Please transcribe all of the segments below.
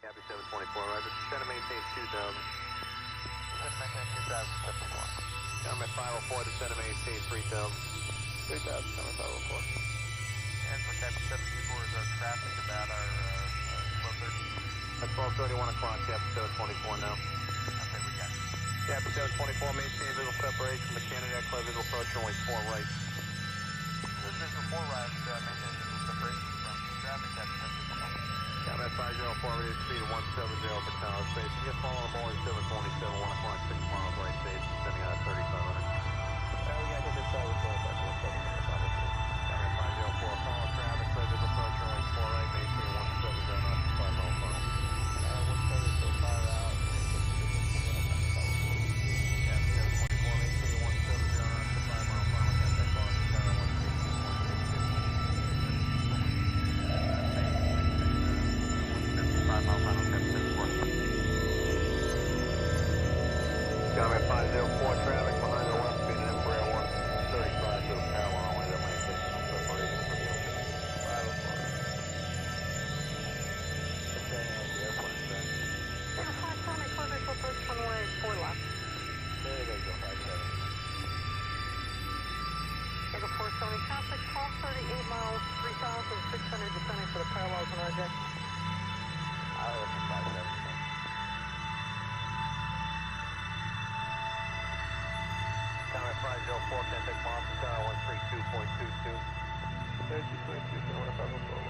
Copy 724, right, but center maintain 2000. Center maintain 2074. I'm at 504 to center maintain 3000. 3000, center 504. And for Captain 724 is our traffic about our 1230. At 12:31 o'clock, Captain 724 now. Okay, we got it. Captain 724, maintain visual separation from the candidate aircraft, visual approach, runway 4 right. This is visual 4 right, maintain visual separation from traffic, Captain 724. I'm at 504, ready to speed at 170 for tower space. You get following Boeing 727, 1 o'clock, 6 miles right stage, descending out at 3500. We got to hit this side with 170. I'm at 504, follow traffic, clear visual approach, runway 4 right, maintain 170 knots, 5 mile final. 170 so far out. Captain 724, maintain 170 knots, 5 mile final, contact Boston Tower 160. Comment 504 traffic behind the left speed and Embraer 135 to the parallel runway that might take some separation from you. 504. Yeah, 570, clear visual approach runway 4 left. There you go, 57. Take a 470 traffic, 1238 miles, 3,600 descending for the parallels on our jet. I'll look at 57. Comment 504, contact Boston Tower 132.22. 32.2, so 1,504.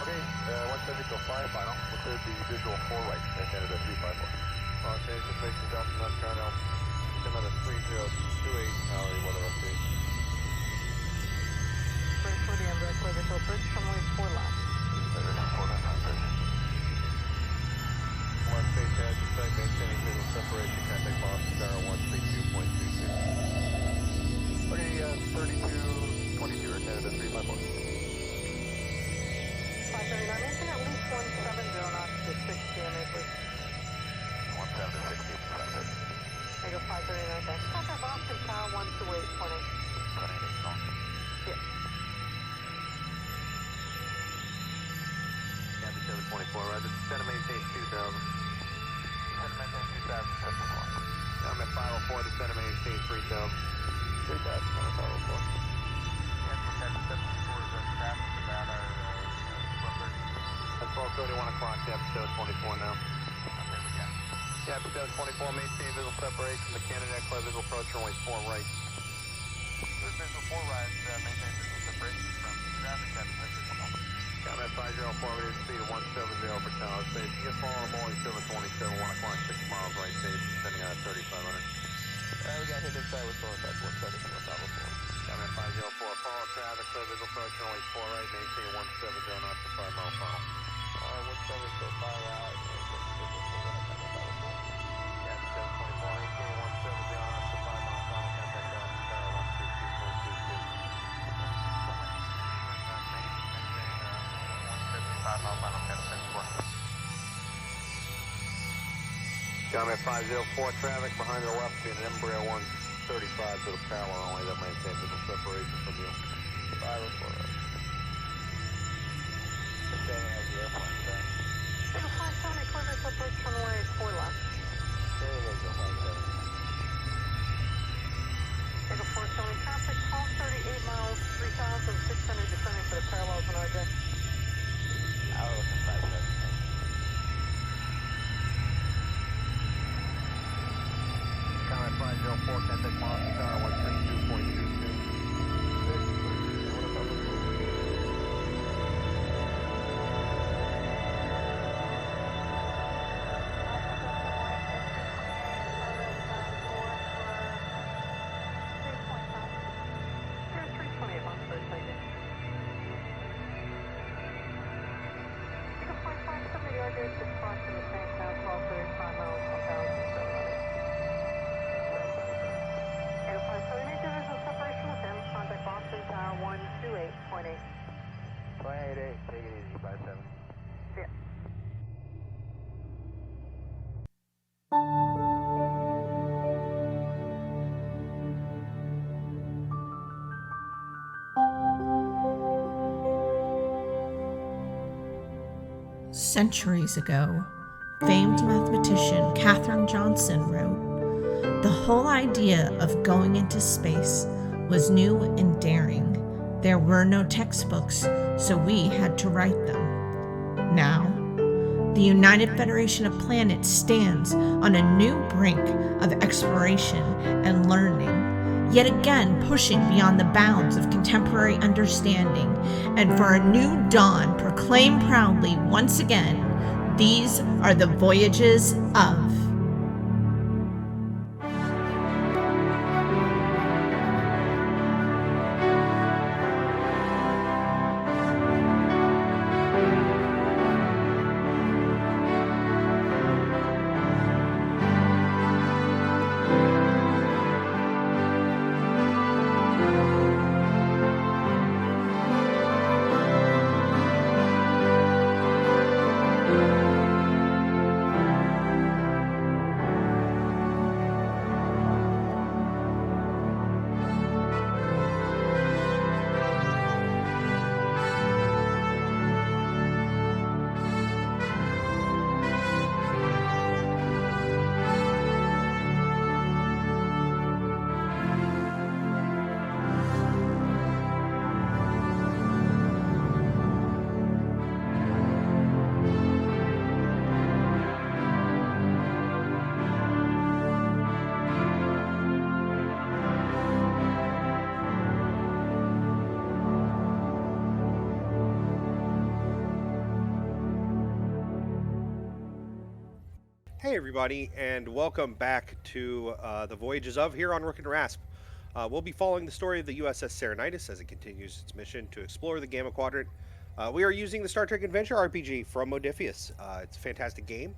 Okay, 170 till 5 final. Should be visual 4 right, at Canada 354. Station Station Delta Nut Carnell. Canada 3028, hourly weather update. Bridge 40 on Brooklyn, visual bridge, runway 4 left. Visual 4 left on bridge. One space edge, site maintaining visual separation, contact Boston Tower 132.22. Okay, 3222 or Canada 354. 539, maintain at least 170 knots to 6 GMA, please. 17 to 60, Canada. Echo 539, thanks. Contact Boston Tower 128.8. 28 knots. Yes. Gabby 724, right, descend to maintain 2000. Descend to maintain 2000, 74. I'm at 504, descend to maintain 3000. 3000, I'm at 504. And for Captain 74 is our traffic about our slippers. That's 12:31 o'clock, Gabby 724 now. Okay, we got it. Gabby 724, maintain visual separation, the Canada clear visual approach, runway 4 right. Good visual 4 right, maintain visual separation from traffic, Captain 74. Combat 504, we speed of 170 per tower station. You're following Boeing 727, 1 o'clock, 6 miles right station, descending out at 3500. We got hit inside with Boeing 547 from the 504. Combat 504, follow traffic, clear visual approach, runway 4 right, maintain 170 knots to 5 mile final. 170 so far out, and visual 4 right, Captain 504. Gabby 724, maintain 170 knots to 5 mile final, contact Boston Tower 132.22. 5 mile final, Captain 74. Combat 504, traffic behind the left being an Embraer 135 to the parallel only that maintains visual separation from you. 504. Just staying as the airplane today. Echo 570, clear visual bridge, runway 4 left. There you go, 57. Echo 470, traffic, 1238 miles, 3,600 descending for the parallels on RJ. I was in 57. Combat 504, contact Boston Tower 132.22. Boston Tower 128.8. 28.8, take it easy, 57. Yeah. Centuries ago, famed mathematician Katherine Johnson wrote, "The whole idea of going into space was new and daring. There were no textbooks, so we had to write them." Now, the United Federation of Planets stands on a new brink of exploration and learning, yet again pushing beyond the bounds of contemporary understanding, and for a new dawn proclaim proudly once again, these are the Voyages of. Hey everybody, and welcome back to the Voyages of here on Rook and Rasp. We'll be following the story of the USS Serenitis as it continues its mission to explore the Gamma Quadrant. We are using the Star Trek Adventure RPG from Modifius. It's a fantastic game.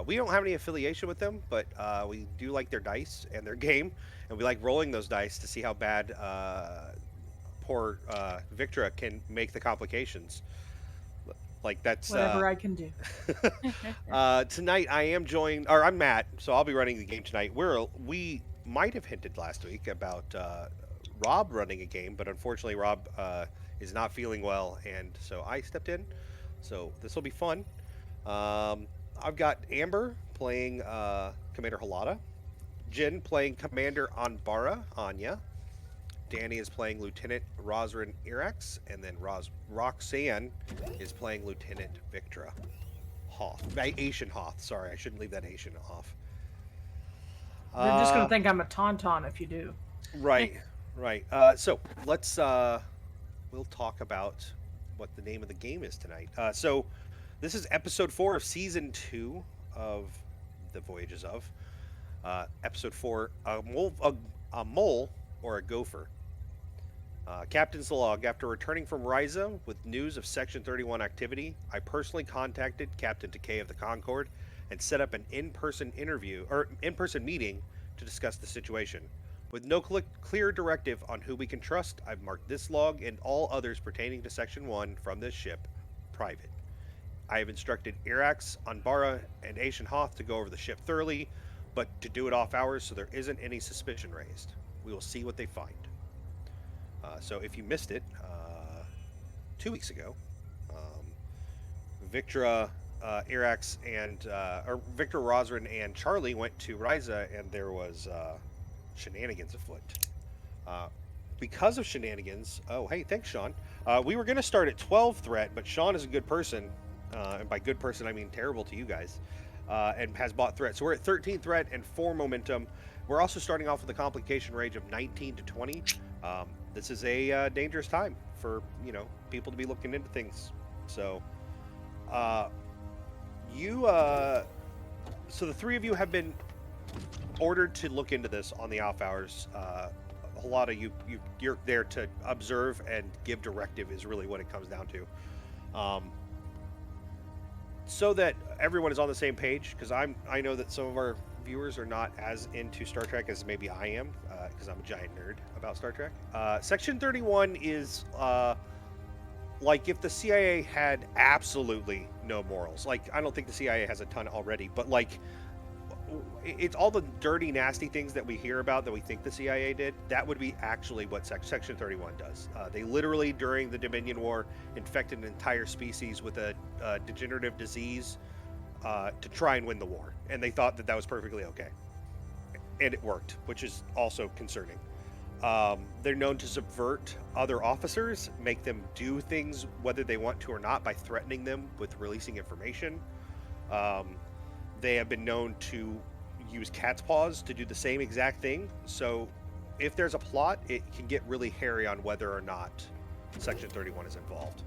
We don't have any affiliation with them, but we do like their dice and their game, and we like rolling those dice to see how bad poor Victra can make the complications. Like that's Whatever I can do. tonight I am joined, or I'm Matt, so I'll be running the game tonight. We might have hinted last week about Rob running a game, but unfortunately Rob is not feeling well, and so I stepped in. So this will be fun. I've got Amber playing Commander Halata, Jin playing Commander Anbara, Anya. Danny is playing Lieutenant Rosrin Irax, and then Roxanne is playing Lieutenant Victra Hoth. Asian Hoth, sorry, I shouldn't leave that Asian off. They're just going to think I'm a tauntaun if you do. Right, right. So let's, we'll talk about what the name of the game is tonight. So this is episode 4 of season 2 of the Voyages of. Episode 4, a mole or a gopher. Captain's log. After returning from Risa with news of Section 31 activity, I personally contacted Captain Takei of the Concorde and set up an in-person meeting to discuss the situation. With no clear directive on who we can trust, I've marked this log and all others pertaining to Section 1 from this ship private. I have instructed Irax, Anbara, and Asian Hoth to go over the ship thoroughly, but to do it off hours so there isn't any suspicion raised. We will see what they find. So if you missed it, 2 weeks ago, Victra, Irax, and Victra, Rosrin, and Charlie went to Risa, and there was shenanigans afoot. Because of shenanigans, oh hey, thanks Sean. We were going to start at 12 threat, but Sean is a good person, and by good person I mean terrible to you guys, and has bought threat. So we're at 13 threat and 4 momentum. We're also starting off with a complication range of 19 to 20. This is a dangerous time for, people to be looking into things. So, so the three of you have been ordered to look into this on the off hours. A lot of you're there to observe and give directive is really what it comes down to. So that everyone is on the same page, because I know that some of our viewers are not as into Star Trek as maybe I am, because I'm a giant nerd about Star Trek. Section 31 is like if the CIA had absolutely no morals. Like, I don't think the CIA has a ton already, but like it's all the dirty, nasty things that we hear about that we think the CIA did. That would be actually what Section 31 does. They literally, during the Dominion War, infected an entire species with a degenerative disease to try and win the war. And they thought that was perfectly okay. And it worked, which is also concerning. They're known to subvert other officers, make them do things whether they want to or not by threatening them with releasing information. They have been known to use cat's paws to do the same exact thing. So if there's a plot, it can get really hairy on whether or not Section 31 is involved.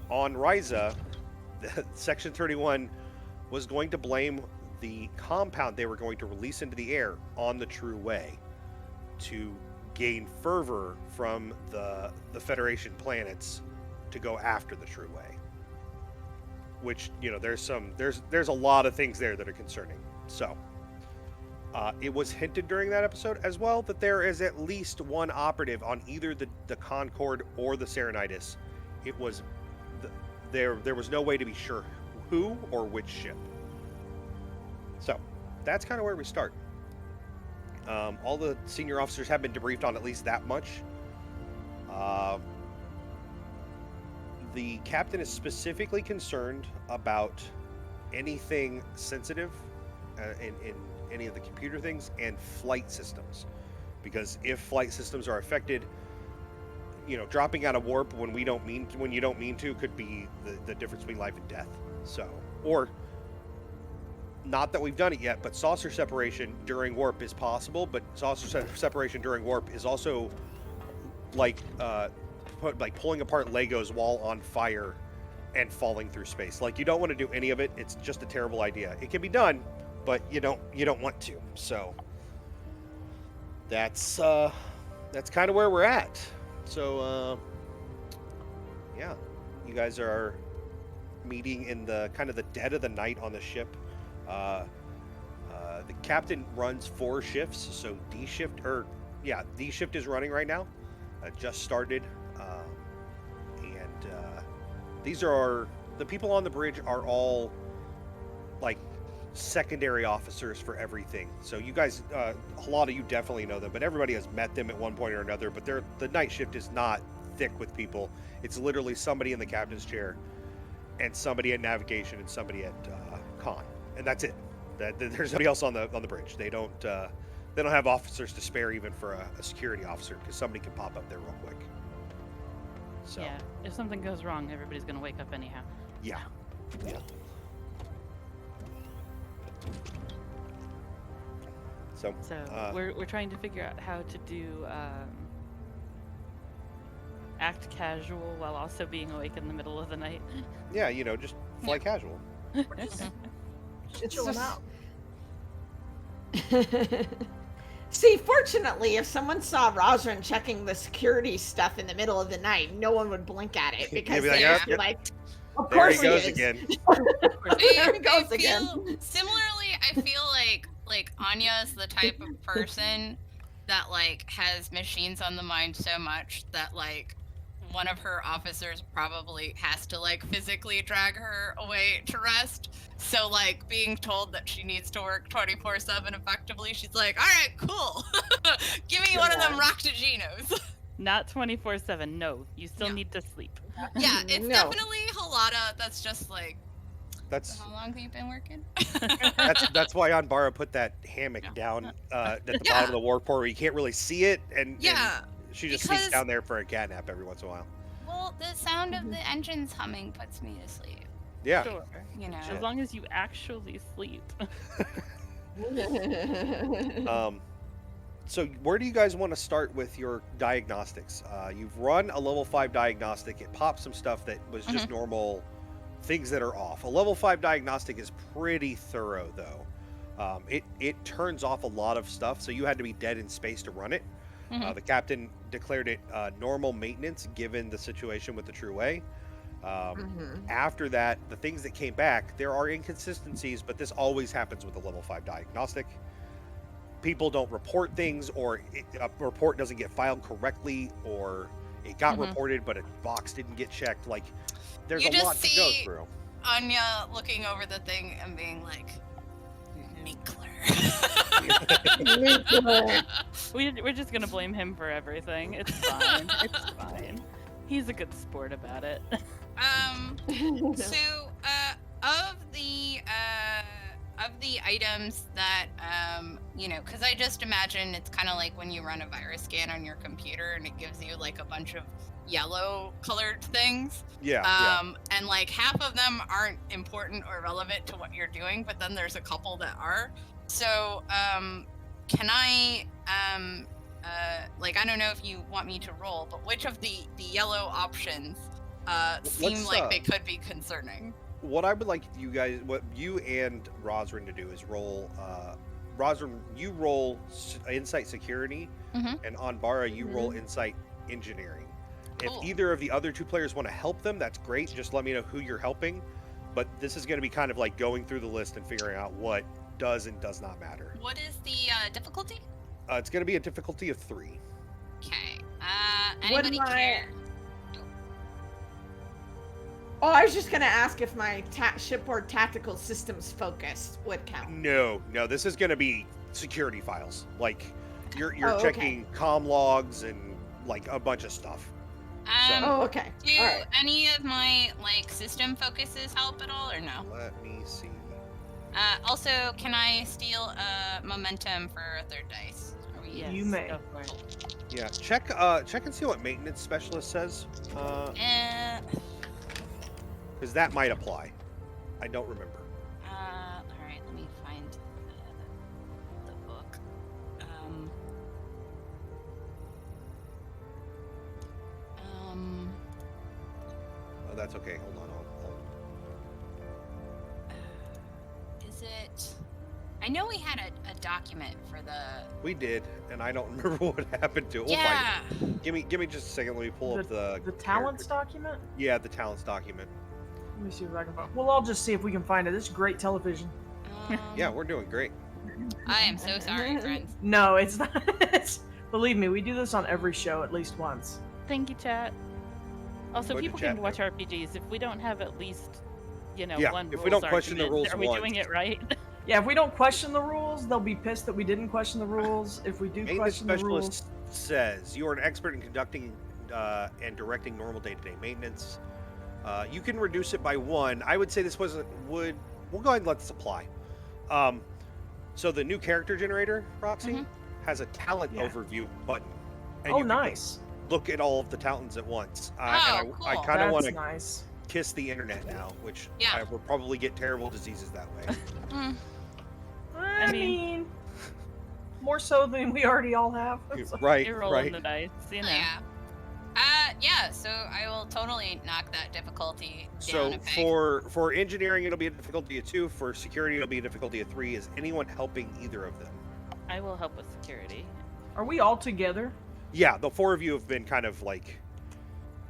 On Risa, Section 31 was going to blame the compound they were going to release into the air on the True Way to gain fervor from the Federation planets to go after the True Way. Which, there's a lot of things there that are concerning. So, it was hinted during that episode as well that there is at least one operative on either the Concorde or the Serenitis. It was there was no way to be sure who or which ship. So, that's kind of where we start. All the senior officers have been debriefed on at least that much. The captain is specifically concerned about anything sensitive in any of the computer things and flight systems, because if flight systems are affected, dropping out of warp when you don't mean to could be the difference between life and death. So, or not that we've done it yet, but saucer separation during warp is possible, but saucer separation during warp is also like pulling apart Legos while on fire and falling through space. Like, you don't want to do any of it. It's just a terrible idea. It can be done, but you don't want to. So that's kind of where we're at. So yeah, you guys are meeting in the kind of the dead of the night on the ship. The captain runs 4 shifts, so D shift is running right now. Just started, and these are the people on the bridge are all like secondary officers for everything. So you guys, a lot of you definitely know them, but everybody has met them at one point or another. But the night shift is not thick with people. It's literally somebody in the captain's chair, and somebody at navigation, and somebody at con, and that's it. There's nobody else on the bridge. They don't have officers to spare even for a security officer, because somebody can pop up there real quick. So yeah, if something goes wrong, everybody's gonna wake up anyhow. yeah. So we're trying to figure out how to do act casual while also being awake in the middle of the night. Yeah, just fly casual. It's chilling out. See, fortunately, if someone saw Rosrin checking the security stuff in the middle of the night, no one would blink at it because like, they'd "Yep, be like, of There course he goes is." again. There he goes again. Similarly, I feel like Anya is the type of person that like has machines on the mind so much that like one of her officers probably has to like physically drag her away to rest. So like being told that she needs to work 24/7 effectively, she's like, all right, cool. Give me one of them Roctaginos. Not 24/7. No, you still need to sleep. Yeah, it's definitely Halada. That's just like. That's how long have you been working? that's why Anbara put that hammock down at the bottom of the warport where you can't really see it, and she just sneaks down there for a cat nap every once in a while. Well, the sound of the engines humming puts me to sleep. Yeah. Sure. As long as you actually sleep. So where do you guys want to start with your diagnostics? You've run a level 5 diagnostic. It popped some stuff that was just normal things that are off. A level 5 diagnostic is pretty thorough, though. It turns off a lot of stuff, so you had to be dead in space to run it. The captain declared it normal maintenance given the situation with the True Way. After that, the things that came back, there are inconsistencies, but this always happens with a level 5 diagnostic. People don't report things, or a report doesn't get filed correctly, or it got reported but a box didn't get checked. Like, there's a lot to go through. Anya looking over the thing and being like, Minkler. We're just gonna blame him for everything. It's fine. It's fine. He's a good sport about it. So, of the items that, because I just imagine it's kind of like when you run a virus scan on your computer and it gives you like a bunch of yellow colored things. And like half of them aren't important or relevant to what you're doing, but then there's a couple that are. So, can I, I don't know if you want me to roll, but which of the yellow options seem like they could be concerning? What I would like what you and Rosrin to do is roll, Rosrin, you roll Insight Security, and Anbara, you roll Insight Engineering. Cool. If either of the other 2 players want to help them, that's great. Just let me know who you're helping. But this is going to be kind of like going through the list and figuring out what does and does not matter. What is the difficulty? It's going to be a difficulty of 3. Okay. Anybody care? Oh, I was just going to ask if my shipboard tactical systems focus would count. No. This is going to be security files. Like, you're checking comm logs and like a bunch of stuff. Okay. Do any of my system focuses help at all, or no? Let me see. Also, can I steal momentum for a 3rd dice? Yes, you may. Go for it. Yeah, check and see what maintenance specialist says. Because that might apply. I don't remember. All right, let me find the book. Oh, that's okay. Hold on. Is it? I know we had a document for the. We did, and I don't remember what happened to it. We'll Yeah. find it. Give me just a second. Let me pull up the talents character. document. Yeah, the talents document. Let me see if I can find. Well, I'll just see if we can find it. This is great television. Yeah, we're doing great. I am so sorry, friends. No, it's not. Believe me, we do this on every show at least once. Thank you, chat. Also, Go to people chat can watch RPGs. If we don't have at least, Yeah, one if we rules don't question the argument, rules are we once. doing it right? Yeah, if we don't question the rules, they'll be pissed that we didn't question the rules. If we do Maintenance question the rules, specialist says you are an expert in conducting and directing normal day-to-day maintenance. You can reduce it by 1. I would say this would. We'll go ahead and let this apply. So the new character generator, Roxy, has a talent overview button. And oh, you can nice. Look at all of the talents at once. Oh, and I cool. kind of want That's to nice. kiss the internet now, which Yeah. I will probably get terrible diseases that way. I mean, more so than we already all have. Right, You're rolling right. the dice, Yeah. Yeah. So I will totally knock that difficulty down So a peg. for engineering, it'll be a difficulty of 2. For security, it'll be a difficulty of 3. Is anyone helping either of them? I will help with security. Are we all together? Yeah, the 4 of you have been kind of like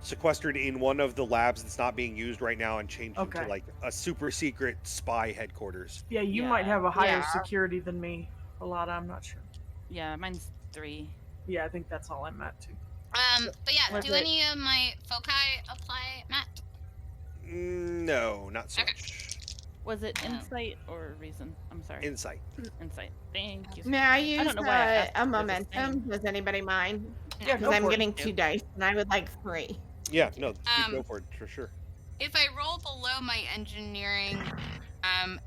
sequestered in one of the labs that's not being used right now and changed into like a super secret spy headquarters. Yeah, you might have a higher security than me. A lot, I'm not sure. Yeah, mine's 3. Yeah, I think that's all I'm at too. But yeah, Was do it- any of my foci apply, Matt? No, not so much. Was it insight or reason? I'm sorry. Insight. Insight. Thank you. May I use don't know why I asked a for the momentum? same. Does anybody mind? Yeah, Because go I'm for it. getting 2 dice, and I would like 3. Yeah, no, you go for it for sure. If I roll below my engineering,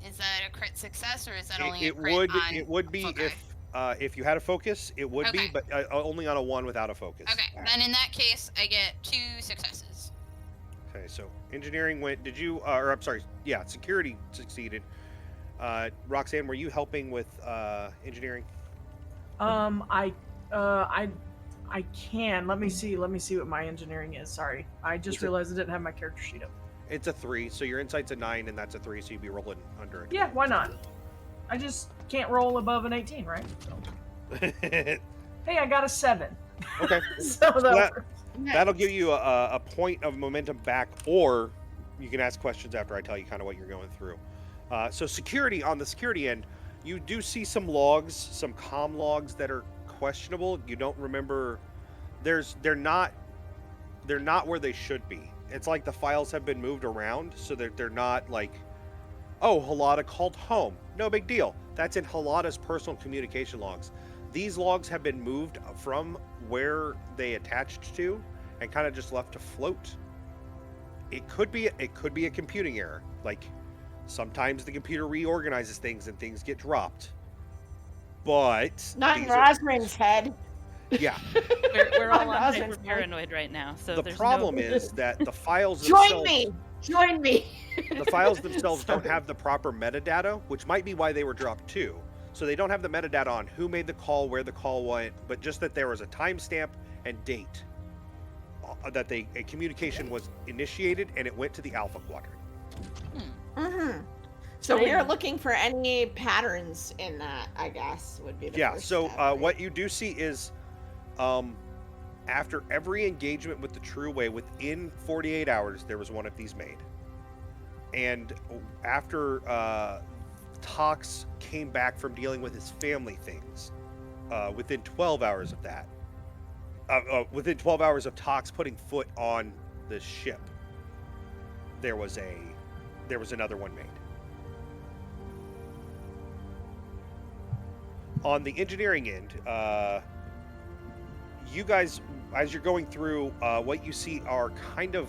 is that a crit success or is that only a It crit would on it would be foci? if you had a focus, it would Okay. be, but only on a 1 without a focus. Okay, then in that case, I get 2 successes. Okay, so engineering went. Did you? Or I'm sorry. Yeah, security succeeded. Roxanne, were you helping with engineering? I can. Let me see what my engineering is. Sorry. I just realized I didn't have my character sheet up. It's a 3, so your insight's a 9, and that's a 3, so you'd be rolling under it. Yeah, why not? I just can't roll above an 18, right? So. Hey, I got a 7. Okay. So That'll give you a point of momentum back, or you can ask questions after I tell you kind of what you're going through. So security, on the security end, you do see some logs, some comm logs that are questionable. You don't remember. They're not where they should be. It's like the files have been moved around, so they're not like, oh, Halada called home. No big deal. That's in Halada's personal communication logs. These logs have been moved from where they attached to and kind of just left to float. It could be a computing error. Like sometimes the computer reorganizes things and things get dropped. But Not in Rosmarin's head. Yeah. We're all Not on Rosmarin's hyper head. paranoid right now. So The there's problem no... is that the files Join themselves, me. the files themselves don't have the proper metadata, which might be why they were dropped too. So they don't have the metadata on who made the call, where the call went, but just that there was a timestamp and date that a communication was initiated and it went to the Alpha Quadrant. So we are looking for any patterns in that, I guess, would be the Yeah, first so step, right? what you do see is after every engagement with the True Way, within 48 hours, there was one of these made. And after Tox came back from dealing with his family things, within 12 hours of that, within 12 hours of Tox putting foot on the ship, there was another one made. On the engineering end, you guys, as you're going through, what you see are kind of...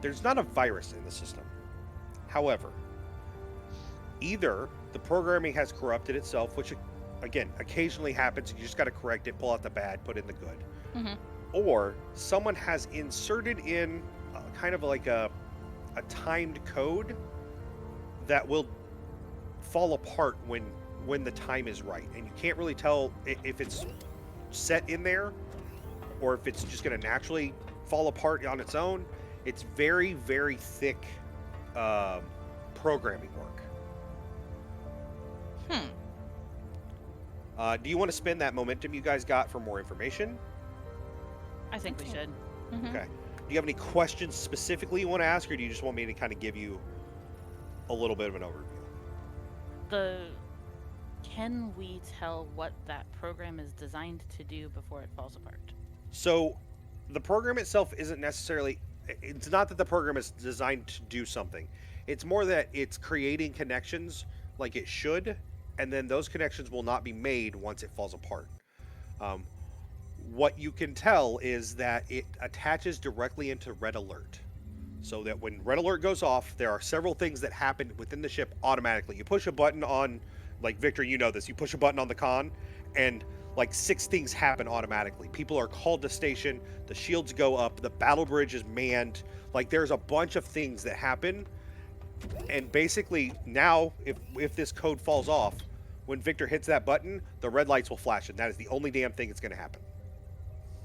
There's not a virus in the system. However, either the programming has corrupted itself, which, again, occasionally happens. You just got to correct it, pull out the bad, put in the good. Or someone has inserted in kind of like a timed code that will fall apart when the time is right, and you can't really tell if it's set in there or if it's just going to naturally fall apart on its own. It's very, very thick programming work. Do you want to spend that momentum you guys got for more information? I think we should. Mhm. Okay. Do you have any questions specifically you want to ask, or do you just want me to kind of give you a little bit of an overview? Can we tell what that program is designed to do before it falls apart? So, the program itself isn't necessarily. It's not that the program is designed to do something. It's more that it's creating connections like it should, and then those connections will not be made once it falls apart. What you can tell is that it attaches directly into red alert. So that when red alert goes off, there are several things that happen within the ship automatically. You push a button on, like Victor, you know this, you push a button on the con, and like 6 things happen automatically. People are called to station, the shields go up, the battle bridge is manned. Like there's a bunch of things that happen. And basically now, if this code falls off, when Victor hits that button, the red lights will flash, and that is the only damn thing that's going to happen.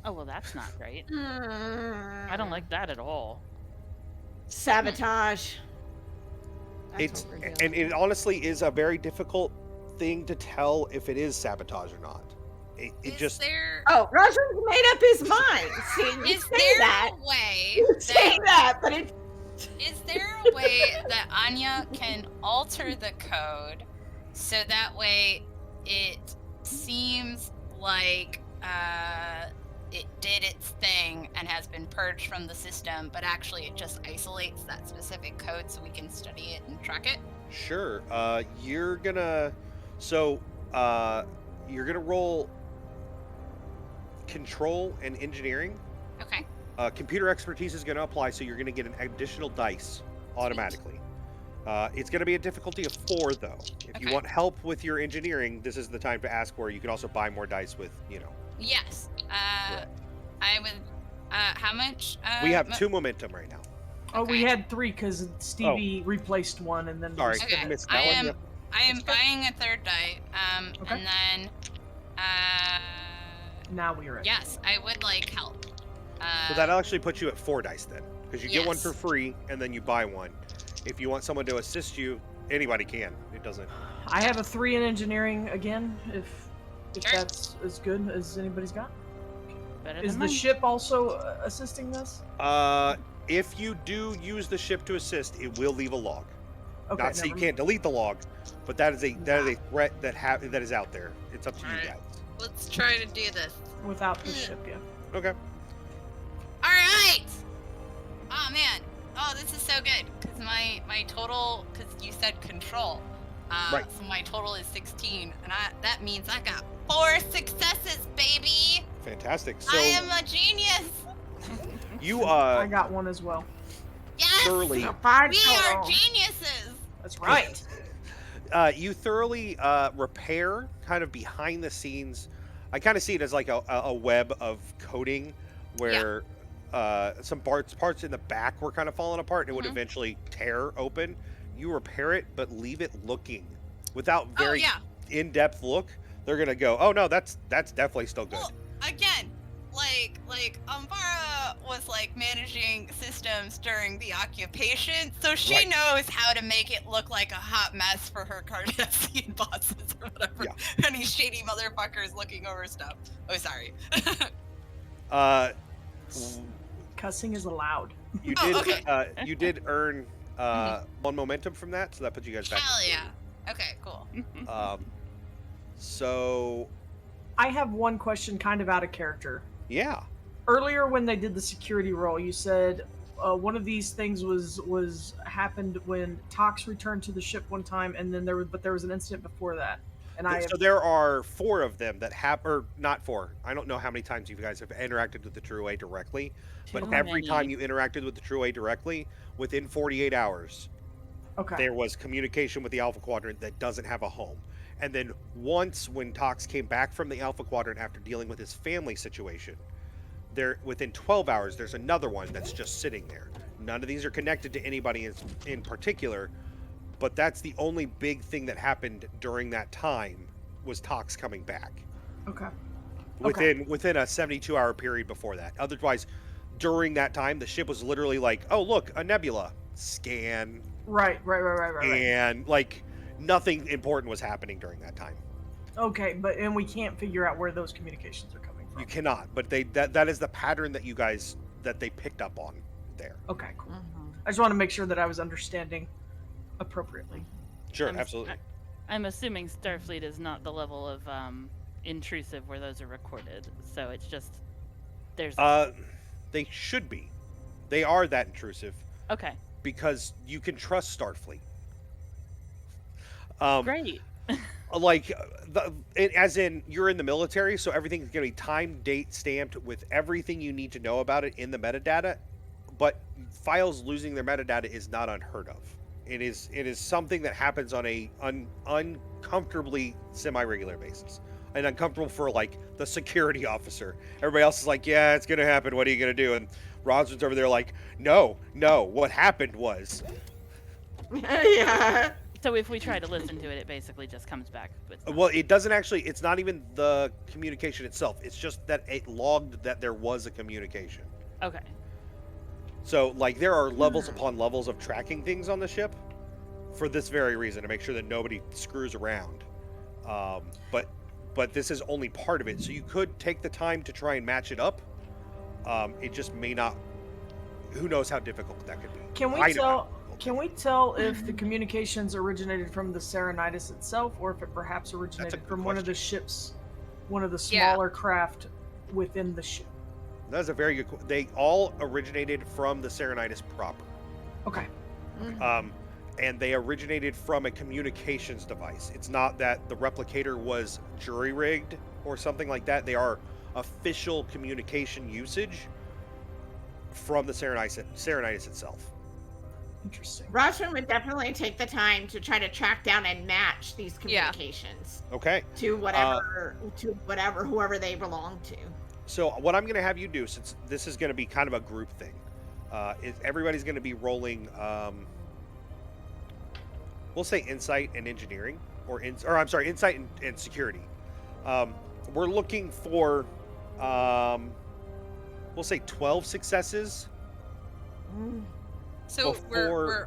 Oh, well, that's not great. I don't like that at all. Sabotage. That's It's what we're doing. and it honestly is a very difficult thing to tell if it is sabotage or not. It Is just there Oh, Roger's made up his mind. See, you is say there that. a way You say that, but it. is there a way that Anya can alter the code so that way it seems like it did its thing and has been purged from the system, but actually it just isolates that specific code so we can study it and track it? sure. You're gonna roll control and engineering. Okay. Computer expertise is going to apply, so you're going to get an additional dice automatically. It's going to be a difficulty of 4, though. If you Okay. want help with your engineering, this is the time to ask for. You can also buy more dice with, Yes. Correct. I would. How much? we have 2 momentum right now. Oh, we Okay. had 3 because Stevie replaced one and then. Sorry, Okay. missed I that one. am. Yep. I am That's good. buying a 3rd die. Okay. And then. Now we are at. Yes, I would like help. So that'll actually put you at 4 dice then, because you get one Yes. for free and then you buy one. If you want someone to assist you, anybody can. It doesn't. I have a 3 in engineering again. If Sure. that's as good as anybody's got. Better Is than the mine. ship also assisting this? If you do use the ship to assist, it will leave a log. Okay. Not so you never can't delete the log, but that is a threat that is out there. It's up to you Alright. guys. Let's try to do this. Without the ship, yeah. Okay. All right. Oh man. Oh, this is so good because my total, because you said control. Right. So my total is 16, and that means I got 4 successes, baby. Fantastic. So I am a genius. you I got one as well. Yes. thoroughly We are geniuses. That's right. you thoroughly repair kind of behind the scenes. I kind of see it as like a web of coding where some parts in the back were kind of falling apart and it would Mhm. eventually tear open. You repair it, but leave it looking without very Oh yeah. in-depth look. They're gonna go, oh no, that's definitely still good. Well, again, like Umbara was like managing systems during the occupation, so she Right. knows how to make it look like a hot mess for her Cardassian bosses or whatever. Yeah. Any shady motherfuckers looking over stuff. Oh, sorry. Cussing is allowed. You Oh, did okay. you did earn 1 momentum from that, so that puts you guys back. Hell to yeah. Okay, cool. 40. So I have one question kind of out of character. yeah. Earlier when they did the security roll, you said one of these things was happened when Tox returned to the ship one time, and then there was an incident before that. And So there are 4 of them that have, or not 4. I don't know how many times you guys have interacted with the True A directly, but Too every many. time you interacted with the True A directly, within 48 hours, okay. there was communication with the Alpha Quadrant that doesn't have a home. And then once when Tox came back from the Alpha Quadrant after dealing with his family situation, there within 12 hours there's another one that's just sitting there. None of these are connected to anybody in particular, but that's the only big thing that happened during that time was Tox coming back. Okay. Within a 72-hour period before that. Otherwise, during that time, the ship was literally like, oh look, a nebula. Scan. Right. And like nothing important was happening during that time. Okay, and we can't figure out where those communications are coming from. You cannot, but that is the pattern that they picked up on there. Okay, cool. I just want to make sure that I was understanding appropriately. Sure, absolutely. I'm assuming Starfleet is not the level of intrusive where those are recorded, so it's just there's. They should be. They are that intrusive. Okay. Because you can trust Starfleet. Great. Like, as in you're in the military, so everything's going to be time, date, stamped with everything you need to know about it in the metadata. But files losing their metadata is not unheard of. It is something that happens on a uncomfortably semi-regular basis. And uncomfortable for, like, the security officer. Everybody else is like, yeah, it's going to happen. What are you going to do? And Roswell's over there like, no. What happened was... Yeah. So if we try to listen to it, it basically just comes back with... Well, it doesn't actually... It's not even the communication itself. It's just that it logged that there was a communication. Okay. So, like, there are levels upon levels of tracking things on the ship for this very reason, to make sure that nobody screws around. But this is only part of it, so you could take the time to try and match it up. It just may not... Who knows how difficult that could be. Can we tell if the communications originated from the Serenitis itself, or if it perhaps originated from one of the ships, one of the smaller craft within the ship? That's a very good... They all originated from the Serenitis proper. Okay. And they originated from a communications device. It's not that the replicator was jury-rigged or something like that. They are official communication usage from the Serenitis itself. Interesting. Roswell would definitely take the time to try to track down and match these communications. Okay. To whatever, whoever they belong to. So what I'm going to have you do, since this is going to be kind of a group thing, is everybody's going to be rolling... we'll say insight and engineering, insight and security. We're looking for, we'll say 12 successes. So we're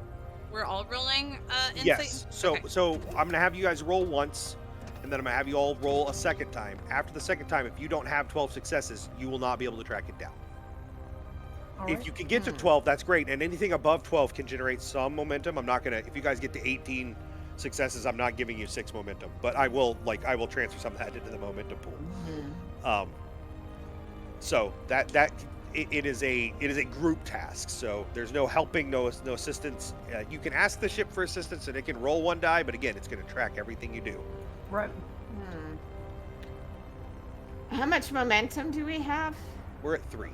all rolling insight? Yes. So I'm gonna have you guys roll once, and then I'm gonna have you all roll a second time. After the second time, if you don't have 12 successes, you will not be able to track it down. If you can get to 12, that's great, and anything above 12 can generate some momentum. I'm not gonna. If you guys get to 18 successes, I'm not giving you 6 momentum, but I will transfer some of that into the momentum pool. So it is a group task. So there's no helping, no assistance. You can ask the ship for assistance, and it can roll one die, but again, it's going to track everything you do. Right. How much momentum do we have? We're at 3.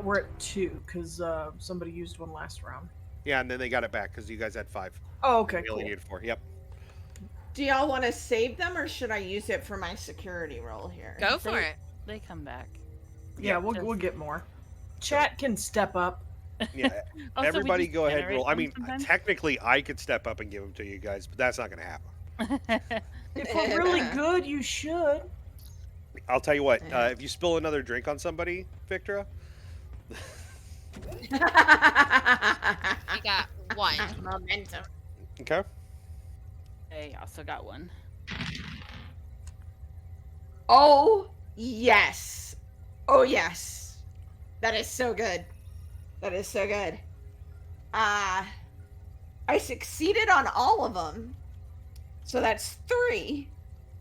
We're at 2 because somebody used one last round. Yeah, and then they got it back because you guys had 5. Oh, okay. We only needed 4. Yep. Do y'all want to save them, or should I use it for my security roll here? Go for it. They come back. Yeah, we'll get more. Chat can step up. Yeah. Also, Everybody go ahead and roll. I mean, sometimes. technically, I could step up and give them to you guys, but that's not going to happen. If we're really good, you should. I'll tell you what. If you spill another drink on somebody, Victra. I got 1 momentum. Okay. I also got 1. Oh yes. Oh yes. That is so good. That is so good. I succeeded on all of them. So that's 3,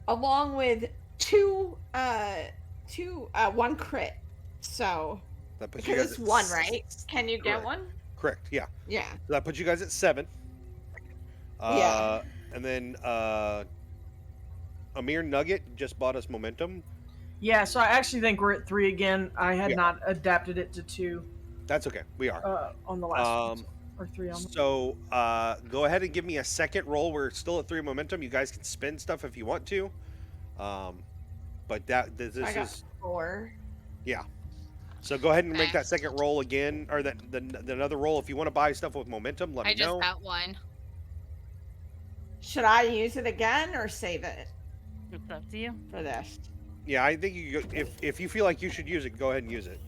along with 1 crit. So because it's 1, right? Can you get 1? Correct. Yeah. Yeah. So that puts you guys at 7. Yeah. And then Amir Nugget just bought us momentum. Yeah, so I actually think we're at 3 again. I had not adapted it to 2. That's okay. We are. On the last one. Or 3 on the... So go ahead and give me a second roll. We're still at 3 momentum. You guys can spend stuff if you want to. But this I got is 4. Yeah. So go ahead and make that second roll again, or the another roll. If you want to buy stuff with momentum, let me know. I just got 1. Should I use it again or save it? It's up to you. For this. Yeah, I think if you feel like you should use it, go ahead and use it.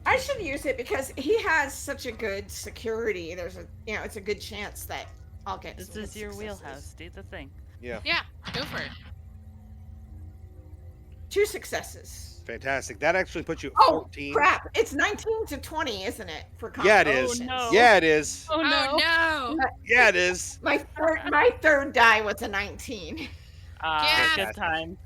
I should use it because he has such a good security. There's it's a good chance that I'll get. This is your wheelhouse. Do the thing. Yeah. Yeah, go for it. 2 successes. Fantastic. That actually puts you at Oh 14. crap! It's 19 to 20, isn't it? For Yeah, it constitution? is. no. Yeah, it is. Oh no. no! Yeah, it is. My third die was a 19. Yeah. Good time.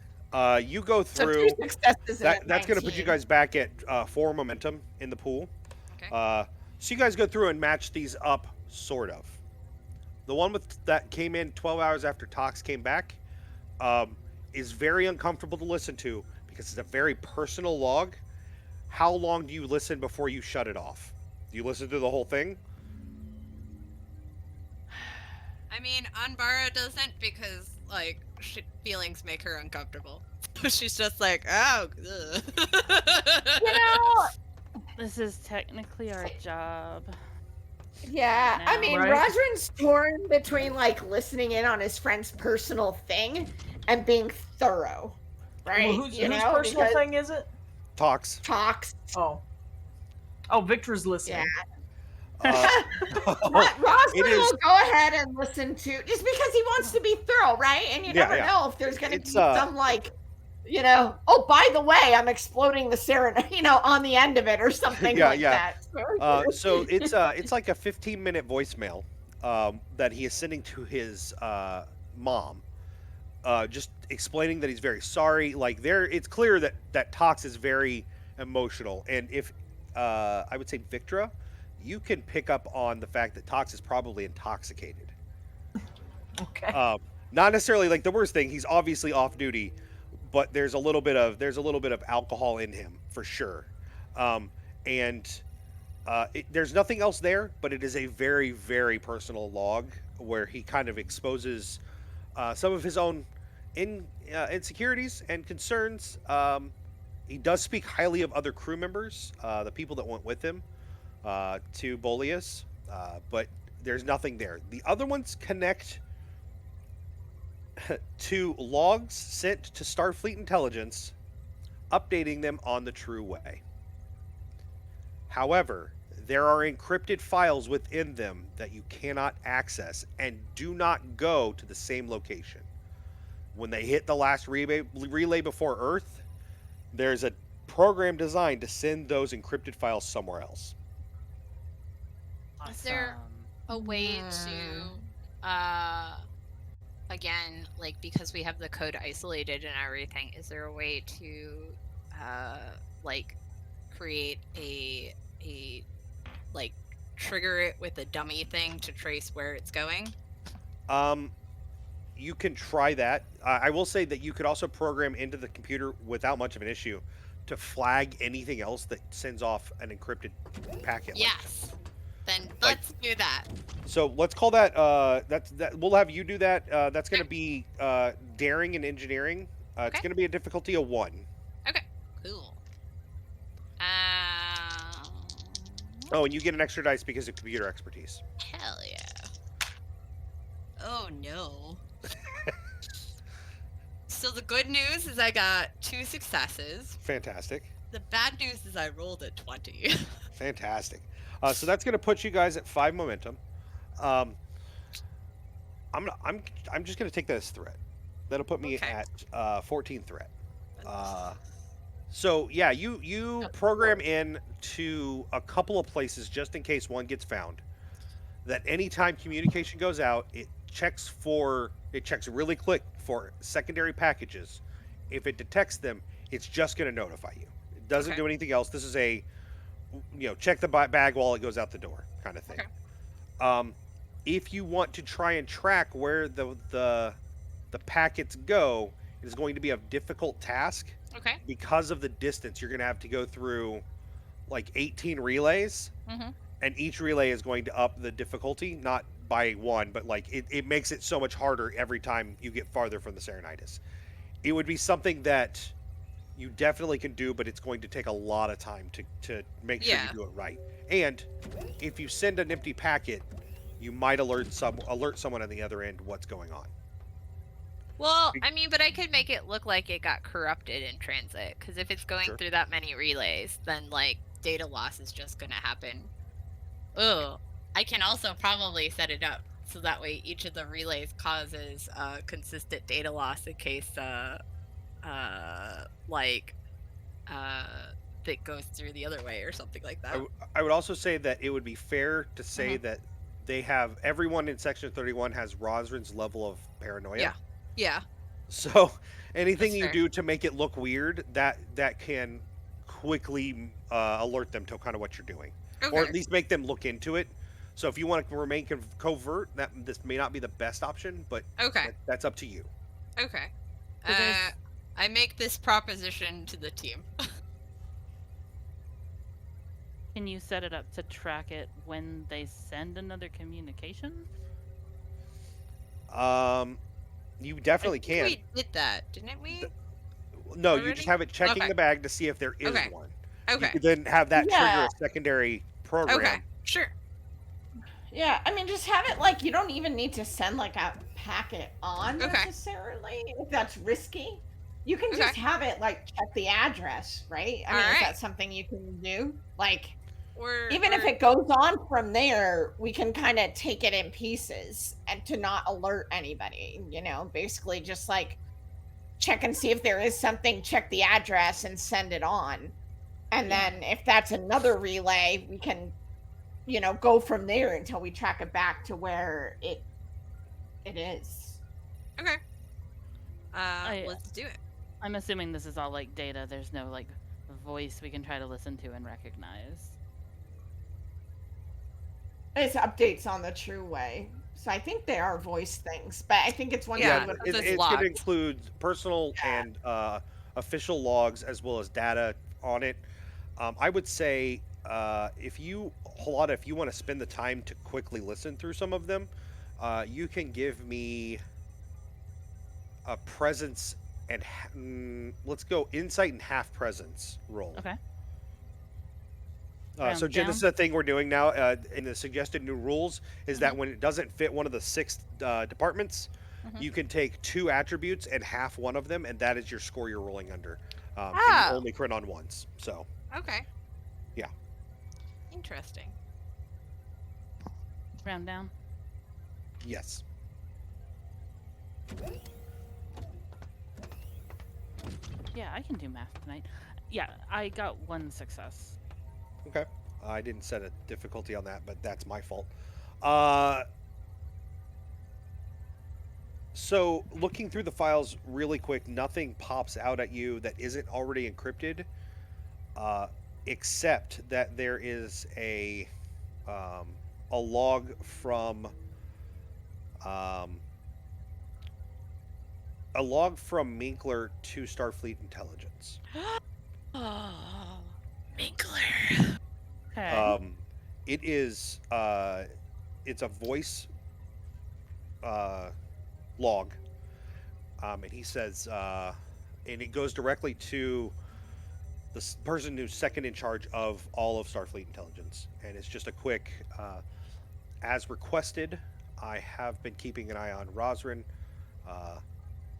You go So through. 2 successes. That's going to put you guys back at 4 momentum in the pool. Okay. So you guys go through and match these up, sort of. The one that came in 12 hours after Tox came back is very uncomfortable to listen to because it's a very personal log. How long do you listen before you shut it off? Do you listen to the whole thing? I mean, Anbara doesn't because, like, feelings make her uncomfortable. She's just like, oh, ugh. You know, This is technically our job. yeah. I Now. mean, Right. Rosrin's torn between like listening in on his friend's personal thing and being thorough, right? Well, whose personal because thing is it? Tox. Tox. Oh, Victor's listening. Uh, Rosrin It is- will go ahead and listen to just because he wants to be thorough, right? And you Yeah, never yeah. know if there's going to be It's, some like, oh, by the way, I'm exploding the sarin, on the end of it or something Yeah, like yeah. that. So it's like a 15-minute voicemail that he is sending to his mom, just explaining that he's very sorry. Like it's clear that Tox is very emotional, and if I would say Victra, you can pick up on the fact that Tox is probably intoxicated. Okay. Not necessarily like the worst thing. He's obviously off duty, but there's a little bit of alcohol in him for sure, there's nothing else there. But it is a very, very personal log where he kind of exposes some of his own insecurities and concerns. He does speak highly of other crew members, the people that went with him to Boleus, but there's nothing there. The other ones connect to logs sent to Starfleet Intelligence, updating them on the true way. However, there are encrypted files within them that you cannot access and do not go to the same location. When they hit the last relay before Earth, there's a program designed to send those encrypted files somewhere else. Is there a way to, again, like, because we have the code isolated and everything, is there a way to, like, create a like, trigger it with a dummy thing to trace where it's going? You can try that. I will say that you could also program into the computer without much of an issue to flag anything else that sends off an encrypted packet. Yes. Then let's do that. So let's call that. That we'll have you do that. That's going to be daring and engineering. It's going to be a difficulty of 1. Okay. Cool. Oh, and you get an extra dice because of computer expertise. Hell yeah. Oh no. So the good news is I got 2 successes. Fantastic. The bad news is I rolled a 20. Fantastic. So that's going to put you guys at 5 momentum. I'm just going to take that as threat. That'll put me at 14 threat. So yeah, you program in to a couple of places just in case one gets found. That anytime communication goes out, it checks really quick for secondary packages. If it detects them, it's just going to notify you. It doesn't do anything else. This is a check the bag while it goes out the door kind of thing. If you want to try and track where the packets go, it is going to be a difficult task. Okay. Because of the distance, you're going to have to go through like 18 relays, and each relay is going to up the difficulty, not by 1, but like it makes it so much harder every time you get farther from the Serenitis. It would be something that you definitely can do, but it's going to take a lot of time to make sure you do it right. And if you send an empty packet, you might alert someone on the other end what's going on. Well, I mean, but I could make it look like it got corrupted in transit, because if it's going through that many relays, then, like, data loss is just going to happen. Ugh. I can also probably set it up so that way each of the relays causes consistent data loss in case that goes through the other way or something like that. I would also say that it would be fair to say that they have everyone in Section 31 has Rosrin's level of paranoia. Yeah. So anything That's you fair. do to make it look weird, that can quickly alert them to kind of what you're doing, Okay. or at least make them look into it. So if you want to remain covert, this may not be the best option, but Okay. that's up to you. Okay. So there's- I make this proposition to the team. Can you set it up to track it when they send another communication? You definitely can. We did that, didn't we? No, you already? just have it checking Okay. the bag to see if there is Okay. one. You Okay. could then have that trigger Yeah. a secondary program. Okay. Sure. Yeah, I mean, just have it like you don't even need to send like a packet on Okay. necessarily if that's risky. You can Okay. just have it like check the address, right? I mean, is Alright. that something you can do? Like, Or even if it goes on from there, we can kind of take it in pieces and to not alert anybody, you know, basically just like check and see if there is something, check the address and send it on. And then if that's another relay, we can, you know, go from there until we track it back to where it is. Okay. I- Let's do it. I'm assuming this is all like data. There's no like voice we can try to listen to and recognize. It's updates on the true way. So I think they are voice things, but I think it's one Yeah, thing with it's it logged. can include personal and official logs as well as data on it. I would say if you want to spend the time to quickly listen through some of them, you can give me a presence and let's go insight and half presence roll. Okay. So Jen, this is a thing we're doing now in the suggested new rules is that when it doesn't fit one of the 6 departments, you can take 2 attributes and half one of them, and that is your score you're rolling under. And you only crit on once. So Okay. Yeah. Interesting. Round down. yes. Yeah, I can do math tonight. Yeah, I got 1 success. Okay. I didn't set a difficulty on that, but that's my fault. So looking through the files really quick, nothing pops out at you that isn't already encrypted, except that there is a log from Minkler to Starfleet Intelligence. Oh, Minkler. Okay. It is it's a voice log, and he says, and it goes directly to the person who's second in charge of all of Starfleet Intelligence, and it's just a quick, as requested, I have been keeping an eye on Rosrin.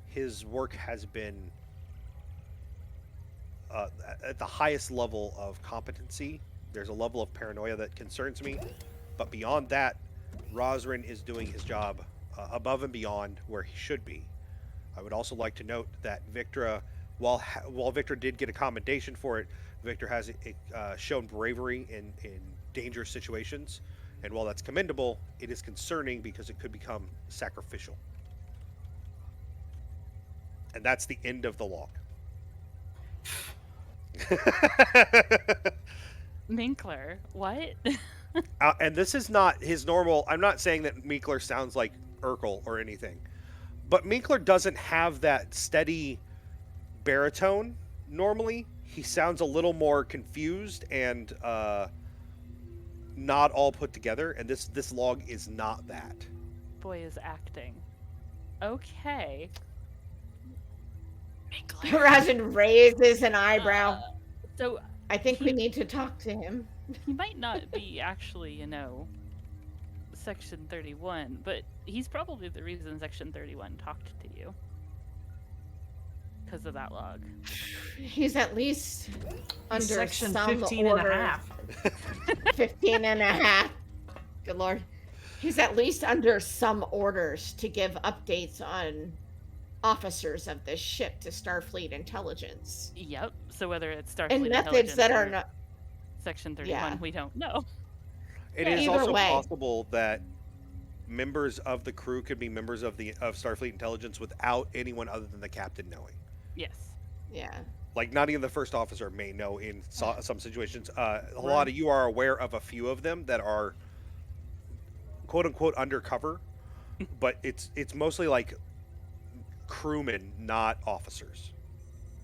His work has been at the highest level of competency. There's a level of paranoia that concerns me, but beyond that, Rosrin is doing his job above and beyond where he should be. I would also like to note that Victra, while Victor did get a commendation for it, Victor has shown bravery in dangerous situations, and while that's commendable, it is concerning because it could become sacrificial. And that's the end of the log. Minkler, what? And this is not his normal. I'm not saying that Minkler sounds like Urkel or anything, but Minkler doesn't have that steady baritone normally. He sounds a little more confused and not all put together, and this log is not that. Boy is acting. Okay. Horizon raises an eyebrow. So I think we need to talk to him. he might not be actually, Section 31, but he's probably the reason Section 31 talked to you. Because of that log. He's at least under Section some 15 order. and a half. 15 and a half. Good lord. He's at least under some orders to give updates on officers of this ship to Starfleet intelligence. Yep. So whether it's Starfleet And methods intelligence that are or not. Section 31, we don't know. It Yeah, is either also way. possible that members of the crew could be members of Starfleet intelligence without anyone other than the captain knowing. Yes. Yeah. Like, not even the first officer may know in some situations. A lot of you are aware of a few of them that are quote unquote undercover, but it's mostly like crewmen, not officers.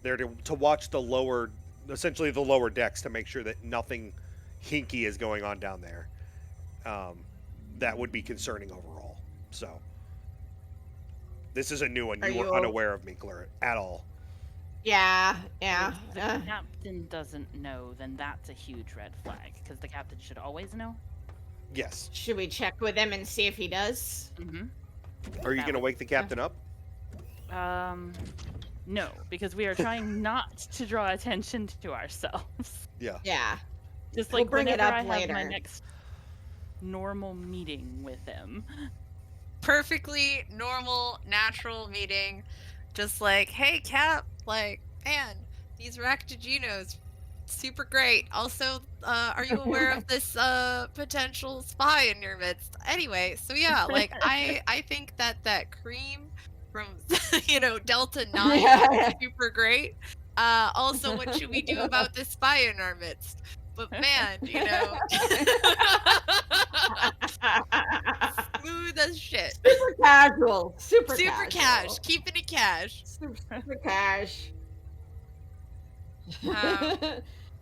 They're to watch essentially the lower decks to make sure that nothing hinky is going on down there. That would be concerning overall. So this is a new one. You were unaware of Minkler at all. Yeah. If the captain doesn't know, then that's a huge red flag, because the captain should always know. Yes. Should we check with him and see if he does? Mm-hmm. Are you going to wake the captain up? No, because we are trying not to draw attention to ourselves. Yeah. Yeah. Just We'll like bring it whenever up I have later. my next normal meeting with him. Perfectly normal, natural meeting. Just like, hey, Cap, like, man, these Raktaginos, super great. Also, are you aware of this potential spy in your midst? Anyway, so yeah, like, I think that cream from, Delta 9 is super great. Also, what should we do about this spy in our midst? But man, smooth as shit. Super casual. Super cash. Keeping it cash. Super cash.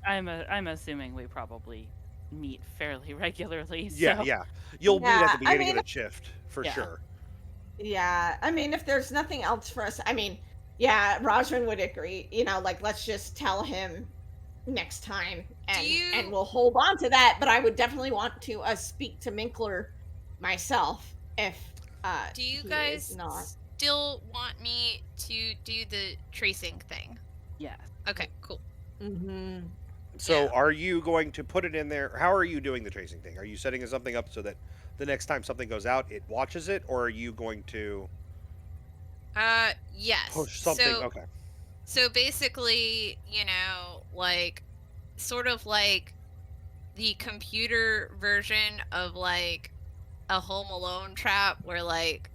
I'm assuming we probably meet fairly regularly. Yeah, so. yeah. You'll meet at the I beginning mean, of the shift for sure. Yeah, I mean, if there's nothing else for us, I mean, yeah, Rajman would agree. Like, let's just tell him next time, and we'll hold on to that. But I would definitely want to speak to Minkler myself if do you he guys is not. still want me to do the tracing thing? Yeah. Okay, cool. Mm-hmm. So are you going to put it in there? How are you doing the tracing thing? Are you setting something up so that the next time something goes out, it watches it, or are you going to yes. push something? Okay. So basically, like, sort of like the computer version of like a Home Alone trap where, like,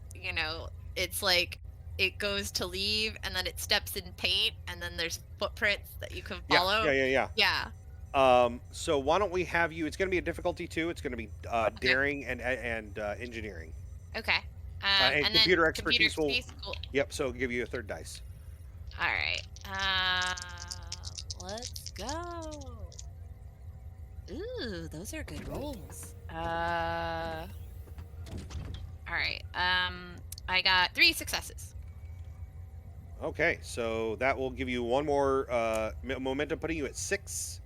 it's like it goes to leave and then it steps in paint and then there's footprints that you can follow. Yeah. So why don't we have you? It's going to be a difficulty 2. It's going to be daring and engineering. Okay. And computer expertise will. Cool. Yep. So give you a third dice. All right. Let's go. Ooh, those are good rolls. All right. I got 3 successes. Okay, so that will give you one more momentum, putting you at 6.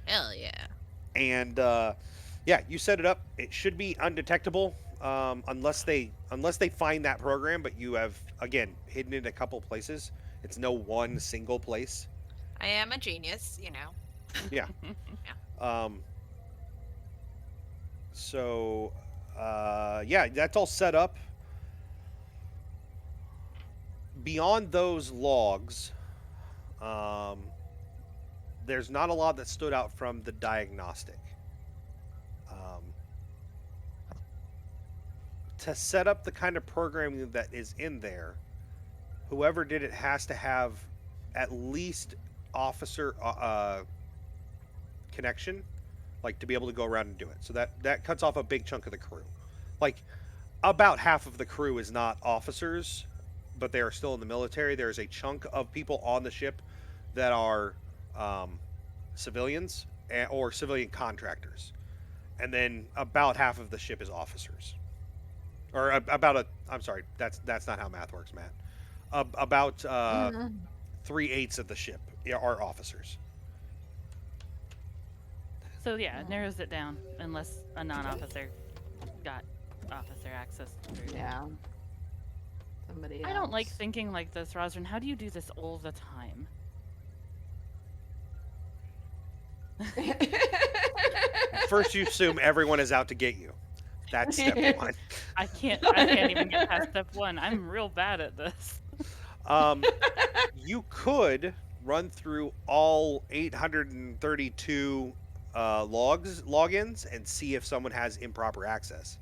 Hell yeah. And yeah, you set it up. It should be undetectable unless they find that program. But you have, again, hidden it in a couple places. It's no one single place. I am a genius, Yeah. Yeah. So yeah, that's all set up. Beyond those logs, there's not a lot that stood out from the diagnostic. To set up the kind of programming that is in there, whoever did it has to have at least officer connection, like to be able to go around and do it. So that cuts off a big chunk of the crew. Like, about half of the crew is not officers, but they are still in the military. There's a chunk of people on the ship that are civilians or civilian contractors. And then about half of the ship is officers. Or I'm sorry, that's not how math works, Matt. About 3/8 of the ship are officers. So yeah, it narrows it down unless a non-officer got officer access through. Yeah. Somebody else. I don't like thinking like this, Rosrin. How do you do this all the time? First, you assume everyone is out to get you. That's step 1. I can't even get past step 1. I'm real bad at this. You could run through all 832 logins and see if someone has improper access.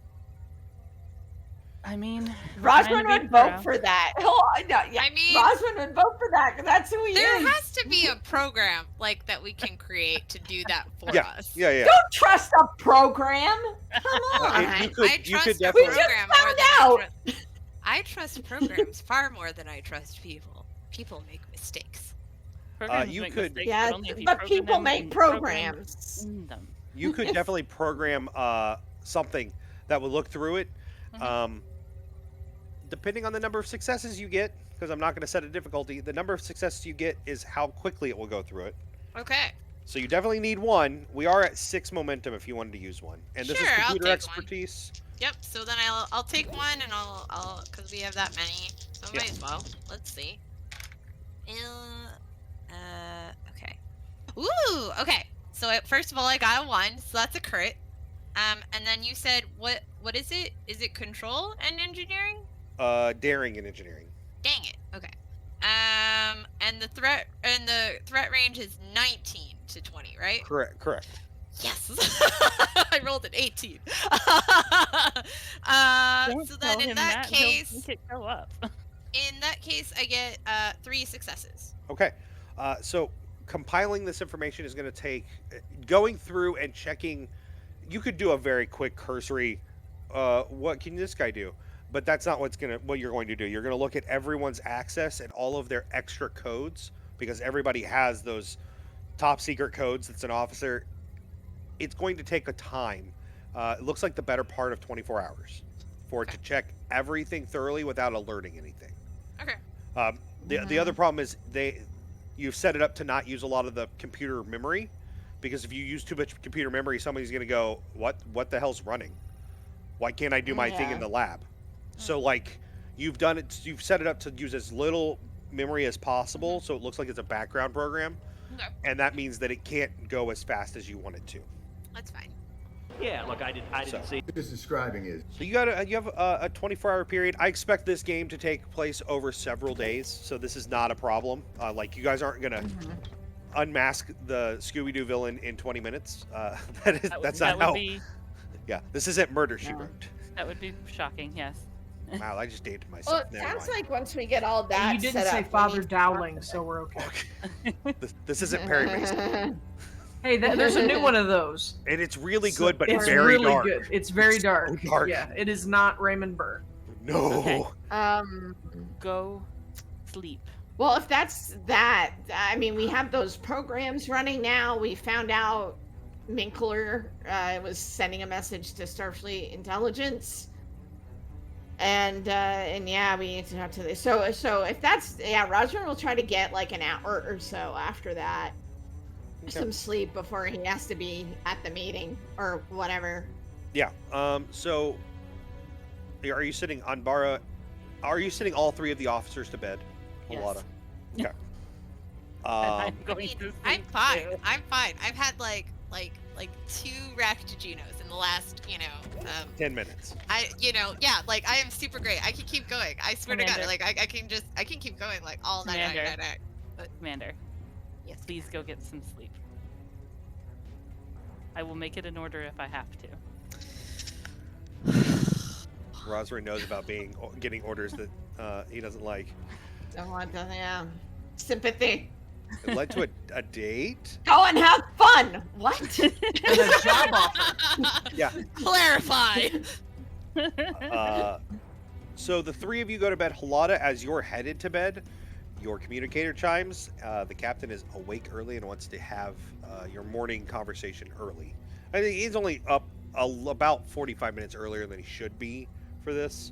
I mean, Rosman would vote for that. I mean, Rosman would vote for that because that's who he there is. has to be a program like that we can create to do that for us. Yeah. Don't trust a program. Come on. I trust a definitely- program We just more found than I trust programs far more than I trust people. People make mistakes. Programs you make could- mistakes, Yeah, only if you but program people them make and program programs. in them. You could definitely program something that would look through it. Depending on the number of successes you get, because I'm not going to set a difficulty, the number of successes you get is how quickly it will go through it. Okay. So you definitely need one. We are at 6 momentum if you wanted to use one. And this Sure, is I'll computer take expertise. Yep. So then I'll take one and I'll because we have that many. So might as well. Let's see. Okay. Ooh. Okay. So first of all, I got a 1, so that's a crit. And then you said what is it? Is it control and engineering? Daring and engineering. Dang it. Okay. And the threat range is 19 to 20, right? Correct. Yes. I rolled an 18. Don't So tell then in him that He'll case, make it go up. in that case, I get 3 successes. Okay. So compiling this information is going to take going through and checking. You could do a very quick cursory. What can this guy do? But that's not what you're going to do. You're going to look at everyone's access and all of their extra codes because everybody has those top secret codes. That's an officer. It's going to take a time. It looks like the better part of 24 hours for it to check everything thoroughly without alerting anything. Okay. The other problem is you've set it up to not use a lot of the computer memory, because if you use too much computer memory, somebody's going to go, what the hell's running? Why can't I do my thing in the lab? So like you've set it up to use as little memory as possible, so it looks like it's a background program, and that means that it can't go as fast as you want it to. That's fine. Yeah, look, I didn't see. Just describing is. So you have a 24-hour period. I expect this game to take place over several days, so this is not a problem. Like you guys aren't gonna unmask the Scooby-Doo villain in 20 minutes. That's not how. Yeah, this isn't Murder She Wrote. That would be shocking. Yes. Wow, I just dated myself. Well, it Never sounds mind. like once we get all that You didn't set say up, Father Dowling, so we're okay. This isn't Perry Mason. Hey, there's a new one of those. And it's really good, but it's very really dark. good. It's very dark. So dark. Yeah, it is not Raymond Burr. No. Okay. Um. Go sleep. Well, if that's that, I mean, we have those programs running now. We found out Minkler was sending a message to Starfleet Intelligence, and yeah, we need to talk to this. So if that's Roger will try to get like an hour or so after that, some sleep before he has to be at the meeting or whatever. Yeah. So, are you sitting on Bara? Are you sitting all 3 of the officers to bed? Yes. Alana? Okay. I'm going to sleep I'm fine. too. I'm fine. I've had like 2 Raktaginos in the last, 10 minutes. I am super great. I can keep going. I swear to God, Commander. like I can keep going like all night. Commander, Yes. please go get some sleep. I will make it an order if I have to. Rosary knows about getting orders that he doesn't like. Don't want to, sympathy. It led to a date. Go and have fun. What? And a job offer. Yeah. Clarify. So the 3 of you go to bed. Halada, as you're headed to bed, your communicator chimes. The captain is awake early and wants to have your morning conversation early. I think he's only up about 45 minutes earlier than he should be for this.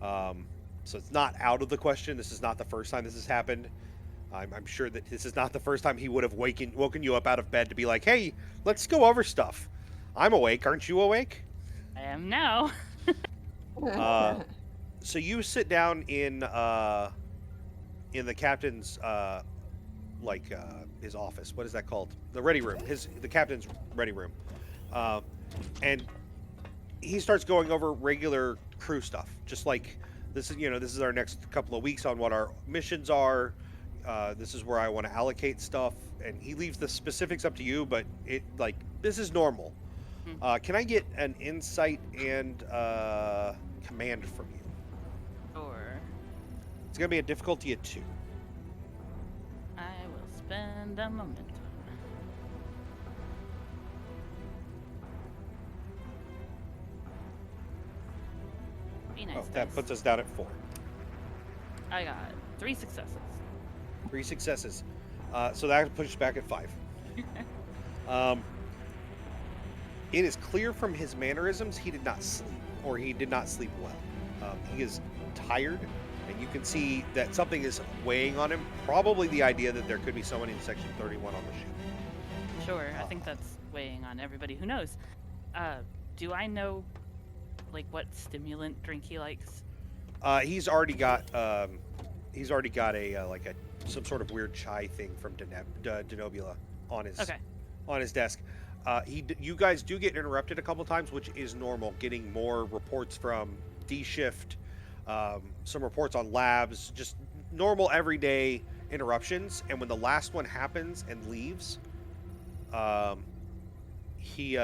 So it's not out of the question. This is not the first time this has happened. I'm sure that this is not the first time he would have woken you up out of bed to be like, hey, let's go over stuff. I'm awake. Aren't you awake? I am now. So you sit down in the captain's his office. What is that called? The ready room. The captain's ready room. And he starts going over regular crew stuff, just like this is our next couple of weeks on what our missions are. This is where I want to allocate stuff, and he leaves the specifics up to you. But this is normal. Can I get an insight and command from you? Sure. It's gonna be a difficulty of 2. I will spend a moment. Be nice, That guys. puts us down at 4. I got 3 successes. 3 successes. So that pushes back at 5. It is clear from his mannerisms he did not sleep, or he did not sleep well. He is tired, and you can see that something is weighing on him. Probably the idea that there could be someone in Section 31 on the ship. Sure, I think that's weighing on everybody. Who knows? Do I know, what stimulant drink he likes? He's already got a some sort of weird chai thing from Denobula on his desk. You guys do get interrupted a couple times, which is normal. Getting more reports from D shift, some reports on labs, just normal everyday interruptions. And when the last one happens and leaves, he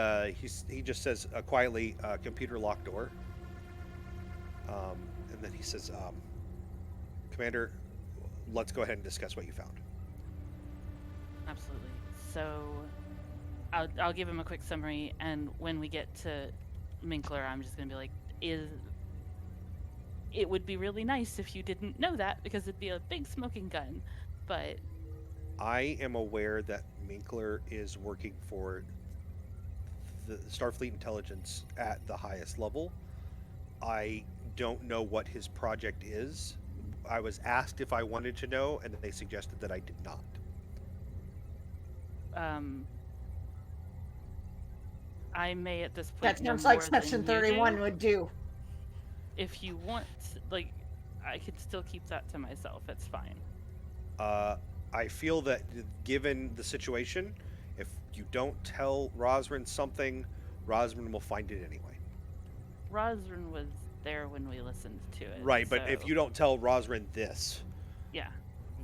just says quietly, "Computer locked door," and then he says, "Commander, let's go ahead and discuss what you found." Absolutely. So, I'll give him a quick summary, and when we get to Minkler, I'm just gonna be like, it would be really nice if you didn't know that, because it'd be a big smoking gun, but... I am aware that Minkler is working for the Starfleet intelligence at the highest level. I don't know what his project is. I was asked if I wanted to know, and they suggested that I did not. I may at this point. That sounds like Section 31 would do. If you want, I could still keep that to myself. It's fine. I feel that given the situation, if you don't tell Rosrin something, Rosrin will find it anyway. Rosrin was there when we listened to it. Right, but if you don't tell Rosrin this, yeah,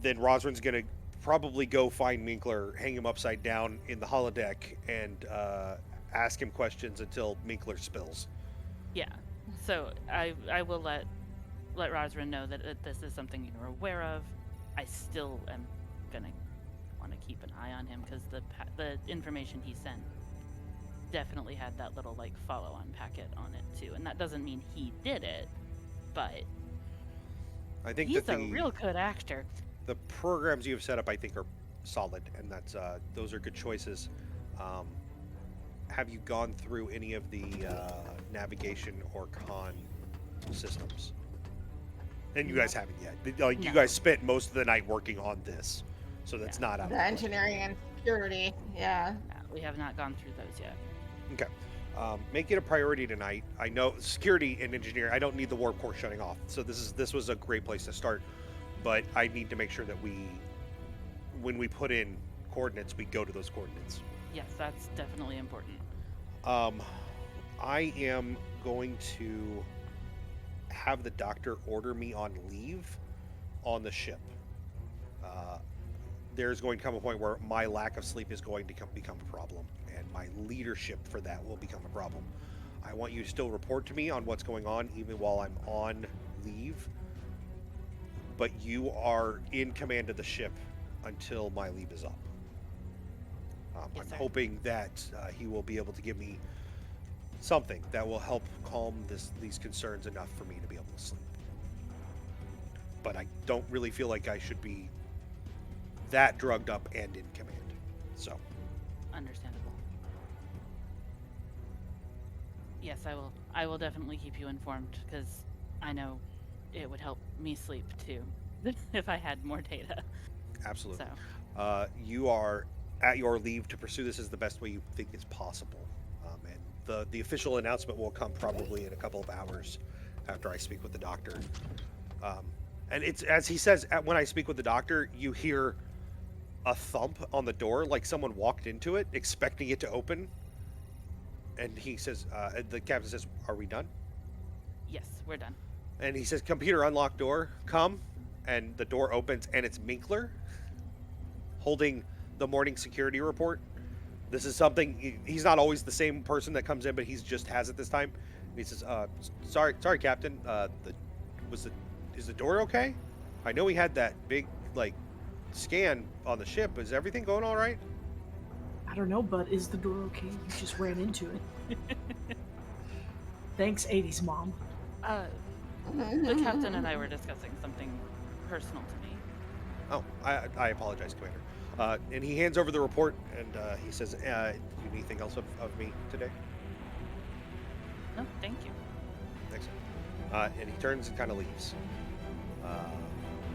then Rosrin's gonna probably go find Minkler, hang him upside down in the holodeck, and ask him questions until Minkler spills. Yeah. So I will let Rosrin know that this is something you're aware of. I still am gonna want to keep an eye on him, because the information he sent definitely had that little follow-on packet on it too, and that doesn't mean he did it, but I think he's a real good actor. The programs you've set up, I think, are solid, and that's those are good choices. Have you gone through any of the navigation or con systems? And you guys haven't yet. No. You guys spent most of the night working on this, so that's not out of The engineering and security, yeah. We have not gone through those yet. Okay. Make it a priority tonight. I know security and engineering, I don't need the warp core shutting off, so this was a great place to start, but I need to make sure that when we put in coordinates, we go to those coordinates. Yes, that's definitely important. I am going to have the doctor order me on leave on the ship. There's going to come a point where my lack of sleep is going to become a problem, and my leadership for that will become a problem. I want you to still report to me on what's going on even while I'm on leave, but you are in command of the ship until my leave is up. Yes, I'm sir. hoping that he will be able to give me something that will help calm these concerns enough for me to be able to sleep. But I don't really feel like I should be that drugged up and in command. So. Understandable. Yes, I will definitely keep you informed, because I know it would help me sleep too if I had more data. Absolutely. So. You are at your leave to pursue this as the best way you think is possible. And the official announcement will come probably in a couple of hours after I speak with the doctor. And it's, as he says, when I speak with the doctor, you hear a thump on the door, like someone walked into it, expecting it to open. And he says, the captain says, "Are we done?" Yes, we're done. And he says, "Computer, unlock door. Come." And the door opens, and it's Minkler holding the morning security report. This is something, he's not always the same person that comes in, but he's just has it this time. And he says, sorry, Captain. Is the door okay? I know we had that big, like, scan on the ship. Is everything going all right? I don't know, but is the door okay? You just ran into it. Thanks, 80s mom. The captain and I were discussing something personal to me. Oh, I apologize, Commander. And he hands over the report, and he says, "You need anything else of me today?" No, thank you. Thanks. And he turns and kind of leaves.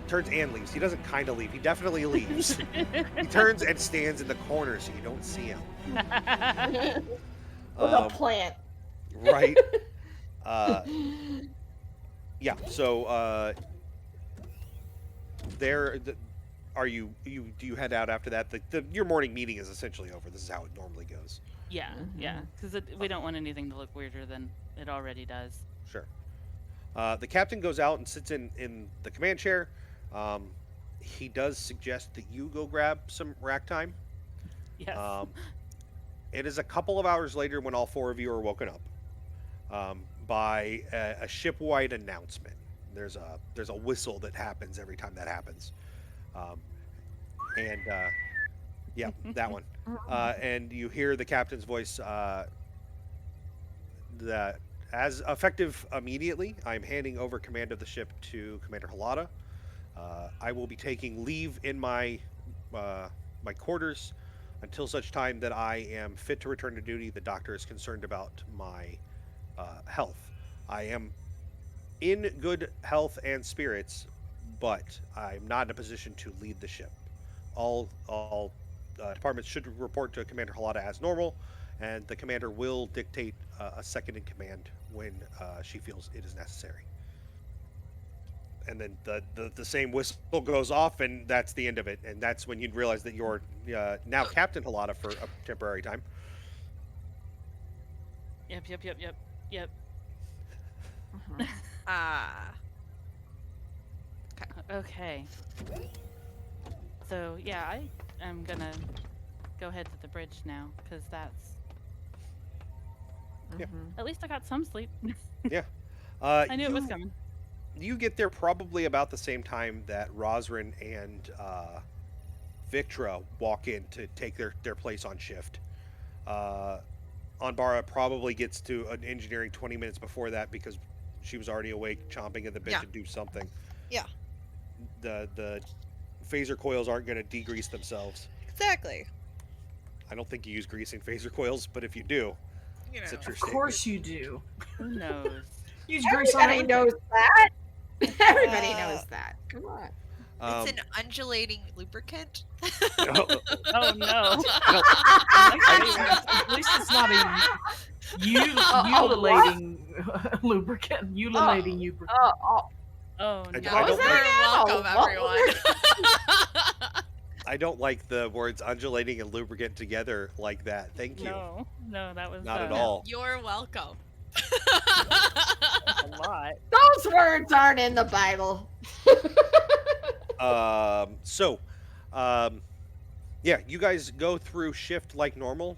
Turns and leaves. He doesn't kind of leave. He definitely leaves. He turns and stands in the corner so you don't see him. With a plant. Right. Yeah. So do you head out after that? Your morning meeting is essentially over. This is how it normally goes. Yeah, yeah. Because we don't want anything to look weirder than it already does. Sure. The captain goes out and sits in the command chair. He does suggest that you go grab some rack time. Yes. It is a couple of hours later when all four of you are woken up by a ship-wide announcement. There's a whistle that happens every time that happens, yeah, that one. And you hear the captain's voice. That as effective immediately, I'm handing over command of the ship to Commander Halada. I will be taking leave in my quarters until such time that I am fit to return to duty. The doctor is concerned about my health. I am in good health and spirits, but I'm not in a position to lead the ship. All departments should report to Commander Halada as normal, and the commander will dictate a second in command when she feels it is necessary. And then the same whistle goes off, and that's the end of it. And that's when you realize that you're now Captain Halada for a temporary time. Yep. Okay. So, yeah, I am gonna go head to the bridge now, because that's... Yeah. At least I got some sleep. Yeah. I knew it was coming. You get there probably about the same time that Rosrin and Victra walk in to take their place on shift. Anbara probably gets to an engineering 20 minutes before that because she was already awake, chomping at the bit to do something. Yeah. The phaser coils aren't going to degrease themselves. Exactly. I don't think you use greasing phaser coils, but if you do, it's a true Of course you do. Who knows? Use grease on Everybody knows that. Everybody knows that. Come on. It's an undulating lubricant. Oh no! At least it's not a ululating lubricant. Ululating lubricant. Oh no! Welcome, everyone. I don't like the words undulating and lubricant together like that. Thank you. No, that was not at all. You're welcome. A lot. Those words aren't in the Bible. Yeah, you guys go through shift like normal.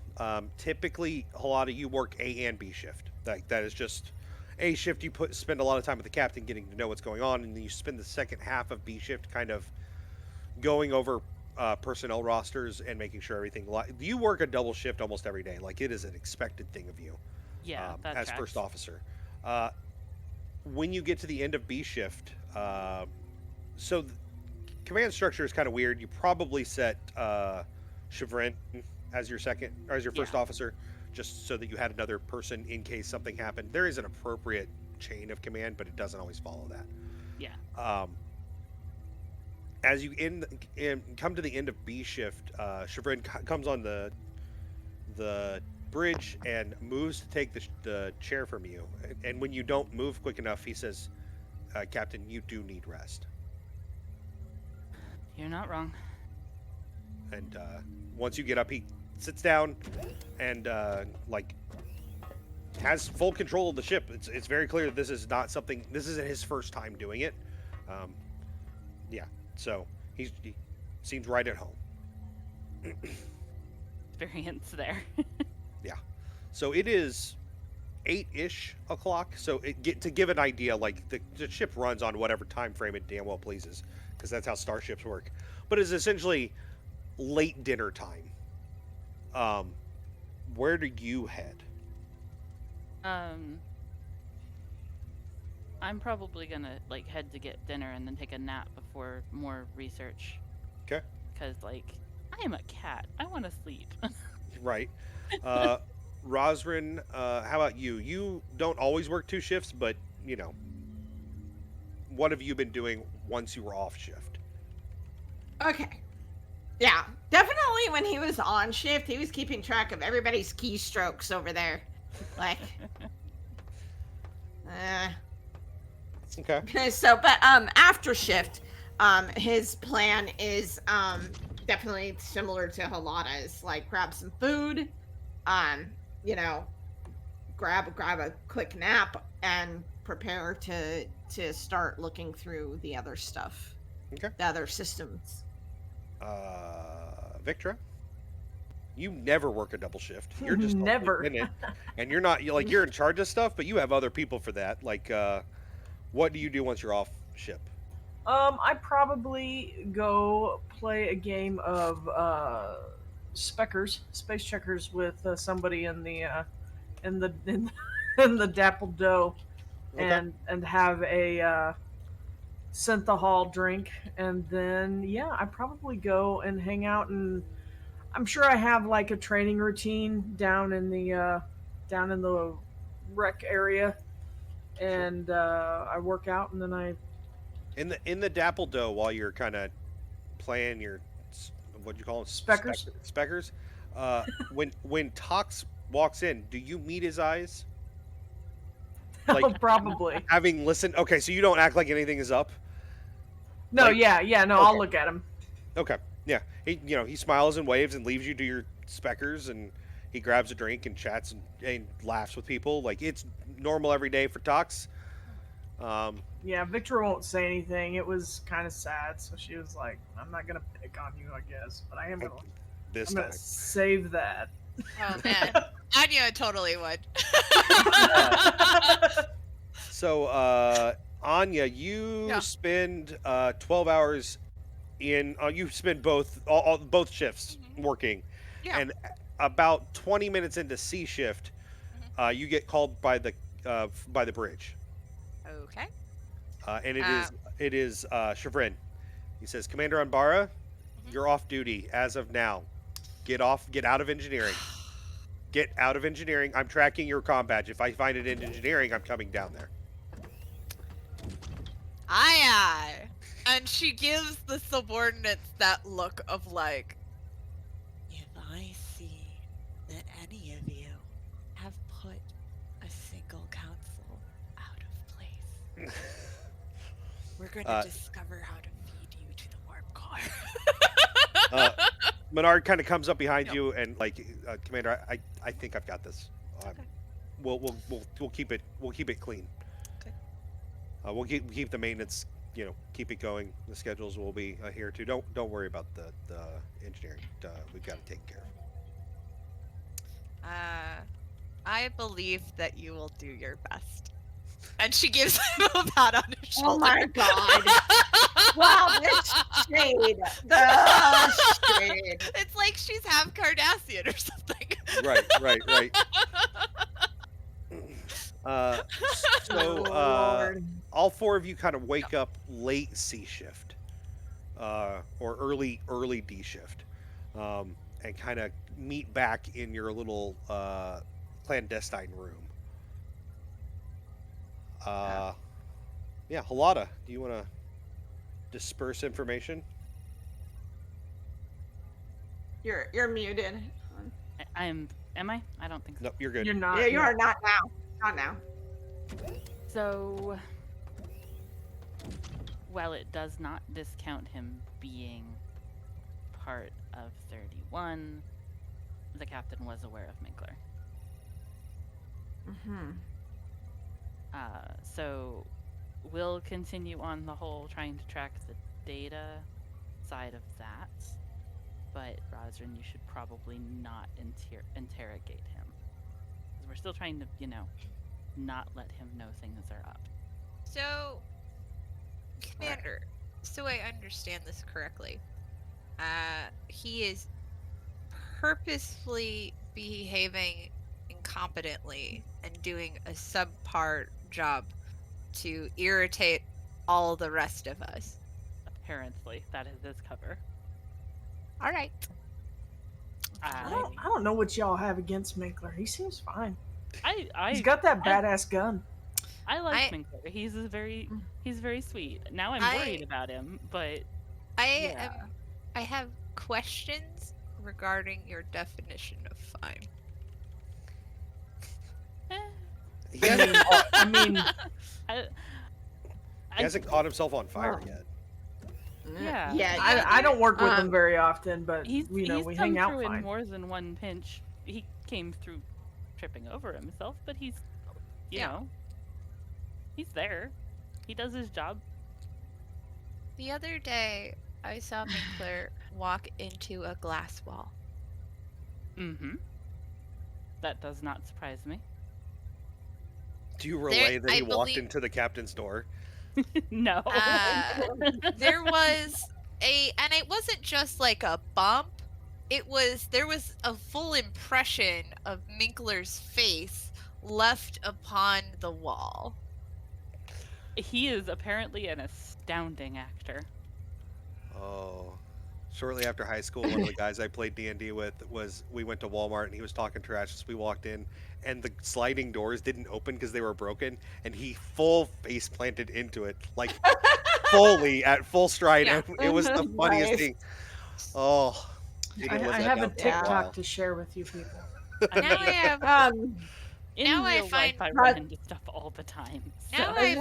Typically, a lot of you work A and B shift. That is just A shift. You spend a lot of time with the captain, getting to know what's going on, and then you spend the second half of B shift kind of going over personnel rosters and making sure everything. You work a double shift almost every day. Like, it is an expected thing of you. Yeah, as tracks. First officer. When you get to the end of B shift, so the command structure is kind of weird. You probably set Chevron as your second or as your first officer, just so that you had another person in case something happened. There is an appropriate chain of command, but it doesn't always follow that. Yeah. As you come to the end of B shift, Chevron comes on the bridge and moves to take the chair from you. And when you don't move quick enough, he says, Captain, you do need rest. You're not wrong. And once you get up, he sits down and has full control of the ship. It's very clear that this is not something. This isn't his first time doing it. Yeah, so he seems right at home. Experience there. Yeah, so it is 8-ish o'clock. So to give an idea, like the ship runs on whatever time frame it damn well pleases, because that's how starships work. But it's essentially late dinner time. Where do you head? I'm probably gonna like head to get dinner and then take a nap before more research. Okay. Because like I am a cat. I want to sleep. Right. Rosrin, how about you? You don't always work 2 shifts, but you know, what have you been doing once you were off shift? Okay. Yeah, definitely when he was on shift, he was keeping track of everybody's keystrokes over there. Like, okay. So, but after shift, his plan is definitely similar to Halada's. Like, grab some food, you know, grab a quick nap, and prepare to start looking through the other stuff. Okay. The other systems. Victra, you never work a double shift. You're just Never. in it, and you're not you're in charge of stuff, but you have other people for that. Like, what do you do once you're off ship? I probably go play a game of space checkers with somebody in the in the dappled dough, Okay. and have a synthahol drink, and then I probably go and hang out, and I'm sure I have like a training routine down in the rec area, and I work out, and then I in the dapple dough while you're kind of playing your what do you call them? Speckers. Speckers. When Tox walks in, do you meet his eyes? Like, probably. Having listened, okay, so you don't act like anything is up. No, Like, no, okay. I'll look at him. Okay, yeah, he smiles and waves and leaves you to your speckers, and he grabs a drink and chats and laughs with people. Like, it's normal every day for Tox. Yeah, Victor won't say anything. It was kind of sad, so she was like, "I'm not gonna pick on you, I guess, but I am gonna. This I'm time. gonna save that." Oh man, Anya totally would. So, Anya, you spend 12 hours in. You spend both shifts working, and about 20 minutes into C shift, you get called by the bridge. Okay. And it is Chevrin. He says, Commander Anbara, you're off duty as of now. Get out of engineering. Get out of engineering. I'm tracking your comm badge. If I find it in engineering, I'm coming down there. Aye. And she gives the subordinates that look of like, if I see that any of you have put a single council out of place, we're gonna discover how to feed you to the warp core. Menard kind of comes up behind you and like, Commander, I think I've got this. Okay. We'll keep it clean. Okay. We'll keep the maintenance, keep it going. The schedules will be here too. Don't worry about the engineering. We've got it taken care of. I believe that you will do your best. And she gives him a pat on his shoulder. Oh my god. Wow, this shade. The shade. It's like she's half Cardassian or something. Right. All 4 of you kind of wake up late C shift, or early D shift, and kind of meet back in your little clandestine room. Yeah, Halada, do you want to disperse information? You're muted. Am I? I don't think so. No, you're good. You're not. Yeah, you are not now. Not now. So, while it does not discount him being part of 31, the captain was aware of Minkler. Mm-hmm. So we'll continue on the whole trying to track the data side of that. But Rosrin, you should probably not interrogate him. Because we're still trying to, not let him know things are up. So, Commander, so I understand this correctly. He is purposefully behaving incompetently and doing a subpar job to irritate all the rest of us. Apparently, that is his cover. All right. I don't know what y'all have against Minkler. He seems fine. He's He's got that badass gun. I like Minkler. He's very sweet. Now I'm worried about him, but I have questions regarding your definition of fine. He hasn't, he hasn't caught himself on fire yet. Yeah. Yeah. I don't work with him very often, but he's we come hang out through fine. in more than one pinch. He came through tripping over himself, but he's, you know, he's there. He does his job. The other day, I saw Minkler walk into a glass wall. Mm-hmm. That does not surprise me. Do you relay that he walked into the captain's door? No. There was and it wasn't just like a bump. There was a full impression of Minkler's face left upon the wall. He is apparently an astounding actor. Oh. Shortly after high school, one of the guys I played D&D with we went to Walmart and he was talking trash as we walked in, and the sliding doors didn't open because they were broken, and he full face planted into it, like fully at full stride. Yeah. And it was the funniest thing. Oh. I have a TikTok to share with you people. Now I have in now real I find life, I run into stuff all the time. now I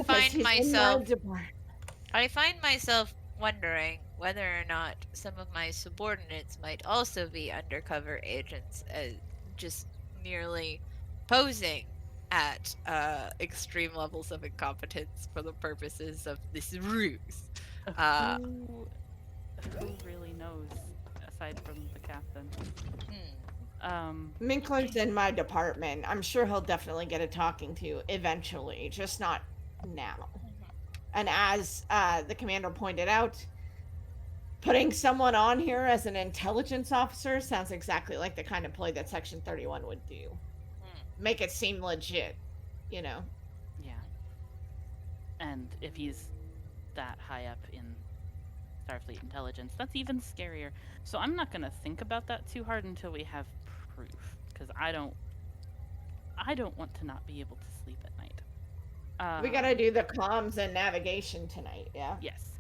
find myself wondering whether or not some of my subordinates might also be undercover agents, just merely posing at extreme levels of incompetence for the purposes of this ruse. Who really knows, aside from the captain? Minkler's in my department. I'm sure he'll definitely get a talking to eventually, just not now. And as the commander pointed out, putting someone on here as an intelligence officer sounds exactly like the kind of ploy that Section 31 would do. Make it seem legit, you know? Yeah. And if he's that high up in Starfleet intelligence, that's even scarier. So I'm not going to think about that too hard until we have proof, because I don't want to not be able to sleep at night. We gotta do the comms and navigation tonight, yeah? Yes,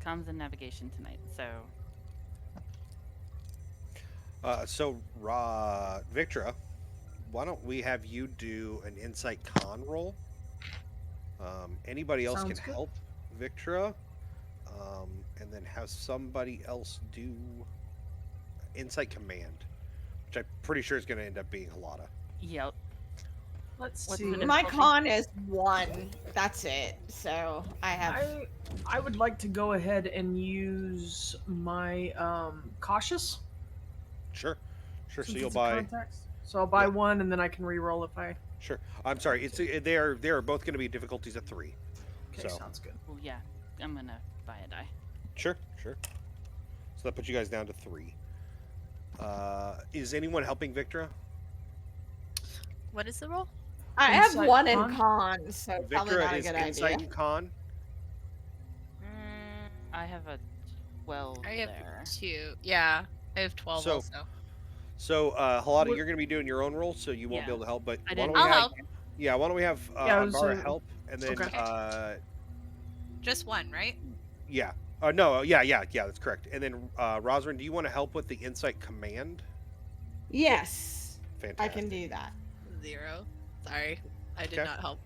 comms and navigation tonight, so... Victra, why don't we have you do an insight con roll? Anybody else Sounds can good. help Victra, and then have somebody else do insight command, which I'm pretty sure is going to end up being Halada. Yep. Let's What's see. the My con is 1. That's it. So I have. I would like to go ahead and use my cautious. Sure. So since you'll it's a buy. context. So I'll buy 1 and then I can re-roll if I. Sure. I'm sorry. They are both going to be difficulties of 3. Okay, So sounds good. Oh yeah, I'm gonna buy a die. sure. So that puts you guys down to 3. Is anyone helping Victra? What is the roll? I have Insight 1 in con? con, so probably not Victra a is good insight idea. and con. I have a 12 I have there. 2. Yeah, I have 12 So- also. So, Halada, What- you're going to be doing your own roll, so you won't Yeah. be able to help. But I why didn't- don't we I'll have? help. Yeah, why don't we have Yeah, it was, Angara help, and then okay. Just 1, right? yeah. No, yeah, that's correct. And then Rosalind, do you want to help with the insight command? Yes, Fantastic. I can do that. 0. Sorry, I did Okay. not help.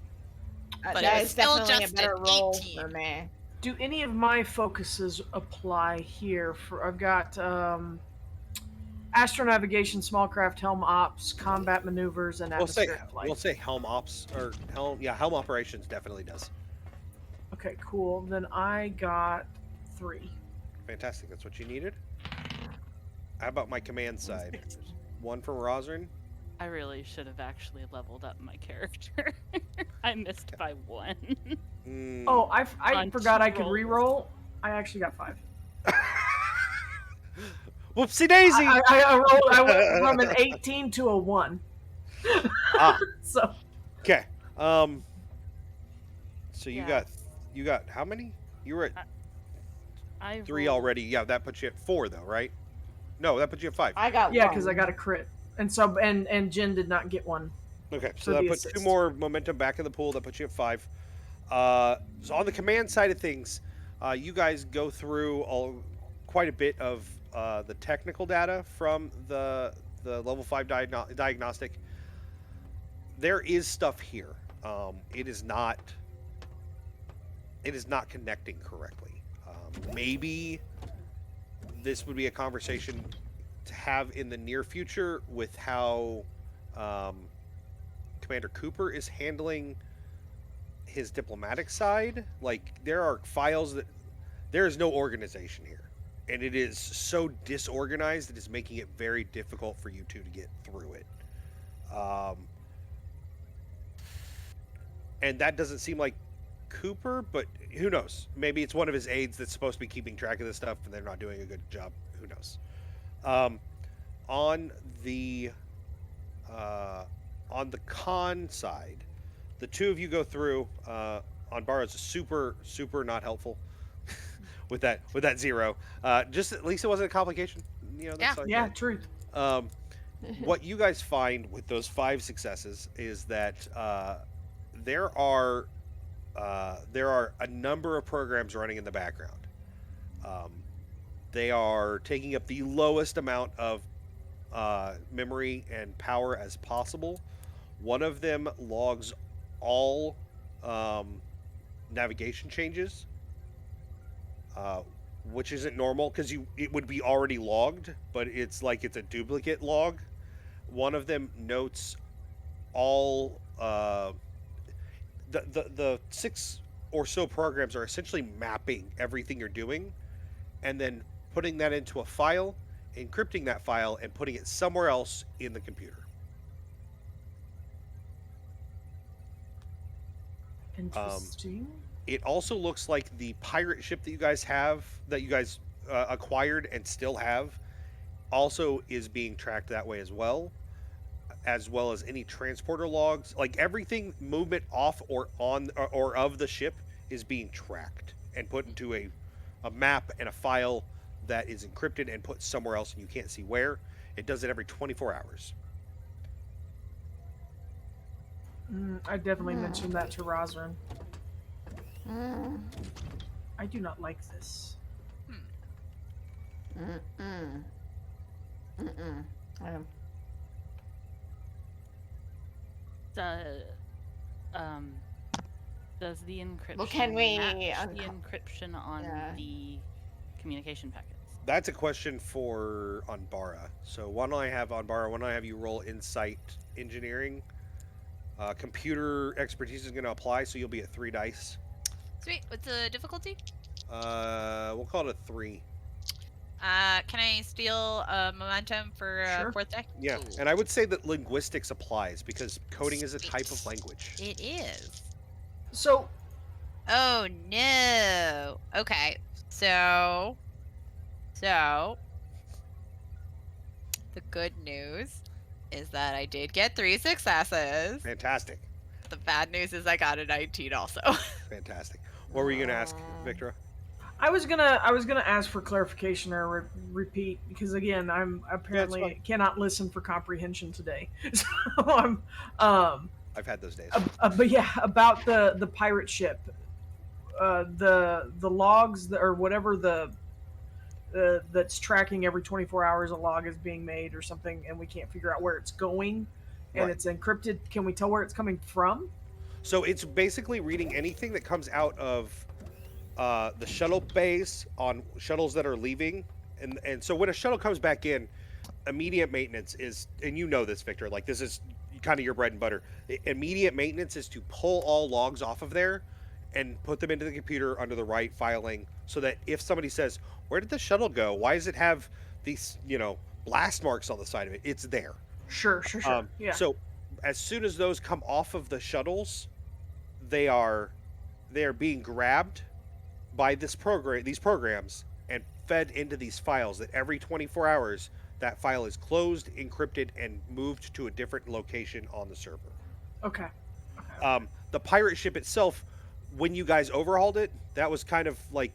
But it That was is still definitely just a better an roll 18. for me. Do any of my focuses apply here? I've got Astronavigation, small craft, helm ops, combat maneuvers, and atmospheric flight. We'll say helm ops or helm operations definitely does. Okay, cool. Then I got 3. Fantastic. That's what you needed. How about my command side? 1 from Rosrin. I really should have actually leveled up my character. I missed by 1. Oh, I forgot I could rolls. re-roll. I actually got 5. Whoopsie daisy! I went from an 18 to a 1. So. Okay. So you Yeah. got how many? You were at I 3 rolled- already. Yeah, that puts you at 4 though, right? No, that puts you at 5. I got Yeah, one. because I got a crit, and so and Jen did not get one. Okay, for so that the puts 2 assist. more momentum back in the pool. That puts you at 5. So on the command side of things, you guys go through quite a bit of the technical data from the level 5 diagnostic. There is stuff here. It is not connecting correctly. Maybe this would be a conversation to have in the near future with how Commander Cooper is handling his diplomatic side. Like, there are files that there is no organization here, and it is so disorganized it is making it very difficult for you two to get through it. And that doesn't seem like Cooper, but who knows? Maybe it's one of his aides that's supposed to be keeping track of this stuff, and they're not doing a good job. Who knows? On the con side, the 2 of you go through. Anbara's super not helpful with that 0. Just at least it wasn't a complication. You know. That's Yeah, truth. What you guys find with those 5 successes is that there are a number of programs running in the background. They are taking up the lowest amount of memory and power as possible. One of them logs all navigation changes, which isn't normal because it would be already logged, but it's like it's a duplicate log. One of them notes all the 6 or so programs are essentially mapping everything you're doing and then putting that into a file, encrypting that file, and putting it somewhere else in the computer. Interesting. It also looks like the pirate ship that you guys acquired and still have also is being tracked that way as well as any transporter logs. Like, everything movement off or on or of the ship is being tracked and put into a map and a file that is encrypted and put somewhere else, and you can't see where. It does it every 24 hours. I definitely mentioned that to Rosrin. I do not like this. Does the encryption Well, can we match the encryption on the communication packets? That's a question for Anbara. So why don't I have Anbara? Why don't I have you roll Insight Engineering? Computer expertise is going to apply, so you'll be at 3 dice. Sweet. What's the difficulty? We'll call it a 3. Can I steal momentum for Sure. 4th die? Yeah, Ooh. and I would say that linguistics applies because coding is a type of language. It is. So, Oh no. Okay. So the good news is that I did get 3 successes. Fantastic. The bad news is I got a 19 also. Fantastic. What were you going to ask, Victor? I was gonna ask for clarification or repeat because again I'm apparently fine. cannot listen for comprehension today. So I'm I've had those days. but yeah, about the pirate ship, the logs or whatever that's tracking every 24 hours a log is being made or something, and we can't figure out where it's going, and Right. it's encrypted. Can we tell where it's coming from? So it's basically reading anything that comes out of the shuttle bays on shuttles that are leaving, and so when a shuttle comes back in, immediate maintenance is, and you know this, Victor, like this is kind of your bread and butter. Immediate maintenance is to pull all logs off of there and put them into the computer under the right filing, so that if somebody says, where did the shuttle go? Why does it have these, blast marks on the side of it? It's there. Sure. Yeah. So as soon as those come off of the shuttles, they are being grabbed by these programs and fed into these files that every 24 hours that file is closed, encrypted, and moved to a different location on the server. Okay. The pirate ship itself, when you guys overhauled it, that was kind of like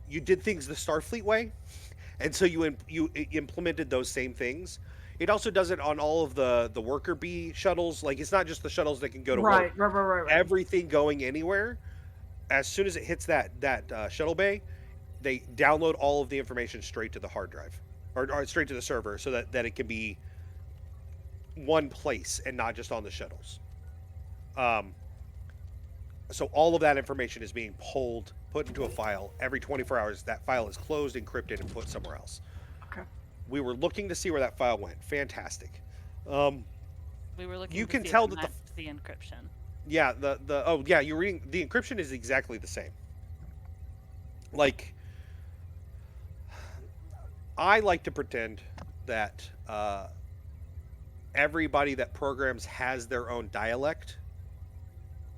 you did things the Starfleet way, and so you implemented those same things. It also does it on all of the worker bee shuttles. Like, it's not just the shuttles that can go to work. Right. Everything going anywhere, as soon as it hits that shuttle bay, they download all of the information straight to the hard drive, or straight to the server, so that it can be one place and not just on the shuttles. So all of that information is being put into a file. Every 24 hours, that file is closed, encrypted, and put somewhere else. Okay. We were looking to see where that file went. Fantastic. We were looking. You to can see tell if it that matched the encryption. Yeah, you're reading, the encryption is exactly the same. Like, I like to pretend that everybody that programs has their own dialect.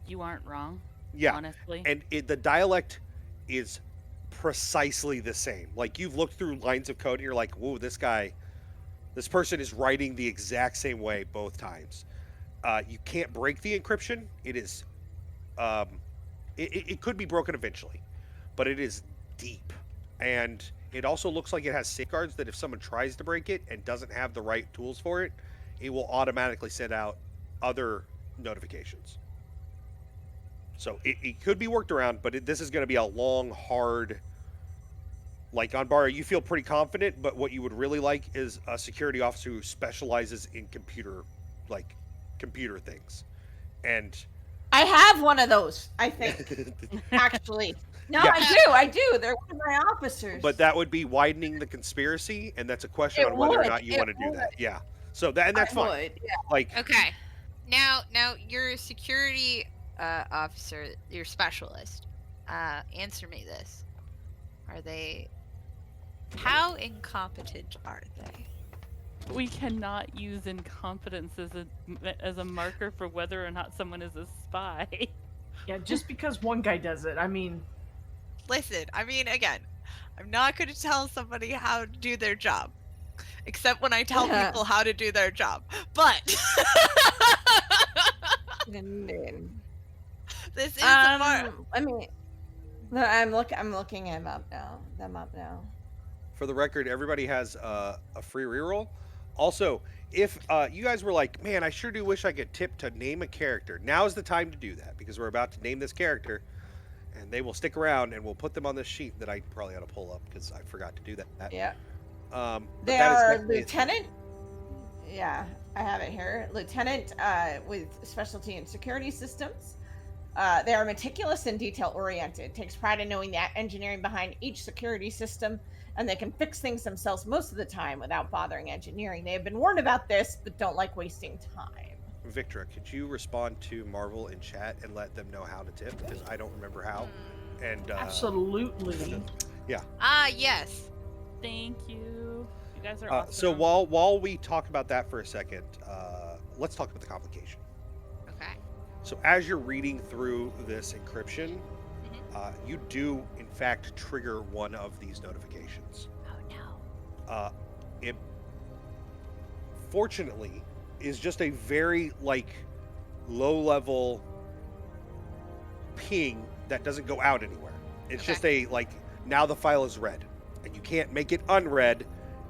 You aren't wrong. Yeah, honestly. And the dialect is precisely the same. Like, you've looked through lines of code and you're like, whoa, this person is writing the exact same way both times. You can't break the encryption. It is, it could be broken eventually, but it is deep. And it also looks like it has safeguards that if someone tries to break it and doesn't have the right tools for it, it will automatically send out other notifications. So it could be worked around, but this is going to be a long, hard... Like, on Barra, you feel pretty confident, but what you would really like is a security officer who specializes in computer things. And I have one of those, I think, actually. No, yeah. I do. They're one of my officers. But that would be widening the conspiracy, and that's a question on whether or not you want to do that. Yeah. So that's fine. Would, yeah. Like, okay. Now you're a security officer, you're a specialist. Answer me this. How incompetent are they? We cannot use incompetence as a marker for whether or not someone is a spy. Yeah, just because one guy does it, I mean... Listen, again, I'm not going to tell somebody how to do their job. Except when I tell people how to do their job. But... This is I'm looking them up now. For the record, everybody has a free reroll. Also, if you guys were like, man, I sure do wish I could tip to name a character, now is the time to do that, because we're about to name this character, and they will stick around, and we'll put them on this sheet that I probably ought to pull up, because I forgot to do that. Yeah. They are Lieutenant. Yeah, I have it here. Lieutenant with specialty in security systems. They are meticulous and detail-oriented. Takes pride in knowing the engineering behind each security system, and they can fix things themselves most of the time without bothering engineering. They have been warned about this, but don't like wasting time. Victra, could you respond to Marvel in chat and let them know how to tip? Because I don't remember how. And absolutely. Yeah. Yes. Thank you. You guys are awesome. So while we talk about that for a second, let's talk about the complication. Okay. So as you're reading through this encryption, you do, in fact, trigger one of these notifications. Oh, no. It, fortunately, is just a very, low-level ping that doesn't go out anywhere. It's just now the file is red. And you can't make it unread.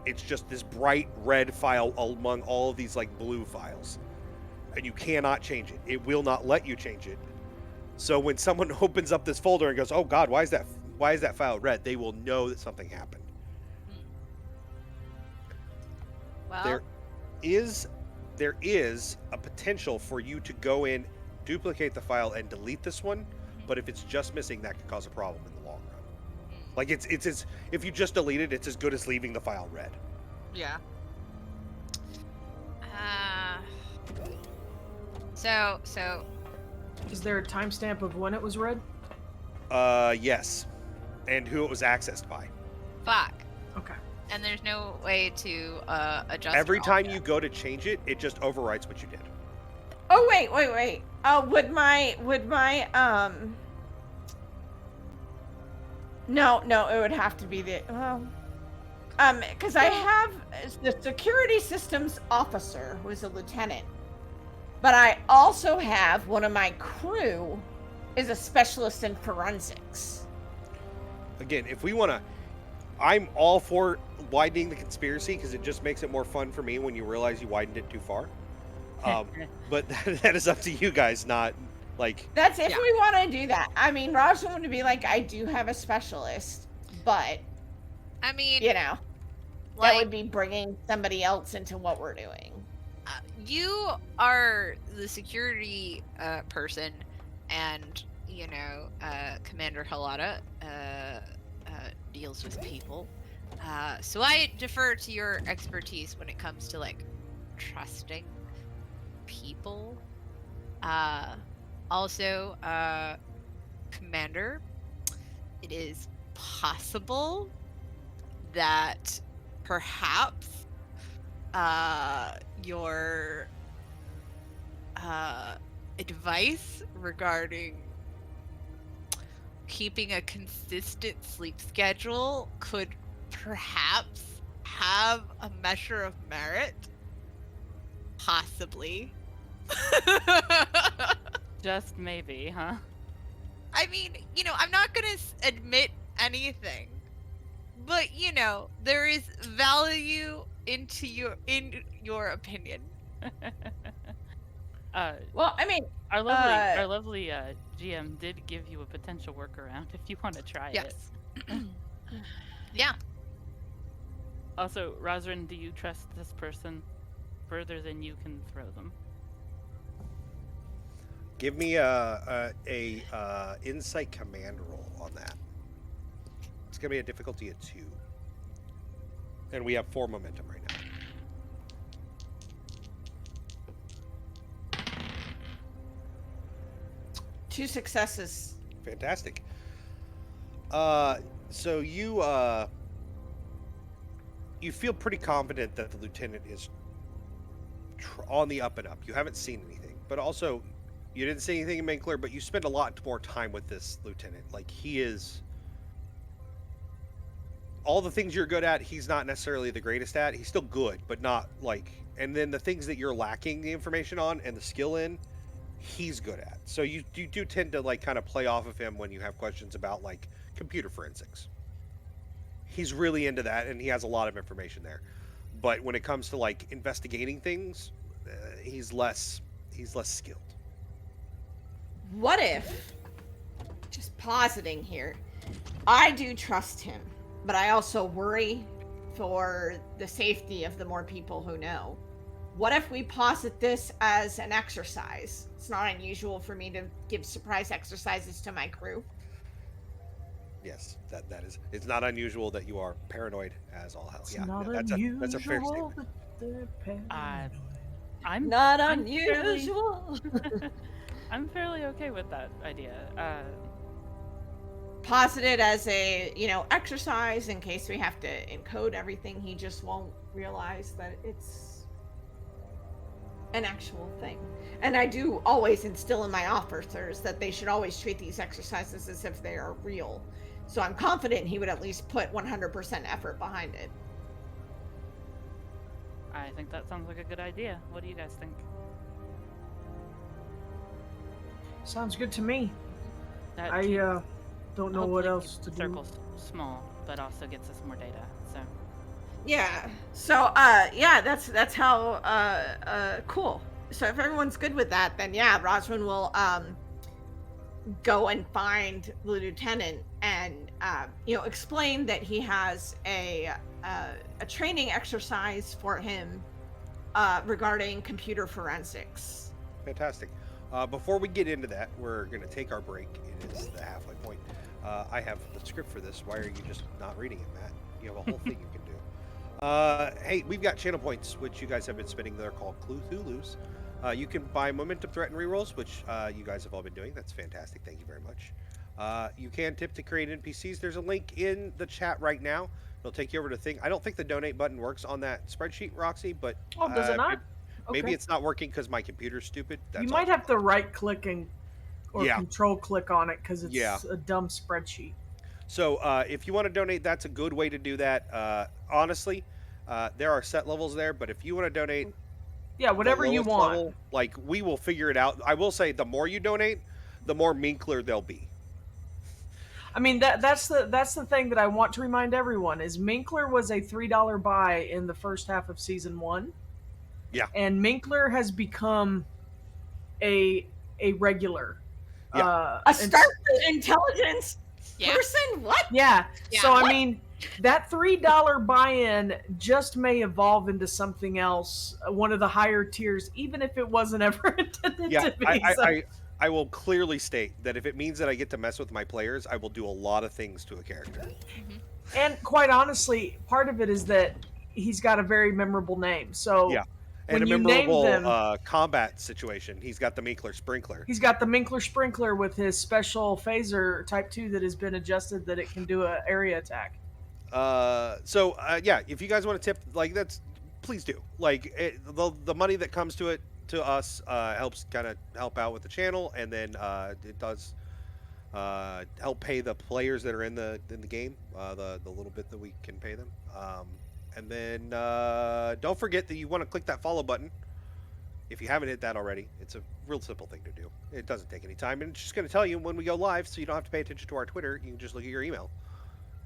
It's just this bright red file among all of these, blue files. And you cannot change it. It will not let you change it. So when someone opens up this folder and goes, "Oh God, why is that file red?" they will know that something happened. Well, there is a potential for you to go in, duplicate the file, and delete this one. But if it's just missing, that could cause a problem in the long run. It's if you just delete it, it's as good as leaving the file red. Yeah. So Is there a timestamp of when it was read? Yes. And who it was accessed by. fuck. Okay. And there's no way to adjust. Every it all time yet. you go to change it, it just overwrites what you did. Oh wait. Would my No, it would have to be the because I have the security systems officer who is a lieutenant, but I also have one of my crew is a specialist in forensics. Again, if we want to, I'm all for widening the conspiracy because it just makes it more fun for me when you realize you widened it too far. But that is up to you guys, not like. That's if we want to do that. I mean, Raj wanted to be like, I do have a specialist, but I mean, you know, like, that would be bringing somebody else into what we're doing. You are the security person, and you know, Commander Halata deals with people. So I defer to your expertise when it comes to like trusting people. Also, Commander, it is possible that perhaps your advice regarding keeping a consistent sleep schedule could perhaps have a measure of merit. Possibly. Just maybe, huh? I mean, you know, I'm not gonna admit anything, but you know, there is value in your opinion. Well, I mean, our lovely GM did give you a potential workaround if you want to try it. Yeah. Also, Rosrin, do you trust this person further than you can throw them? Give me a insight command roll on that. It's gonna be a difficulty of 2, and we have 4 momentum right now. Two successes. Fantastic. So you feel pretty confident that the lieutenant is on the up and up. You haven't seen anything, but also you didn't see anything in Mankler, but you spend a lot more time with this lieutenant. Like, he is all the things you're good at, he's not necessarily the greatest at. He's still good, but not like, and then the things that you're lacking the information on and the skill in, he's good at. So you do tend to like kind of play off of him when you have questions about like computer forensics. He's really into that, and he has a lot of information there. But when it comes to like investigating things, he's less skilled. What if, just positing here, I do trust him, but I also worry for the safety of the more people who know. What if we posit this as an exercise? It's not unusual for me to give surprise exercises to my crew. Yes, that is. It's not unusual that you are paranoid as all hell. It's Yeah, not that's a fair unusual statement. that they're paranoid. I'm Not I'm unusual. I'm fairly okay with that idea. Posit it as a, exercise in case we have to encode everything. He just won't realize that it's an actual thing. And I do always instill in my officers that they should always treat these exercises as if they are real. So I'm confident he would at least put 100% effort behind it. I think that sounds like a good idea. What do you guys think? Sounds good to me. That I don't know what hopefully else keeps to the do. circle small, but also gets us more data. So Yeah. So that's how cool. So if everyone's good with that, then yeah, Roswin will go and find the lieutenant and explain that he has a training exercise for him regarding computer forensics. Fantastic. Before we get into that, we're going to take our break. It is the halfway point. I have the script for this. Why are you just not reading it, Matt? You have a whole thing you can do. Hey, we've got channel points, which you guys have been spending. They're called Cthulhu's. You can buy momentum threat and rerolls, which you guys have all been doing. That's fantastic. Thank you very much. You can tip to create NPCs. There's a link in the chat right now. It'll take you over to the thing. I don't think the donate button works on that spreadsheet, Roxy, but Oh, does it not? maybe Okay. it's not working because my computer's stupid. You might have to right click or Yeah. control click on it because it's Yeah. a dumb spreadsheet. So if you want to donate, that's a good way to do that. Honestly, there are set levels there, but if you want to donate, Yeah, whatever you lowest want. level, like, we will figure it out. I will say the more you donate, the more Minkler they'll be. I mean that's the thing that I want to remind everyone is Minkler was a $3 buy in the first half of season 1. Yeah. And Minkler has become a regular. Yeah. A Starfleet intelligence person? What? Yeah. Yeah. So What? I mean, that $3 buy-in just may evolve into something else, one of the higher tiers, even if it wasn't ever intended Yeah, to be. I will clearly state that if it means that I get to mess with my players, I will do a lot of things to a character. And quite honestly, part of it is that he's got a very memorable name. So Yeah. And when a you memorable name them, combat situation. He's got the Minkler Sprinkler. he's got the Minkler Sprinkler with his special phaser Type 2 that has been adjusted that it can do an area attack. Yeah, if you guys want to tip, like, that's, please do. Like, the money that comes to us helps kind of help out with the channel, and then it does help pay the players that are in the game, the little bit that we can pay them. And then don't forget that you want to click that follow button. If you haven't hit that already, it's a real simple thing to do. It doesn't take any time, and it's just going to tell you when we go live, so you don't have to pay attention to our Twitter. You can just look at your email.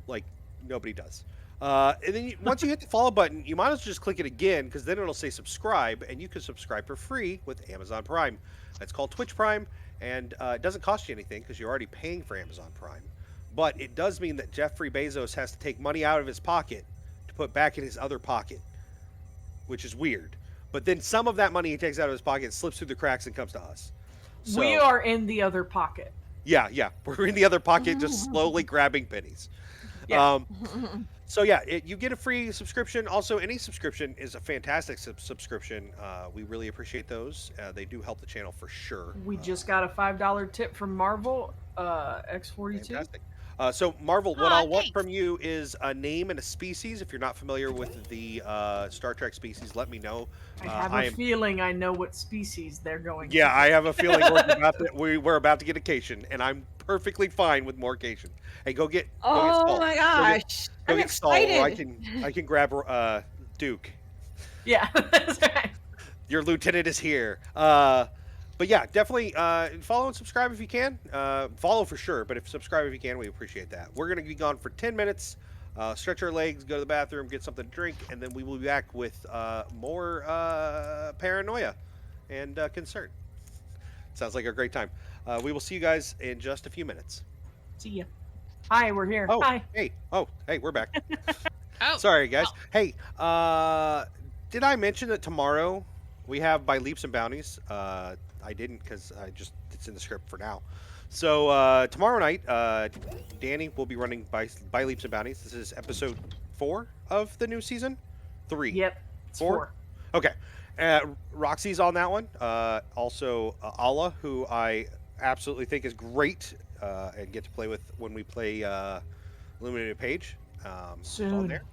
Like, nobody does. And then once you hit the follow button, you might as well just click it again, because then it'll say subscribe, and you can subscribe for free with Amazon Prime. It's called Twitch Prime, and it doesn't cost you anything because you're already paying for Amazon Prime. But it does mean that Jeffrey Bezos has to take money out of his pocket to put back in his other pocket, which is weird. But then some of that money he takes out of his pocket slips through the cracks and comes to us. So, We are in the other pocket. Yeah. We're in the other pocket just slowly grabbing pennies. Yeah. So yeah, you get a free subscription. Also, any subscription is a fantastic subscription. We really appreciate those. They do help the channel for sure. We just got a $5 tip from Marvel X42. Fantastic. So Marvel, what I'll want thanks. from you is a name and a species. If you're not familiar with the Star Trek species, let me know. I have a feeling I know what species they're going Yeah, to. I have a feeling we're about to get a Cation, and I'm perfectly fine with more Cation. Hey, go get. Oh my gosh. Go I'm get Saul, or excited. I can grab Duke. Yeah, that's right. Your lieutenant is here. But yeah, definitely follow and subscribe if you can. Follow for sure, but if subscribe if you can, we appreciate that. We're going to be gone for 10 minutes, stretch our legs, go to the bathroom, get something to drink, and then we will be back with more paranoia and concern. Sounds like a great time. We will see you guys in just a few minutes. See ya. Hi, we're here. Oh, Hi. hey. Oh, hey, we're back. Oh, Sorry, guys. well. Hey, did I mention that tomorrow we have By Leaps and Bounties? I didn't because it's in the script for now. So tomorrow night, Danny will be running By Leaps and Bounties. This is episode 4 of the new season. 3. Yep. It's 4. Okay. Roxy's on that one. Also, Allah, who I absolutely think is great and get to play with when we play Illuminated Page. Soon. On there.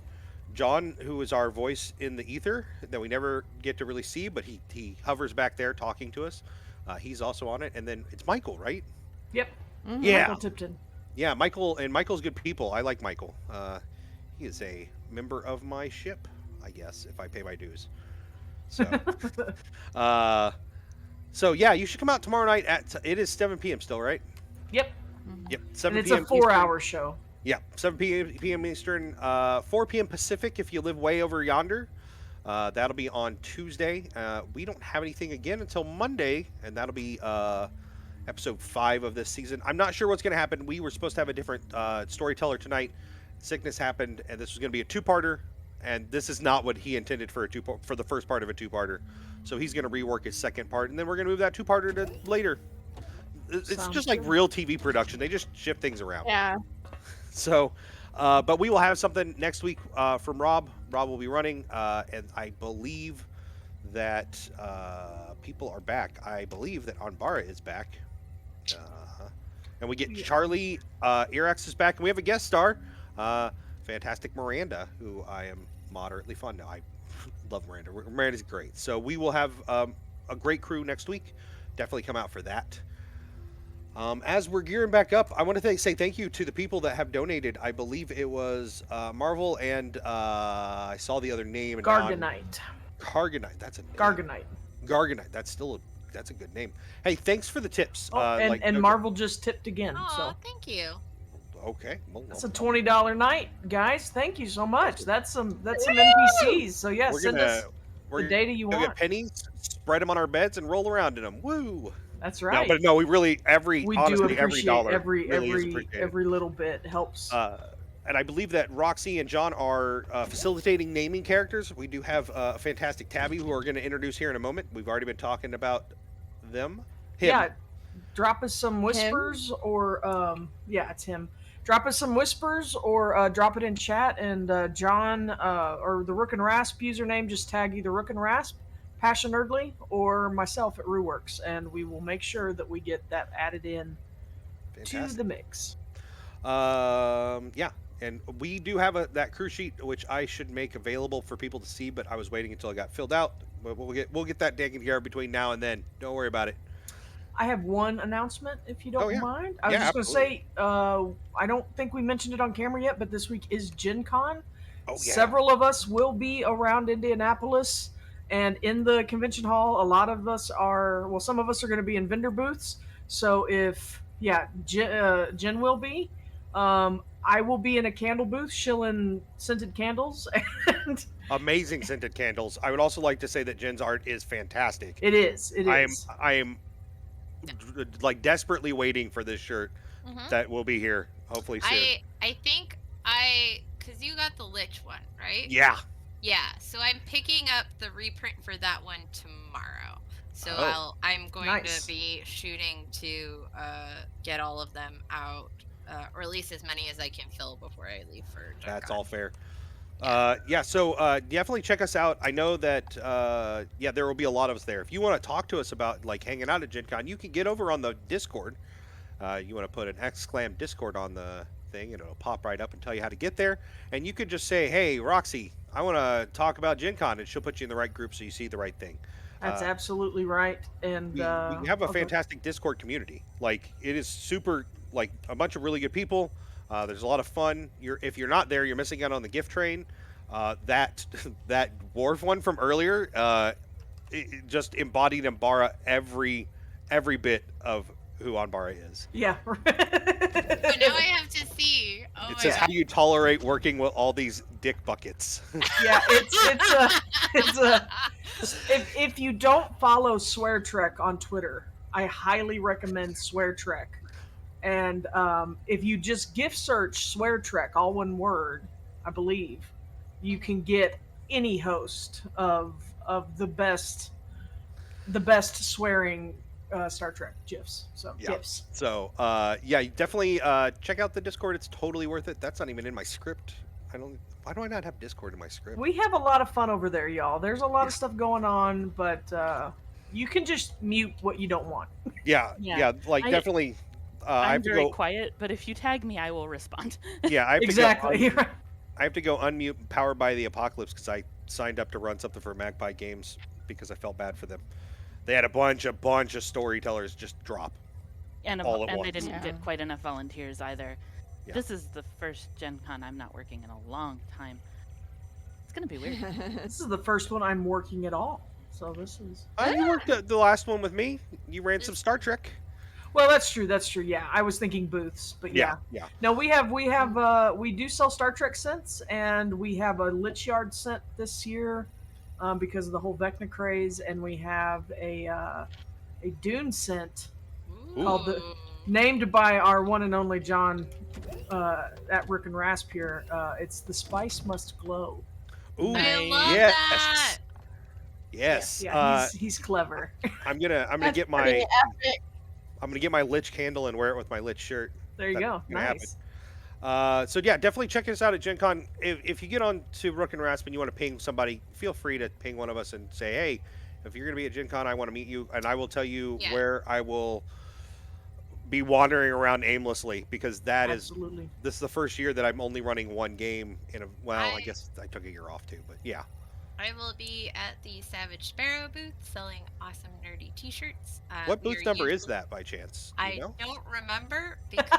John, who is our voice in the ether that we never get to really see, but he hovers back there talking to us. He's also on it. And then it's Michael, right? Yep. Yeah. Michael Tipton. Yeah, Michael's good people. I like Michael. He is a member of my ship, I guess, if I pay my dues. So, so yeah, you should come out tomorrow night it is 7 p.m. still, right? Yep. Yep, 7 And it's p.m. a 4-hour show. Yeah, 7 p.m. Eastern, 4 p.m. Pacific if you live way over yonder. That'll be on Tuesday. We don't have anything again until Monday, and that'll be episode 5 of this season. I'm not sure what's going to happen. We were supposed to have a different storyteller tonight. Sickness happened, and this was going to be a 2-parter, and this is not what he intended for for the first part of a 2-parter. So he's going to rework his second part, and then we're going to move that 2-parter to later. It's Sounds just like good. real TV production. They just shift things around. Yeah. So, but we will have something next week from Rob. Rob will be running, and I believe that people are back. I believe that Anbara is back. And we get Charlie, Irax is back, and we have a guest star, fantastic Miranda, who I am moderately fond of. I love Miranda. Miranda's great. So we will have a great crew next week. Definitely come out for that. As we're gearing back up, I want to say thank you to the people that have donated. I believe it was Marvel and I saw the other name. Garganite. Garganite. That's a name. Garganite. That's a good name. Hey, thanks for the tips. And Marvel just tipped again. Oh, so thank you. Okay. Well, that's a $20 night, guys. Thank you so much. That's some NPCs. So yeah, send us the data you want. Get pennies, spread them on our beds, and roll around in them. Woo! That's right. No, we really do appreciate every dollar, every little bit helps. And I believe that Roxy and John are facilitating naming characters. We do have a fantastic Tabby who are going to introduce here in a moment. We've already been talking about them. Yeah, drop us some whispers or it's him. Drop us some whispers or drop it in chat, and John or the Rook and Rasp username, just tag either Rook and Rasp, Passion Nerdly, or myself at RuWorks, and we will make sure that we get that added in to the mix. Yeah, and we do have that crew sheet which I should make available for people to see, but I was waiting until it got filled out. But we'll get that taken care of between now and then. Don't worry about it. I have one announcement, if you don't mind. I was just going to say, I don't think we mentioned it on camera yet, but this week is Gen Con. Several of us will be around Indianapolis, and in the convention hall, a lot of us some of us are going to be in vendor booths. So Jen will be. I will be in a candle booth shilling scented candles. And amazing scented candles. I would also like to say that Jen's art is fantastic. It is. I am like desperately waiting for this shirt that will be here hopefully soon. I think because you got the Lich one, right? Yeah, so I'm picking up the reprint for that one tomorrow, so I'm going to be shooting to get all of them out, or at least as many as I can fill before I leave for Gen That's Con. all fair. So definitely check us out. I know that there will be a lot of us there. If you want to talk to us about like hanging out at Gen Con, you can get over on the Discord. You want to put an ! Discord on the thing, and it'll pop right up and tell you how to get there. And you could just say, "Hey, Roxy, I want to talk about Gen Con," and she'll put you in the right group so you see the right thing. That's absolutely right. And we have a fantastic Discord community. Like, it is super, like, a bunch of really good people. There's a lot of fun. If you're not there, you're missing out on the gift train. That dwarf one from earlier, it just embodied Anbara every bit of who Anbara is. Yeah. But now I have to see. Oh, it says, how do you tolerate working with all these dick buckets? Yeah, if you don't follow Swear Trek on Twitter, I highly recommend Swear Trek. And if you just gift search Swear Trek, all one word, I believe, you can get any host of the best swearing Star Trek GIFs. So GIFs. So definitely check out the Discord. It's totally worth it. That's not even in my script. Why do I not have Discord in my script? We have a lot of fun over there, y'all. There's a lot of stuff going on, but you can just mute what you don't want. Definitely. I'm very quiet, but if you tag me, I will respond. Yeah, I have exactly. I have to go unmute Powered by the Apocalypse because I signed up to run something for Magpie Games because I felt bad for them. They had a bunch of storytellers just drop. And they didn't get quite enough volunteers either. Yeah. This is the first Gen Con I'm not working in a long time. It's going to be weird. This is the first one I'm working at all. So this is... You worked the last one with me. You ran some Star Trek. Well, that's true. Yeah, I was thinking booths, but yeah. No, we do sell Star Trek scents, and we have a Lich Yard scent this year because of the whole Vecna craze, and we have a Dune scent called named by our one and only John at Rick and Rasp here. It's The Spice Must Glow. Ooh, I love that. Yes. Yeah, he's clever. I'm gonna get my Lich candle and wear it with my Lich shirt. There you go. Nice. So yeah, definitely check us out at Gen Con. If you get on to Rook and Rasp and you want to ping somebody, feel free to ping one of us and say, hey, if you're going to be at Gen Con, I want to meet you, and I will tell you where I will be wandering around aimlessly, because this is the first year that I'm only running one game in a, I guess I took a year off too, but yeah. I will be at the Savage Sparrow booth selling awesome nerdy t-shirts. What booth number is that by chance? Do you know? I don't remember because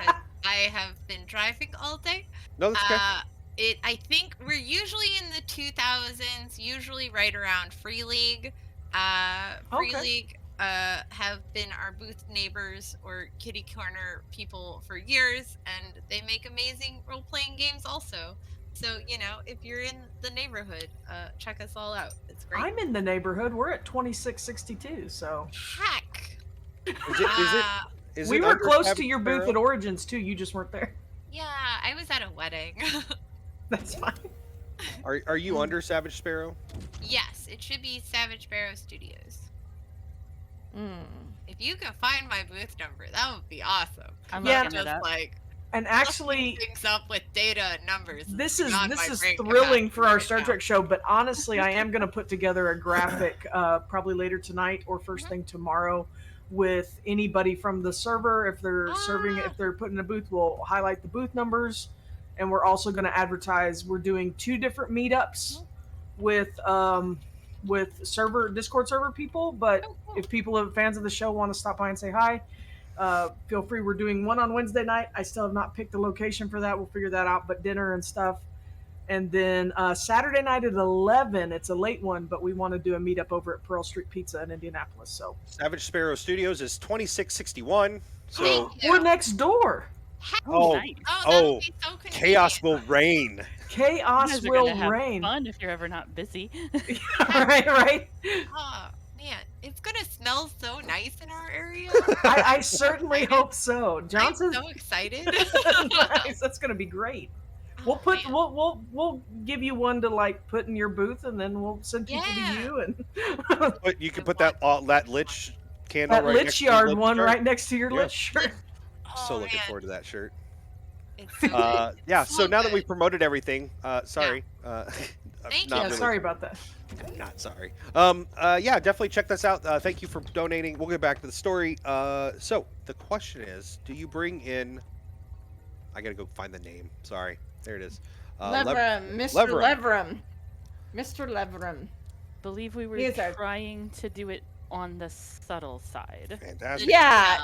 I have been driving all day. No, that's okay. I think we're usually in the 2000s, usually right around Free League. Free League have been our booth neighbors or kitty corner people for years, and they make amazing role-playing games also. So, you know, if you're in the neighborhood, check us all out. It's great. I'm in the neighborhood. We're at 2662, so. Heck! Is we it were close Savage to your booth Sparrow? at Origins, too. You just weren't there. Yeah, I was at a wedding. That's fine. Are you under Savage Sparrow? Yes, it should be Savage Sparrow Studios. If you can find my booth number, that would be awesome. I'm just looking it up. And actually, things up with data and numbers. This is thrilling for our Star Trek show, but honestly, I am going to put together a graphic probably later tonight or first thing tomorrow with anybody from the server. If they're if they're putting a booth, we'll highlight the booth numbers, and we're also going to advertise. We're doing 2 different meetups with Discord server people, but if people are fans of the show want to stop by and say hi, feel free. We're doing one on Wednesday night. I still have not picked the location for that. We'll figure that out, but dinner and stuff. And then Saturday night at 11, it's a late one, but we want to do a meetup over at Pearl Street Pizza in Indianapolis. So Savage Sparrow Studios is 2661. So we're next door. Nice. That'll be so chaos will reign. Chaos You guys are will gonna have reign. fun if you're ever not busy. right. Oh man, it's gonna smell so nice in our area. I certainly hope so. Johnson, I'm so excited. Nice. That's gonna be great. We'll put we'll give you one to like put in your booth, and then we'll send people to you. And but you can put that lich candle that right lich next yard to your one shirt. right next to your lich shirt. So looking forward to that shirt. It's so yeah. So now that good. we've promoted everything, sorry. Thank not Yeah, really- sorry about that. Not sorry. Yeah, definitely check this out. Thank you for donating. We'll get back to the story. So the question is, do you bring in? I gotta go find the name. Sorry, there it is. Leverum, Mr. Leverum. Mr. Leverum. Believe we were These are- trying to do it on the subtle side. Fantastic. Yeah.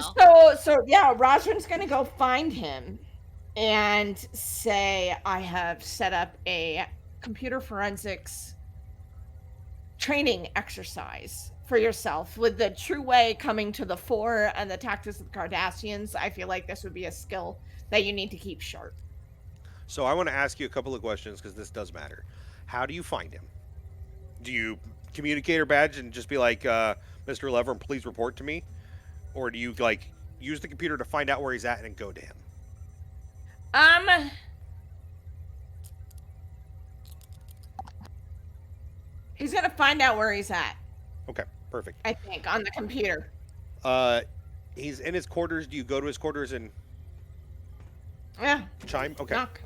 So yeah, Rosrin's gonna go find him and say, I have set up a computer forensics training exercise for yourself. With the true way coming to the fore and the tactics of the Cardassians, I feel like this would be a skill that you need to keep sharp. So I want to ask you a couple of questions because this does matter. How do you find him? Do you communicator badge and just be like, Mr. Leverum, please report to me? Or do you like use the computer to find out where he's at and go to him? He's gonna find out where he's at, Okay, perfect. I think, on the computer. He's in his quarters. Do you go to his quarters and Yeah. chime? Okay. Knock.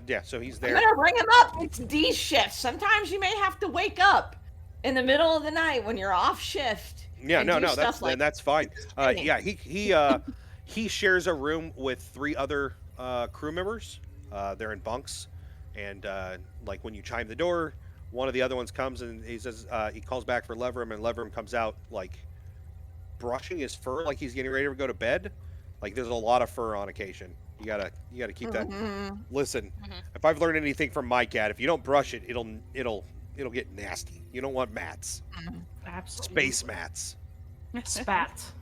Yeah, so he's I'm there. gonna ring him up. It's D shift. Sometimes you may have to wake up in the middle of the night when you're off shift. Yeah, and no, do no, stuff like that's fine. training. Yeah, he shares a room with 3 other crew members. They're in bunks, and like when you chime the door, one of the other ones comes and he says he calls back for Leverum, and Leverum comes out like brushing his fur, like he's getting ready to go to bed. Like there's a lot of fur on occasion. You gotta keep that. Listen, if I've learned anything from my cat, if you don't brush it, it'll get nasty. You don't want mats. Absolutely. Space mats. Spats.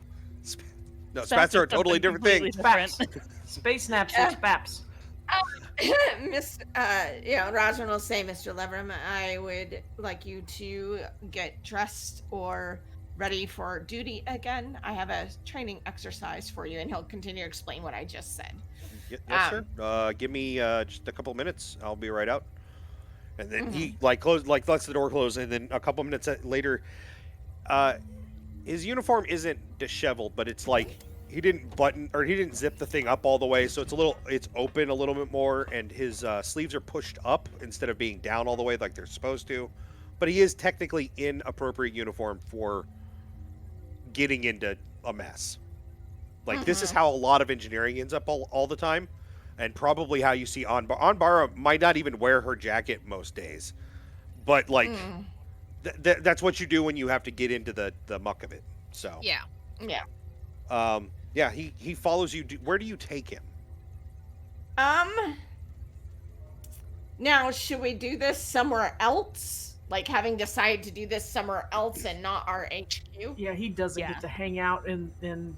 No, spats are a totally different thing. Spats. Space naps and spaps. Miss, Rosrin will say, Mr. Leverum, I would like you to get dressed or ready for duty again. I have a training exercise for you, and he'll continue to explain what I just said. Yes, sir. Give me just a couple minutes. I'll be right out. And then he lets the door close, and then a couple minutes later, his uniform isn't disheveled, but it's like he didn't zip the thing up all the way, so it's open a little bit more, and his sleeves are pushed up instead of being down all the way like they're supposed to. But he is technically in appropriate uniform for getting into a mess. Like, this is how a lot of engineering ends up all the time, and probably how you see Anbara might not even wear her jacket most days. But, like, that's what you do when you have to get into the muck of it. So Yeah. Yeah, he follows you. Where do you take him? Now, should we do this somewhere else? Like, having decided to do this somewhere else and not our HQ? Yeah, he doesn't get to hang out in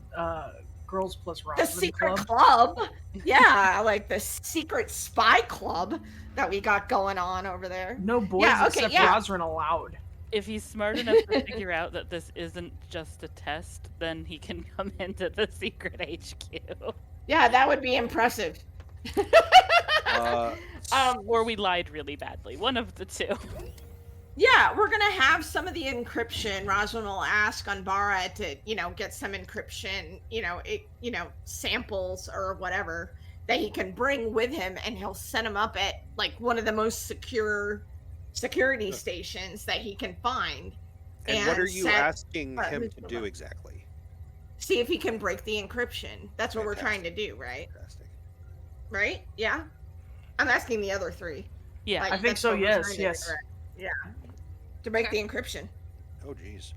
Girls Plus Rosin The secret club. Yeah, like the secret spy club that we got going on over there. No boys except Rosrin allowed. If he's smart enough to figure out that this isn't just a test, then he can come into the secret HQ. Yeah, that would be impressive. Or we lied really badly. One of the two. Yeah, we're gonna have some of the encryption. Roswin will ask Anbara to, get some encryption, samples or whatever that he can bring with him, and he'll set them up at like one of the most secure security stations that he can find. And what are you asking him to do exactly? See if he can break the encryption. That's what we're trying to do, right? Fantastic. Right? Yeah. I'm asking the other three. Yeah, I think so. Yes. Yeah. To break the encryption. Oh, geez.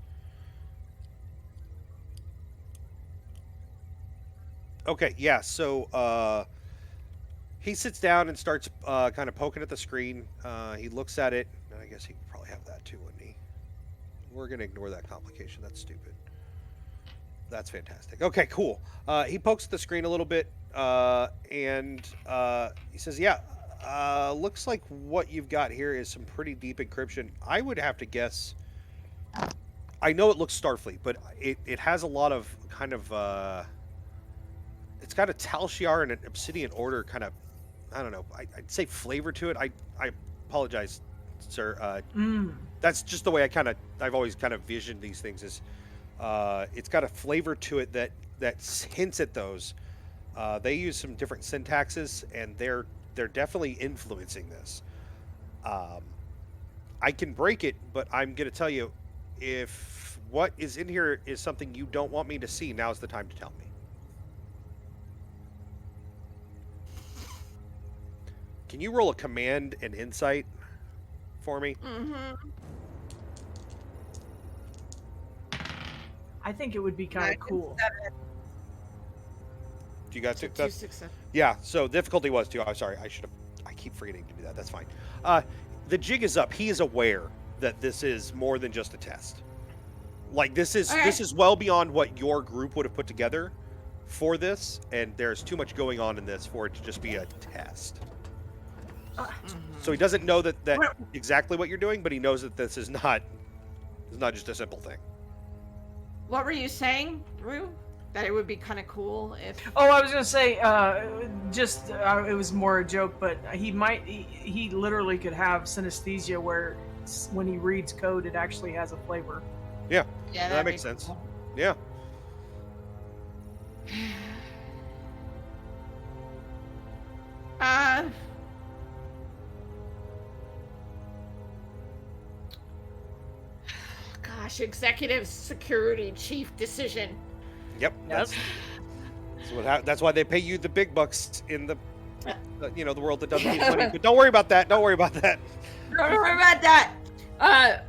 Okay, yeah, so he sits down and starts kind of poking at the screen. He looks at it, and I guess he could probably have that too, wouldn't he? We're going to ignore that complication. That's stupid. That's fantastic. Okay, cool. He pokes at the screen a little bit, and he says, yeah, looks like what you've got here is some pretty deep encryption. I would have to guess... I know it looks Starfleet, but it has a lot of kind of... it's got a Tal Shiar and an Obsidian Order kind of... I don't know. I'd say flavor to it. I apologize, sir. That's just the way I've always kind of visioned these things. Is it's got a flavor to it that hints at those. They use some different syntaxes, and they're definitely influencing this. I can break it, but I'm going to tell you, if what is in here is something you don't want me to see, now's the time to tell me. Can you roll a command and insight for me? I think it would be kind of cool. Do you got to? Yeah, so difficulty was 2. I'm sorry. I keep forgetting to do that. That's fine. The jig is up. He is aware that this is more than just a test. Like, this is well beyond what your group would have put together for this, and there's too much going on in this for it to just be a test. So he doesn't know that exactly what you're doing, but he knows that this is not just a simple thing. What were you saying, Rue? That it would be kind of cool if... Oh, I was going to say, it was more a joke, but he literally could have synesthesia where when he reads code, it actually has a flavor. Yeah, that makes sense. Cool. Yeah. Gosh, executive security chief decision. Yep. That's why they pay you the big bucks in the world that doesn't need money. But don't worry about that. Don't worry about that. Don't worry about that.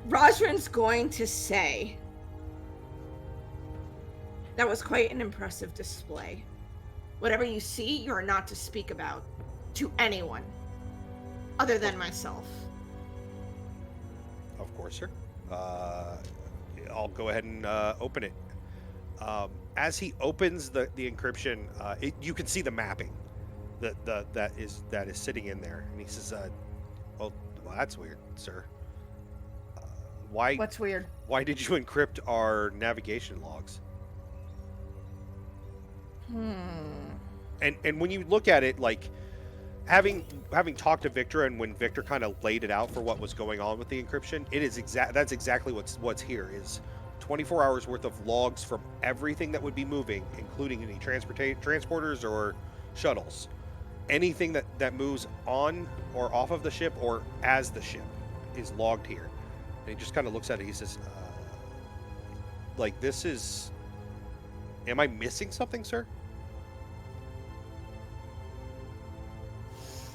Rosrin's going to say, that was quite an impressive display. Whatever you see, you are not to speak about to anyone other than myself. Of course, sir. I'll go ahead and open it. As he opens the encryption, you can see the mapping that is sitting in there, and he says, "Well, that's weird, sir. Why? What's weird? Why did you encrypt our navigation logs?" And when you look at it, like having talked to Victor, and when Victor kind of laid it out for what was going on with the encryption, it is that's exactly what's here is 24 hours worth of logs from everything that would be moving, including any transporters or shuttles. Anything that moves on or off of the ship or as the ship is logged here. And he just kind of looks at it. He says, like, this is... Am I missing something, sir?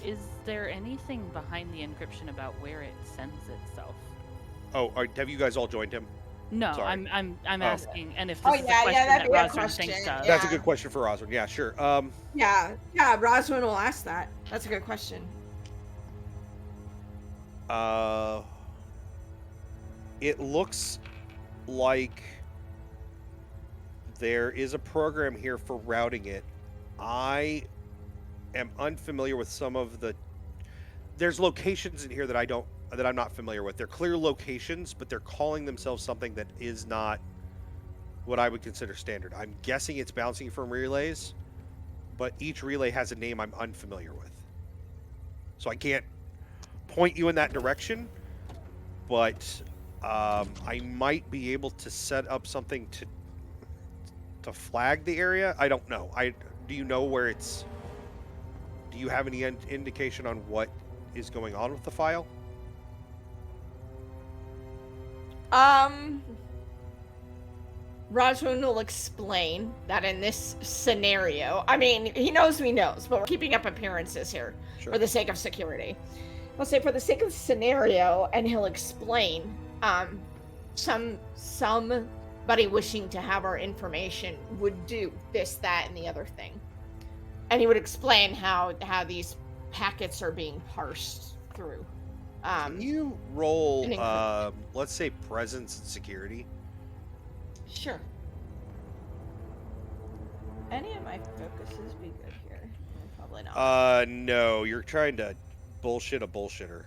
Is there anything behind the encryption about where it sends itself? Oh, have you guys all joined him? No, Sorry. I'm asking, and if Oh, this is yeah, a question yeah, that'd that be a Rosalind question. thinks of. Yeah. That's a good question for Rosalind. Yeah, sure. Yeah, Roswin will ask that. That's a good question. It looks like there is a program here for routing it. I am unfamiliar with some of the... There's locations in here that I'm not familiar with. They're clear locations, but they're calling themselves something that is not what I would consider standard. I'm guessing it's bouncing from relays, but each relay has a name I'm unfamiliar with. So I can't point you in that direction, but I might be able to set up something to flag the area. I don't know. Do you know where it's... Do you have any indication on what is going on with the file? Roswin will explain that in this scenario, I mean, he knows who he knows, but we're keeping up appearances here for the sake of security. I'll say for the sake of the scenario, and he'll explain, somebody wishing to have our information would do this, that, and the other thing. And he would explain how these packets are being parsed through. Can you roll, let's say, presence and security? Sure. Any of my focuses be good here? Probably not. No. You're trying to bullshit a bullshitter.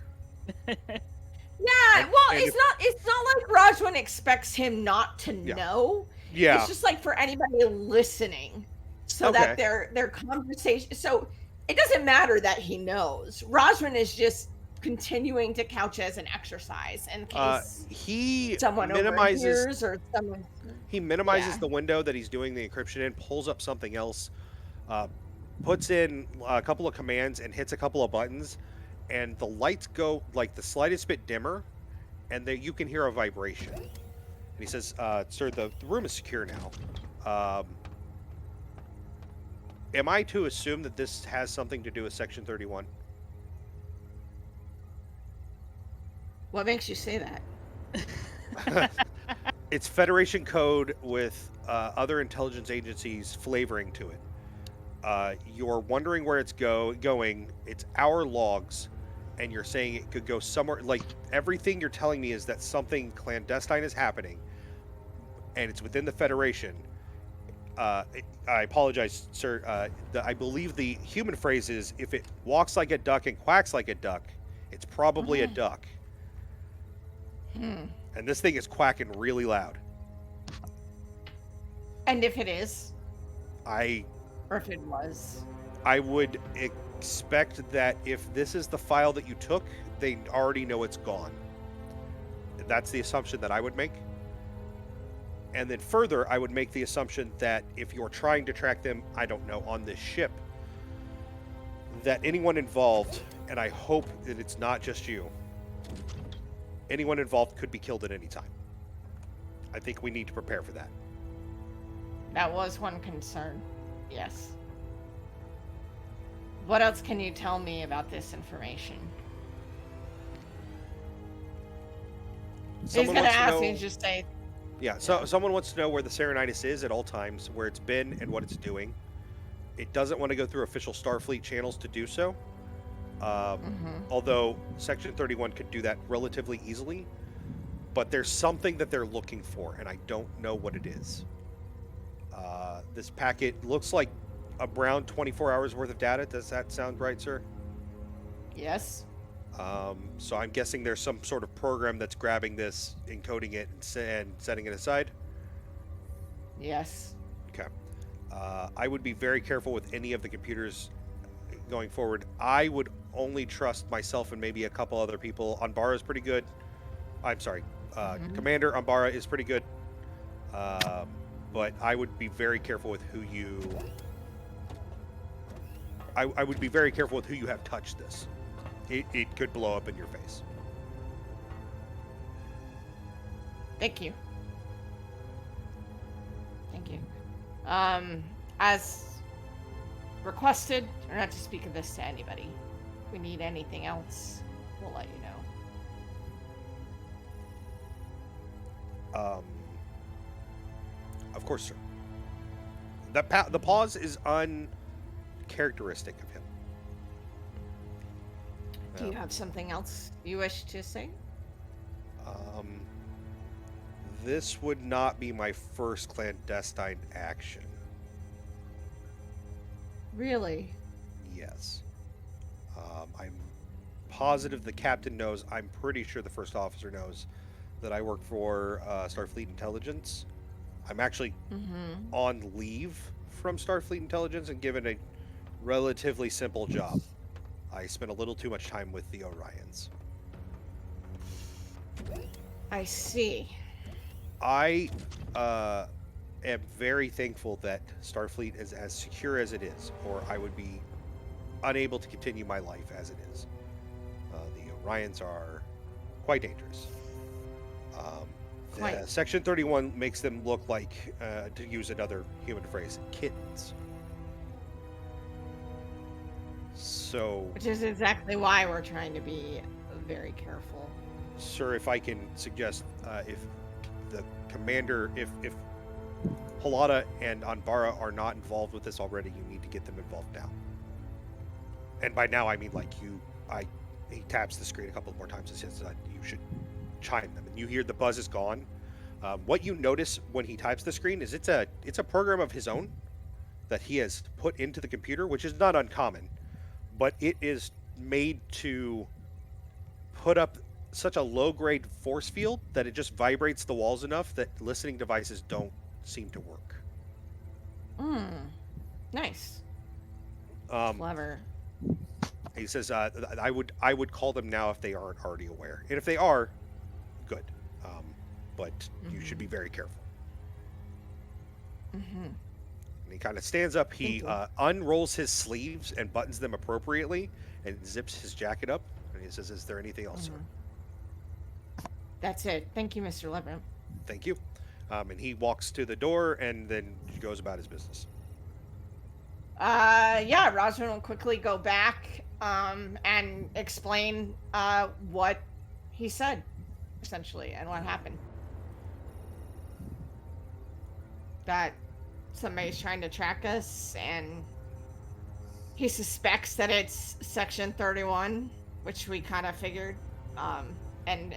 Yeah, well, it's not like Roswin expects him not to know. Yeah. It's just like for anybody listening, so that their conversation. So it doesn't matter that he knows. Roswin is just continuing to couch as an exercise in case someone overhears or someone. He minimizes the window that he's doing the encryption in, pulls up something else, puts in a couple of commands, and hits a couple of buttons, and the lights go like the slightest bit dimmer, and then you can hear a vibration. And he says, "Sir, the room is secure now. Am I to assume that this has something to do with Section 31? What makes you say that? It's Federation code with other intelligence agencies flavoring to it. You're wondering where it's going. It's our logs, and you're saying it could go somewhere. Like, everything you're telling me is that something clandestine is happening, and it's within the Federation. I apologize, sir. I believe the human phrase is, if it walks like a duck and quacks like a duck, it's probably a duck. And this thing is quacking really loud. And if it is? Or if it was? I would expect that if this is the file that you took, they already know it's gone. That's the assumption that I would make. And then further, I would make the assumption that if you're trying to track them, I don't know, on this ship, that anyone involved, and I hope that it's not just you, anyone involved could be killed at any time. I think we need to prepare for that. That was one concern. Yes. What else can you tell me about this information? He's going to ask me to just say... Yeah, so someone wants to know where the Serenitis is at all times, where it's been, and what it's doing. It doesn't want to go through official Starfleet channels to do so. Although Section 31 could do that relatively easily, but there's something that they're looking for, and I don't know what it is. This packet looks like around 24 hours worth of data. Does that sound right, sir? Yes. So I'm guessing there's some sort of program that's grabbing this, encoding it, and setting it aside? Yes. Okay. I would be very careful with any of the computers going forward. I would only trust myself and maybe a couple other people. Anbara is pretty good. I'm sorry. Commander Anbara is pretty good. But I would be very careful with who you... I would be very careful with who you have touched this. It could blow up in your face. Thank you. Thank you. As requested, or not to speak of this to anybody. If we need anything else, we'll let you know. Of course, sir. The pause is uncharacteristic of him. Do you have something else you wish to say? This would not be my first clandestine action. Really? Yes. I'm positive the captain knows. I'm pretty sure the first officer knows that I work for Starfleet Intelligence. I'm actually on leave from Starfleet Intelligence and given a relatively simple job. I spent a little too much time with the Orions. I see. I am very thankful that Starfleet is as secure as it is, or I would be unable to continue my life as it is. The Orions are quite dangerous. Section 31 makes them look like, to use another human phrase, kittens. So... Which is exactly why we're trying to be very careful. Sir, if I can suggest, if the commander, if Halada and Anbara are not involved with this already, you need to get them involved now. And by now, I mean like he taps the screen a couple more times and says that you should chime them. And you hear the buzz is gone. What you notice when he types the screen is it's a program of his own that he has put into the computer, which is not uncommon, but it is made to put up such a low-grade force field that it just vibrates the walls enough that listening devices don't seem to work. Nice. Clever. He says, I would call them now if they aren't already aware. And if they are, good. But you should be very careful. And he kind of stands up. He unrolls his sleeves and buttons them appropriately and zips his jacket up. And he says, is there anything else, sir? That's it. Thank you, Mr. Leveram. Thank you. And he walks to the door and then goes about his business. Yeah, Rosalind will quickly go back and explain what he said, essentially, and what happened. That somebody's trying to track us, and he suspects that it's Section 31, which we kind of figured. And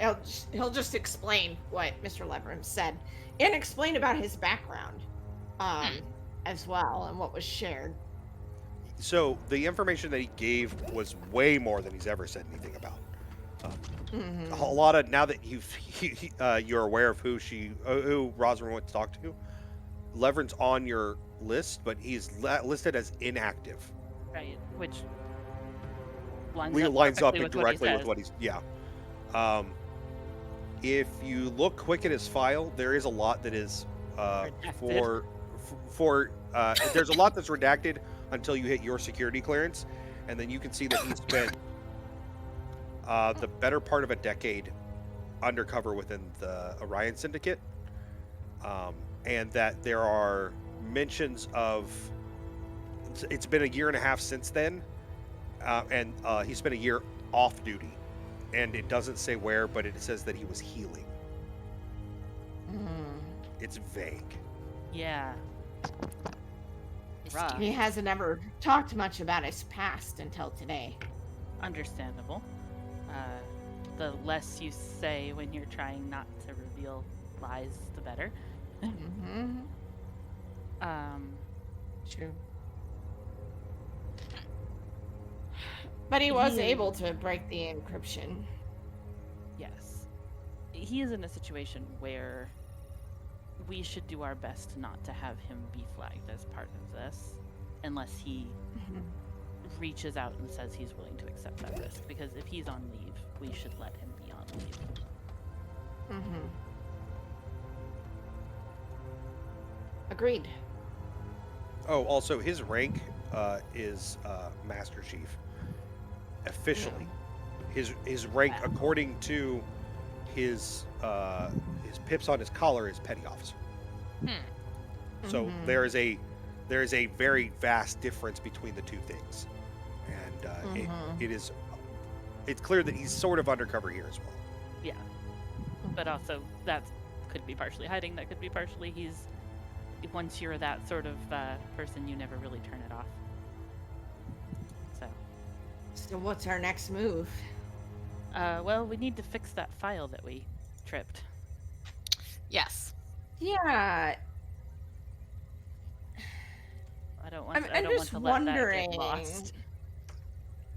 he'll just explain what Mr. Leveram said, and explain about his background as well, and what was shared. So the information that he gave was way more than he's ever said anything about. A lot of, now that you're aware of who Rosalind went to talk to, Leveren's on your list, but he's listed as inactive. Right, which lines up directly with what he's... Yeah. If you look quick at his file, there is a lot that is there's a lot that's redacted until you hit your security clearance, and then you can see that he spent the better part of a decade undercover within the Orion Syndicate, and that there are mentions of... It's been a year and a half since then, and he spent a year off duty. And it doesn't say where, but it says that he was healing. It's vague. Yeah. He hasn't ever talked much about his past until today. Understandable. The less you say when you're trying not to reveal lies, the better. True. But he was able to break the encryption. Yes. He is in a situation where we should do our best not to have him be flagged as part of this, unless he reaches out and says he's willing to accept that risk. Because if he's on leave, we should let him be on leave. Agreed. Oh, also, his rank is Master Chief. Officially. His rank, according to his pips on his collar, is Petty Officer. So there is a very vast difference between the two things, and it's clear that he's sort of undercover here as well. Yeah, but also that could be partially hiding. That could be partially once you're that sort of person, you never really turn it off. So what's our next move? Well, we need to fix that file that we tripped. Yes. Yeah. I don't want. I'm just wondering. That get lost.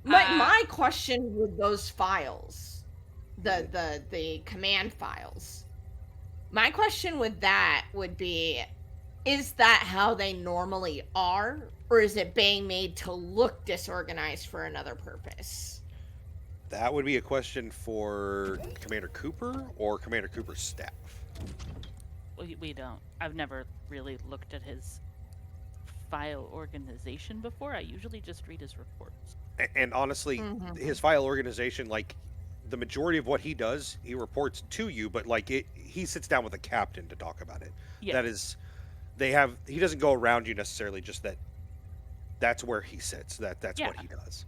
My question with those files, the command files. My question with that would be, is that how they normally are, or is it being made to look disorganized for another purpose? That would be a question for Commander Cooper or Commander Cooper's staff. We don't. I've never really looked at his file organization before. I usually just read his reports. And honestly, his file organization, like, the majority of what he does, he reports to you, but like he sits down with the captain to talk about it. Yeah. That is, he doesn't go around you necessarily, just that's where he sits. That's what he does.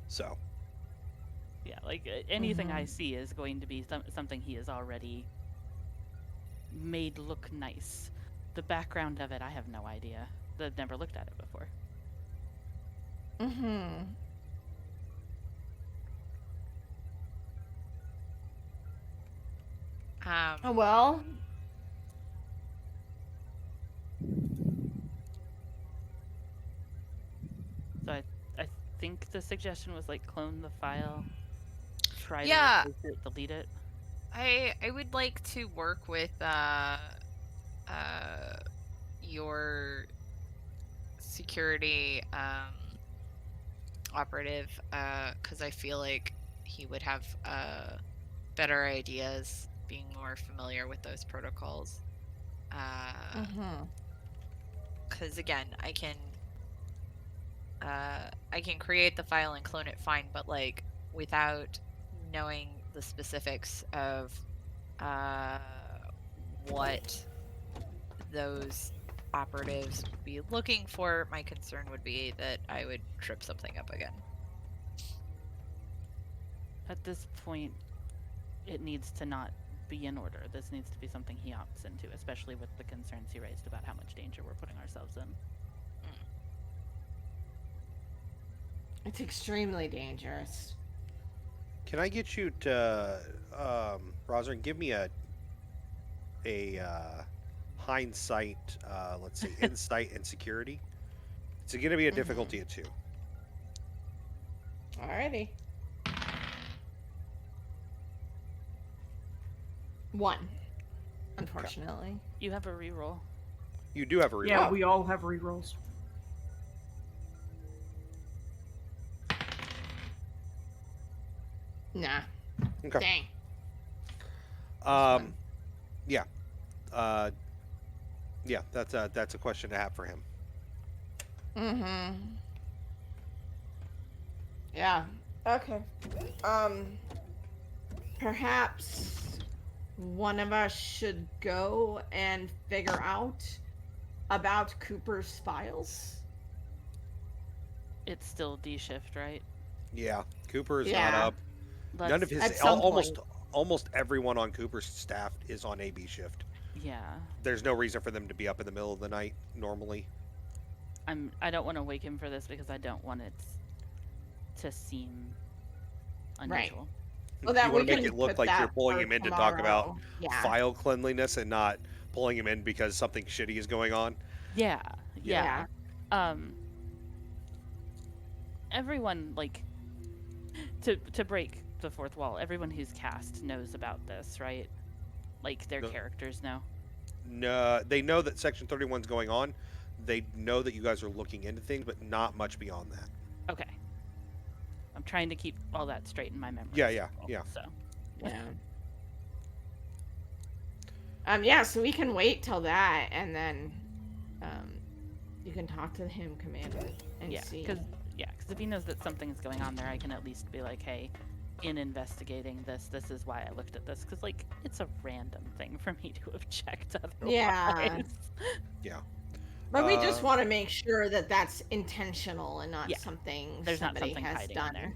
So. Yeah, like anything I see is going to be something he has already made look nice. The background of it, I have no idea. I've never looked at it before. Well. So I think the suggestion was like clone the file, try to replace it, delete it. I would like to work with your security operative, because I feel like he would have better ideas, being more familiar with those protocols. Because again, I can create the file and clone it fine, but like without knowing the specifics of what those operatives would be looking for, my concern would be that I would trip something up again. At this point, it needs to not be in order. This needs to be something he opts into, especially with the concerns he raised about how much danger we're putting ourselves in. It's extremely dangerous. Can I get you to, Rosalind, give me a hindsight, let's say insight and security. It's going to be a difficulty of 2. Alrighty. 1, unfortunately. Okay. You have a reroll. You do have a reroll. Yeah, we all have rerolls. Nah. Okay. Dang. Yeah. Yeah, that's a question to have for him. Yeah. Okay. Perhaps one of us should go and figure out about Cooper's files. It's still D shift, right? Yeah, Cooper is not up. None of his almost everyone on Cooper's staff is on AB shift. Yeah. There's no reason for them to be up in the middle of the night normally. I don't want to wake him for this because I don't want it to seem unusual. Right. Well, that you want to make it look like you're pulling him in to talk about file cleanliness and not pulling him in because something shitty is going on. Yeah. Everyone, like, to break the fourth wall, everyone who's cast knows about this, right? Like, their characters know? No, they know that Section 31's going on. They know that you guys are looking into things, but not much beyond that. Okay. I'm trying to keep all that straight in my memory. Yeah. So. Yeah, so we can wait till that, and then you can talk to him, Commander, and see. Because if he knows that something's going on there, I can at least be like, hey, in investigating this is why I looked at this. Because, like, it's a random thing for me to have checked otherwise. Yeah. But we just want to make sure that that's intentional and not something there's somebody not something has hiding done. in there.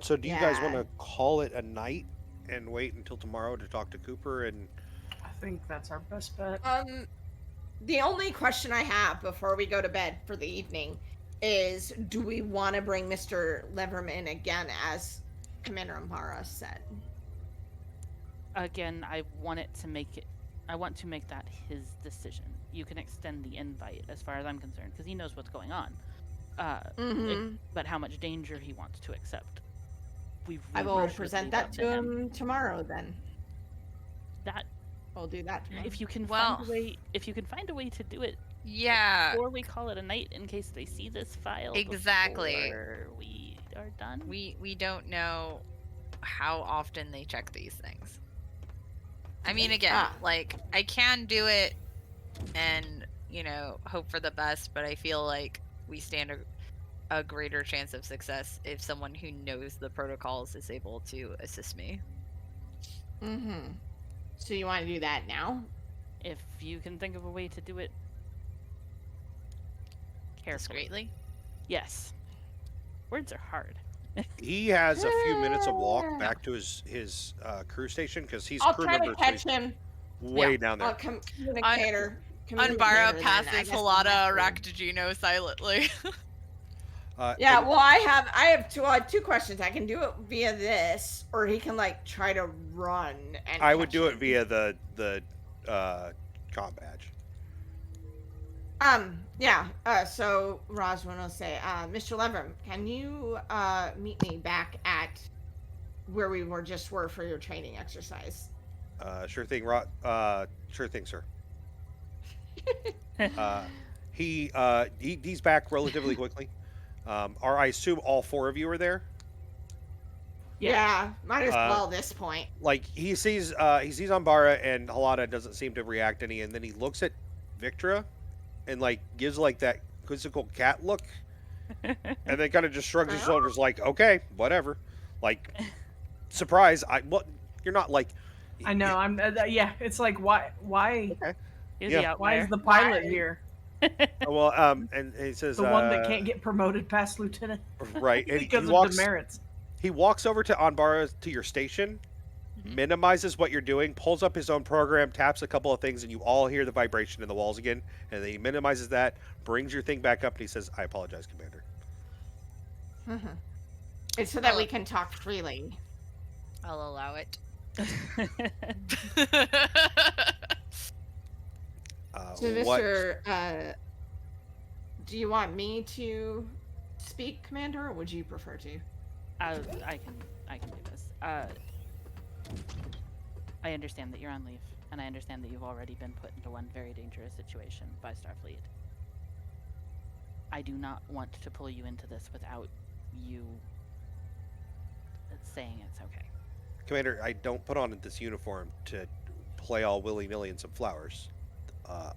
So do you guys want to call it a night and wait until tomorrow to talk to Cooper? And I think that's our best bet. The only question I have before we go to bed for the evening is, do we want to bring Mr. Leverman again, as Commander Umbara said? Again, I want to make that his decision. You can extend the invite as far as I'm concerned, because he knows what's going on. But how much danger he wants to accept. I will present that to him tomorrow then. We'll do that tomorrow. If you can find a way to do it before we call it a night, in case they see this file before we are done. We don't know how often they check these things. I mean, again, like, I can do it and, hope for the best, but I feel like we stand a greater chance of success if someone who knows the protocols is able to assist me. So you want to do that now? If you can think of a way to do it carefully. Discreetly? Yes. Words are hard. He has a few minutes of walk back to his crew station, because he's I'll crew try number to catch him. way down there. Communicator. Unbara passes Halata Raktajino silently. Well, I have two questions. I can do it via this, or he can try to run. And I would do it via the comp badge. So Roswin will say, Mr. Lever, can you meet me back at where we were for your training exercise? Sure thing, sure thing, sir. He's back relatively quickly. I assume all four of you are there? Yeah, might as well at this point. Like, he sees Umbara, and Halata doesn't seem to react any, and then he looks at Victra and gives that quizzical cat look, and then kind of just shrugs his shoulders like, okay, whatever. Surprise! You're not like. I know. I'm. It's like, why? Okay. Why is the pilot here? Well, and he says the one that can't get promoted past lieutenant. Right, and because of demerits. He walks over to Umbara, to your station, minimizes what you're doing, pulls up his own program, taps a couple of things, and you all hear the vibration in the walls again. And then he minimizes that, brings your thing back up, and he says, "I apologize, Commander." It's so that we can talk freely. I'll allow it. So, Mr. Do you want me to speak, Commander, or would you prefer to? I can do this. I understand that you're on leave, and I understand that you've already been put into one very dangerous situation by Starfleet. I do not want to pull you into this without you saying it's okay. Commander, I don't put on this uniform to play all willy-nilly in some flowers.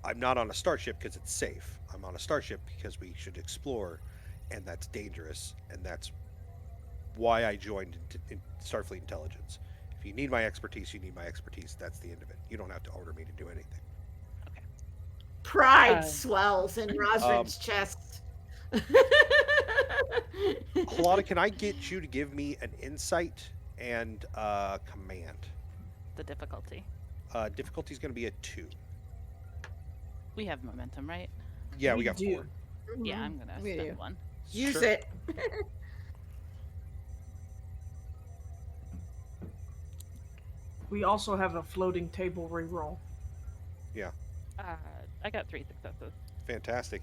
I'm not on a starship because it's safe. I'm on a starship because we should explore, and that's dangerous, and that's why I joined Starfleet Intelligence. If you need my expertise, you need my expertise. That's the end of it. You don't have to order me to do anything. Okay. Pride swells in Rosrin's chest. Halata, can I get you to give me an insight and command? The difficulty? Difficulty is going to be a 2. We have momentum, right? Yeah, we got 4. Yeah, I'm going to spend 1. Use it. We also have a floating table reroll. Yeah. I got 3 successes. Fantastic.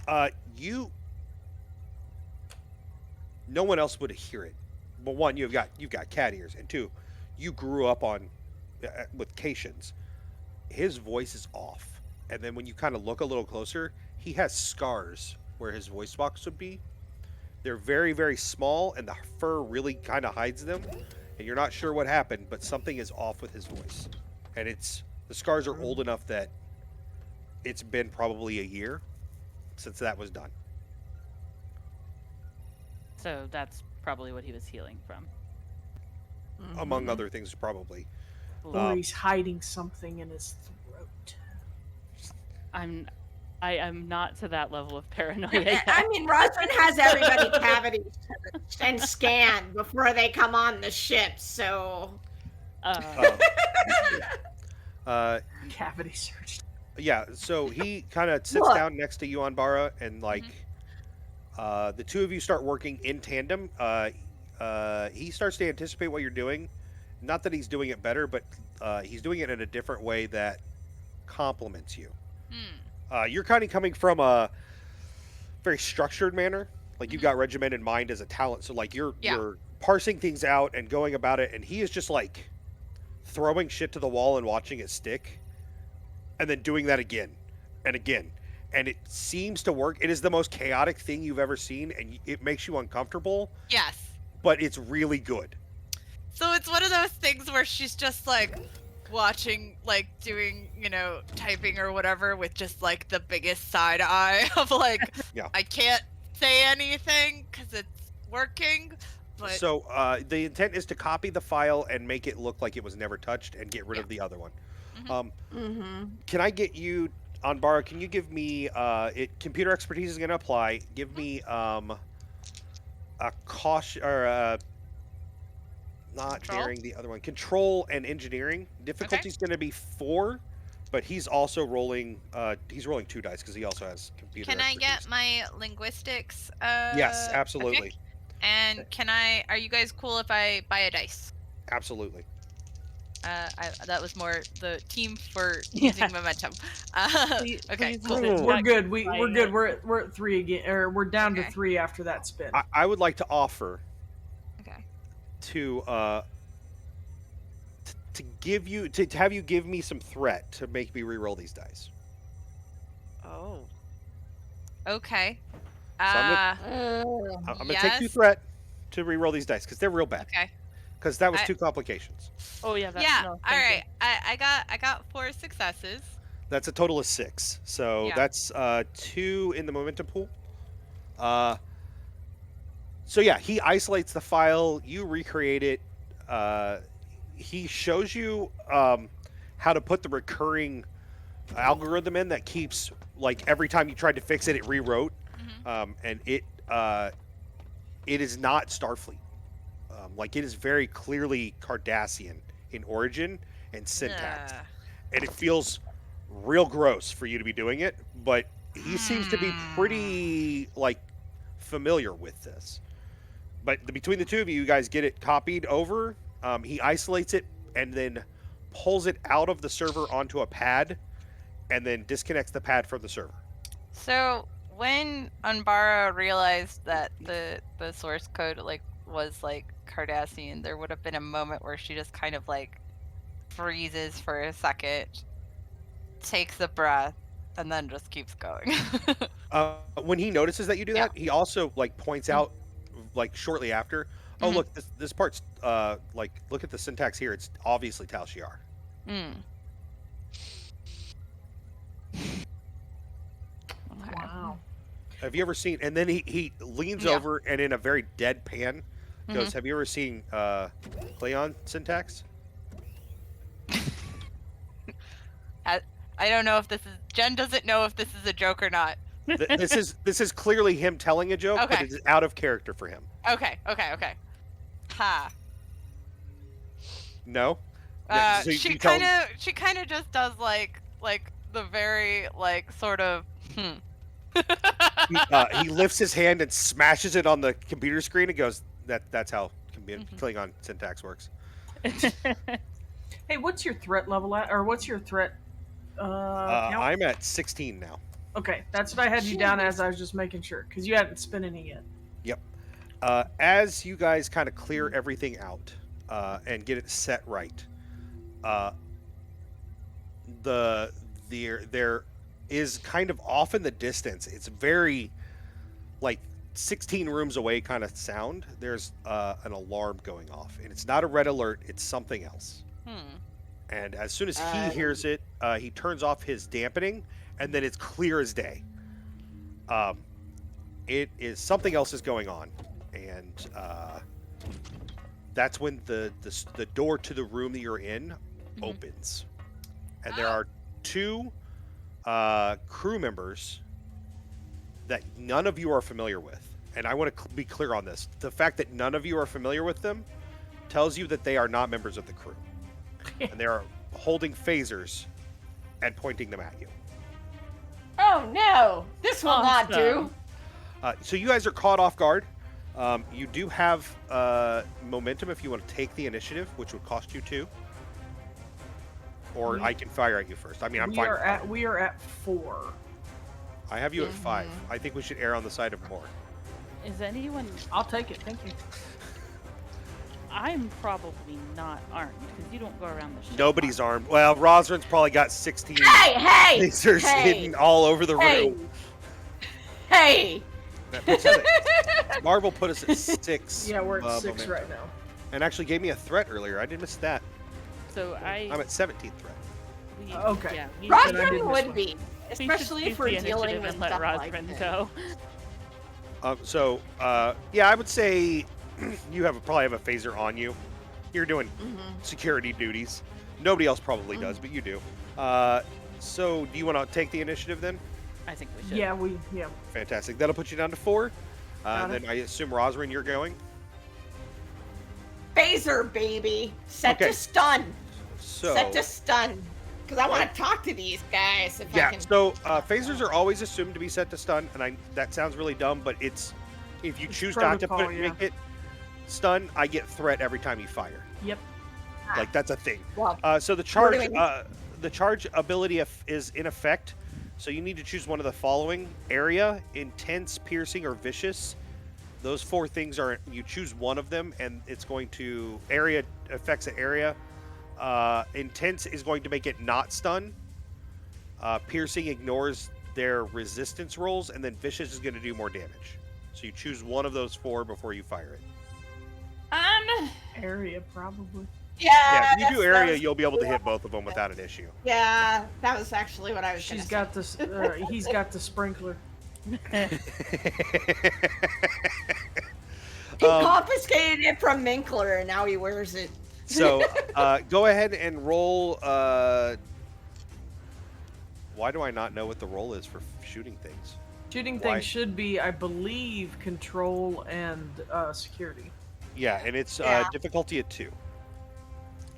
No one else would hear it. But one, you've got cat ears, and 2, you grew up with Caitians. His voice is off, and then when you kind of look a little closer, he has scars where his voice box would be. They're very, very small, and the fur really kind of hides them, and you're not sure what happened, but something is off with his voice. And the scars are old enough that it's been probably a year since that was done. So that's probably what he was healing from. Among other things, probably. Or he's hiding something in his throat. I am not to that level of paranoia yet. I mean, Rosman has everybody cavity and scan before they come on the ship, so. Cavity search. Yeah, so he kind of sits down next to you, Anbara, and like the two of you start working in tandem. He starts to anticipate what you're doing. Not that he's doing it better, but he's doing it in a different way that complements you. You're kind of coming from a very structured manner. Like you've got regimented mind as a talent. So like you're parsing things out and going about it. And he is just like throwing shit to the wall and watching it stick. And then doing that again and again. And it seems to work. It is the most chaotic thing you've ever seen. And it makes you uncomfortable. Yes. But it's really good. So it's one of those things where she's just like watching, like doing, typing or whatever with just like the biggest side eye of like, I can't say anything because it's working. But so the intent is to copy the file and make it look like it was never touched and get rid of the other one. Can I get you, Anbara, can you give me, computer expertise is going to apply. Give me a caution, or not Control? daring, the other one. Control and engineering. Difficulty's going to be 4, but he's also rolling, he's rolling 2 dice because he also has computer Can expertise. I get my linguistics? Yes, absolutely. Okay. And are you guys cool if I buy a dice? Absolutely. That was more the team for using momentum. Okay, cool. We're good. We're good. We're at 3 again, or we're down to 3 after that spin. I would like to offer Okay. to have you give me some threat to make me re-roll these dice. Oh. Okay. So I'm gonna take 2 threat to re-roll these dice because they're real bad. Okay. Because that was 2 complications. Oh yeah. All right. I got 4 successes. That's a total of 6. So that's 2 in the momentum pool. So yeah, he isolates the file. You recreate it. He shows you how to put the recurring algorithm in that keeps, like, every time you tried to fix it, it rewrote. And it is not Starfleet. Like, it is very clearly Cardassian in origin and syntax. And it feels real gross for you to be doing it, but he seems to be pretty, like, familiar with this. But between the two of you, you guys get it copied over. He isolates it and then pulls it out of the server onto a pad and then disconnects the pad from the server. So when Anbara realized that the source code was Cardassian, there would have been a moment where she just kind of freezes for a second, takes a breath, and then just keeps going. When he notices that you do that, he also points out shortly after, oh look, this part's look at the syntax here, it's obviously Tal Shiar. Wow. Have you ever seen, and then he leans over and in a very deadpan goes, have you ever seen Klingon syntax? I don't know if this is, Jen doesn't know if this is a joke or not. This is clearly him telling a joke, but it's out of character for him. Okay. Ha. No? So she kind of just does the very sort of he lifts his hand and smashes it on the computer screen and goes, that's how Klingon syntax works. Hey, what's your threat level at, or what's your threat count? I'm at 16 now. Okay, that's what I had you down as. I was just making sure because you hadn't spent any yet. Yep. As you guys kind of clear everything out and get it set right, there is kind of off in the distance. It's very 16 rooms away kind of sound. There's an alarm going off, and it's not a red alert. It's something else. And as soon as he hears it, he turns off his dampening, and then it's clear as day. it is something else is going on, and that's when the door to the room that you're in opens, and there are two crew members that none of you are familiar with. And I want to be clear on this. The fact that none of you are familiar with them tells you that they are not members of the crew. And they are holding phasers and pointing them at you. Oh no, this will not do. So you guys are caught off guard. You do have momentum if you want to take the initiative, which would cost you 2. Or I can fire at you first. I mean, I'm fine. We are at 4. I have you at 5. I think we should err on the side of more. Is anyone? I'll take it. Thank you. I'm probably not armed because you don't go around the ship. Nobody's armed. Well, Rosrin's probably got 16 lasers hidden all over the room. Hey! Marvel put us at 6. Yeah, we're at 6 right now. And actually gave me a threat earlier. I didn't miss that. So I'm at 17th threat. Okay. Yeah, Rosrin would be, especially if we're dealing with and let stuff Rosrin like go. Yeah, I would say you probably have a phaser on you. You're doing security duties. Nobody else probably does, but you do. So do you want to take the initiative then? I think we should. Yeah. Fantastic. That'll put you down to 4. Then I assume Rosrin, you're going. Phaser, baby. Set to stun. So Set to stun. Because I want to talk to these guys. If I can... So phasers are always assumed to be set to stun, and that sounds really dumb, but if you choose not to make it stun, I get threat every time you fire. Yep. Like that's a thing. Well, so the charge ability is in effect. So you need to choose one of the following: area, intense, piercing, or vicious. Those 4 things are, you choose one of them, and it's going to area affects the area. Intense is going to make it not stun. Piercing ignores their resistance rolls, and then vicious is going to do more damage. So you choose one of those 4 before you fire it. Area probably. Yeah. If you do area, you'll be able to hit both of them without an issue. Yeah, that was actually what I was. She's got this. He's got the sprinkler. He confiscated it from Minkler, and now he wears it. So, go ahead and roll. Why do I not know what the roll is for shooting things? Shooting things should be, I believe, control and security. Yeah, and it's difficulty at 2.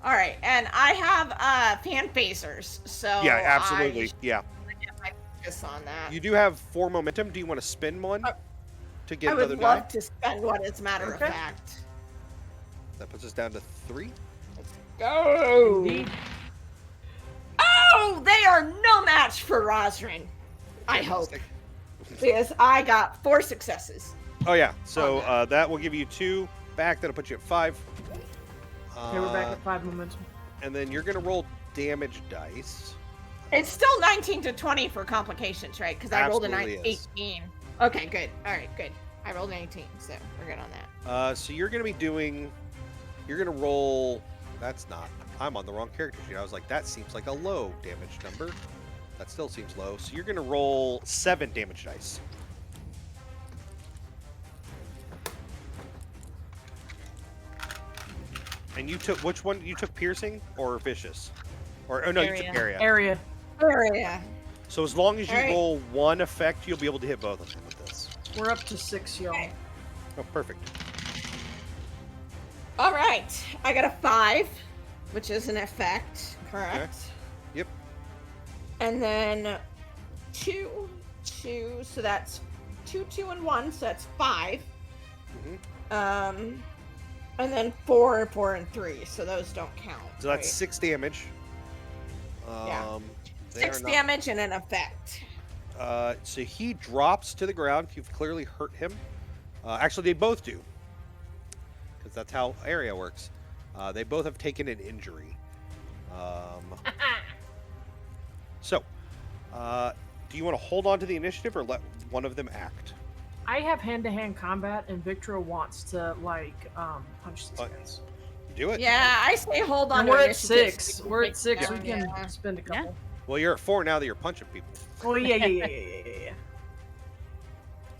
All right, and I have fan phasers, so yeah, absolutely, yeah. Get my focus on that. You do have 4 momentum. Do you want to spend one to get I another would love die? to spend one, as a matter of fact. That puts us down to 3. Let's go. Indeed. Oh, they are no match for Rosrin. I hope, because I got 4 successes. Oh yeah, so that will give you 2 back. That'll put you at 5. Okay, we're back at 5 momentum. And then you're gonna roll damage dice. It's still 19 to 20 for complications, right? Because I rolled a 18. Okay, good. All right, good. I rolled an 18, so we're good on that. So you're gonna be doing. You're gonna roll. That's not. I'm on the wrong character sheet. I was like, that seems like a low damage number. That still seems low. So you're gonna roll 7 damage dice. And you took which one? You took piercing or vicious? Or oh no, you took area. Area. So as long as you roll 1 effect, you'll be able to hit both of them with this. We're up to 6, y'all. Oh, perfect. All right, I got a 5, which is an effect, correct? Okay. Yep. And then 2, so that's 2, 2, and 1, so that's 5. And then 4, 4, and 3, so those don't count. So that's 6 damage. Yeah. 6 damage and an effect. So he drops to the ground. You've clearly hurt him. Actually, they both do. Because that's how area works. They both have taken an injury. So, do you want to hold on to the initiative or let one of them act? I have hand-to-hand combat, and Victra wants to, like, punch these guys. Do it. Yeah, I say hold on. And we're at 6. We're at 6. We can spend a couple. Well, you're at 4 now that you're punching people. Oh, yeah.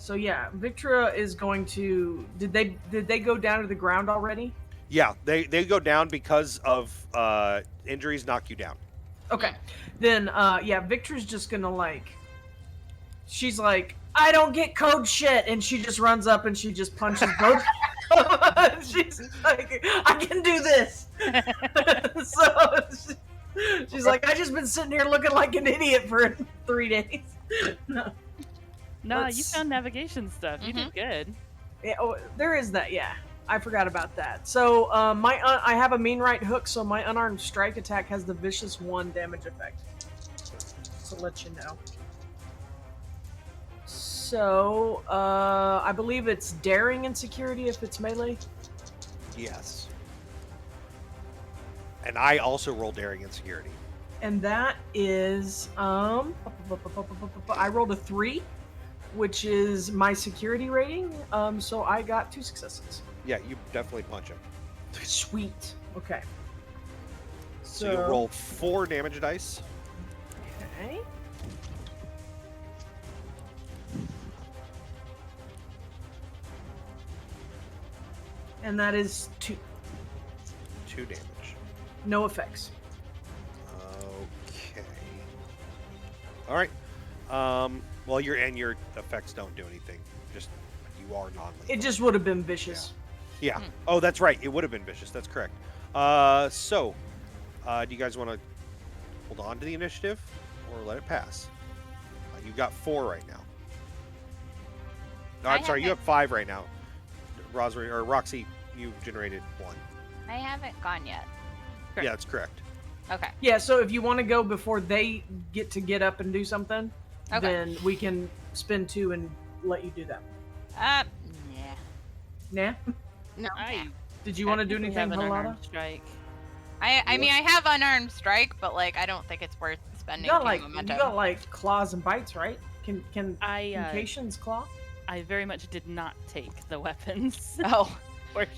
So yeah, Victra is going to. Did they go down to the ground already? Yeah, they go down because of injuries knock you down. Okay, then yeah, Victra's just gonna like. She's like, I don't get code shit, and she just runs up and she just punches both. She's like, I can do this. So she's like, I just been sitting here looking like an idiot for 3 days. No, you found navigation stuff. You did good. Yeah, oh, there is that. Yeah, I forgot about that. So I have a mean right hook, so my unarmed strike attack has the vicious 1 damage effect. So let you know. So I believe it's daring and security if it's melee. Yes. And I also roll daring and security. And that is I rolled a 3, which is my security rating. So I got 2 successes. Yeah, you definitely punch him. Sweet. Okay. So you roll 4 damage dice. Okay. And that is 2. 2 damage. No effects. Okay. All right. Well, your effects don't do anything. Just you are non-lethal. It just would have been vicious. Yeah. Oh, that's right. It would have been vicious. That's correct. So, do you guys want to hold on to the initiative or let it pass? You've got 4 right now. No, I'm sorry. You have 5 right now. Roxy, you generated 1. I haven't gone yet. Correct. Yeah, that's correct. Okay. Yeah, so if you want to go before they get up and do something, then we can spend 2 and let you do that. Yeah. Nah? No. Did you want to do anything, Halata? Strike. I mean, I have unarmed strike, but like, I don't think it's worth spending You got like momentum. you got like claws and bites, right? Can Patience claw? I very much did not take the weapons. Oh,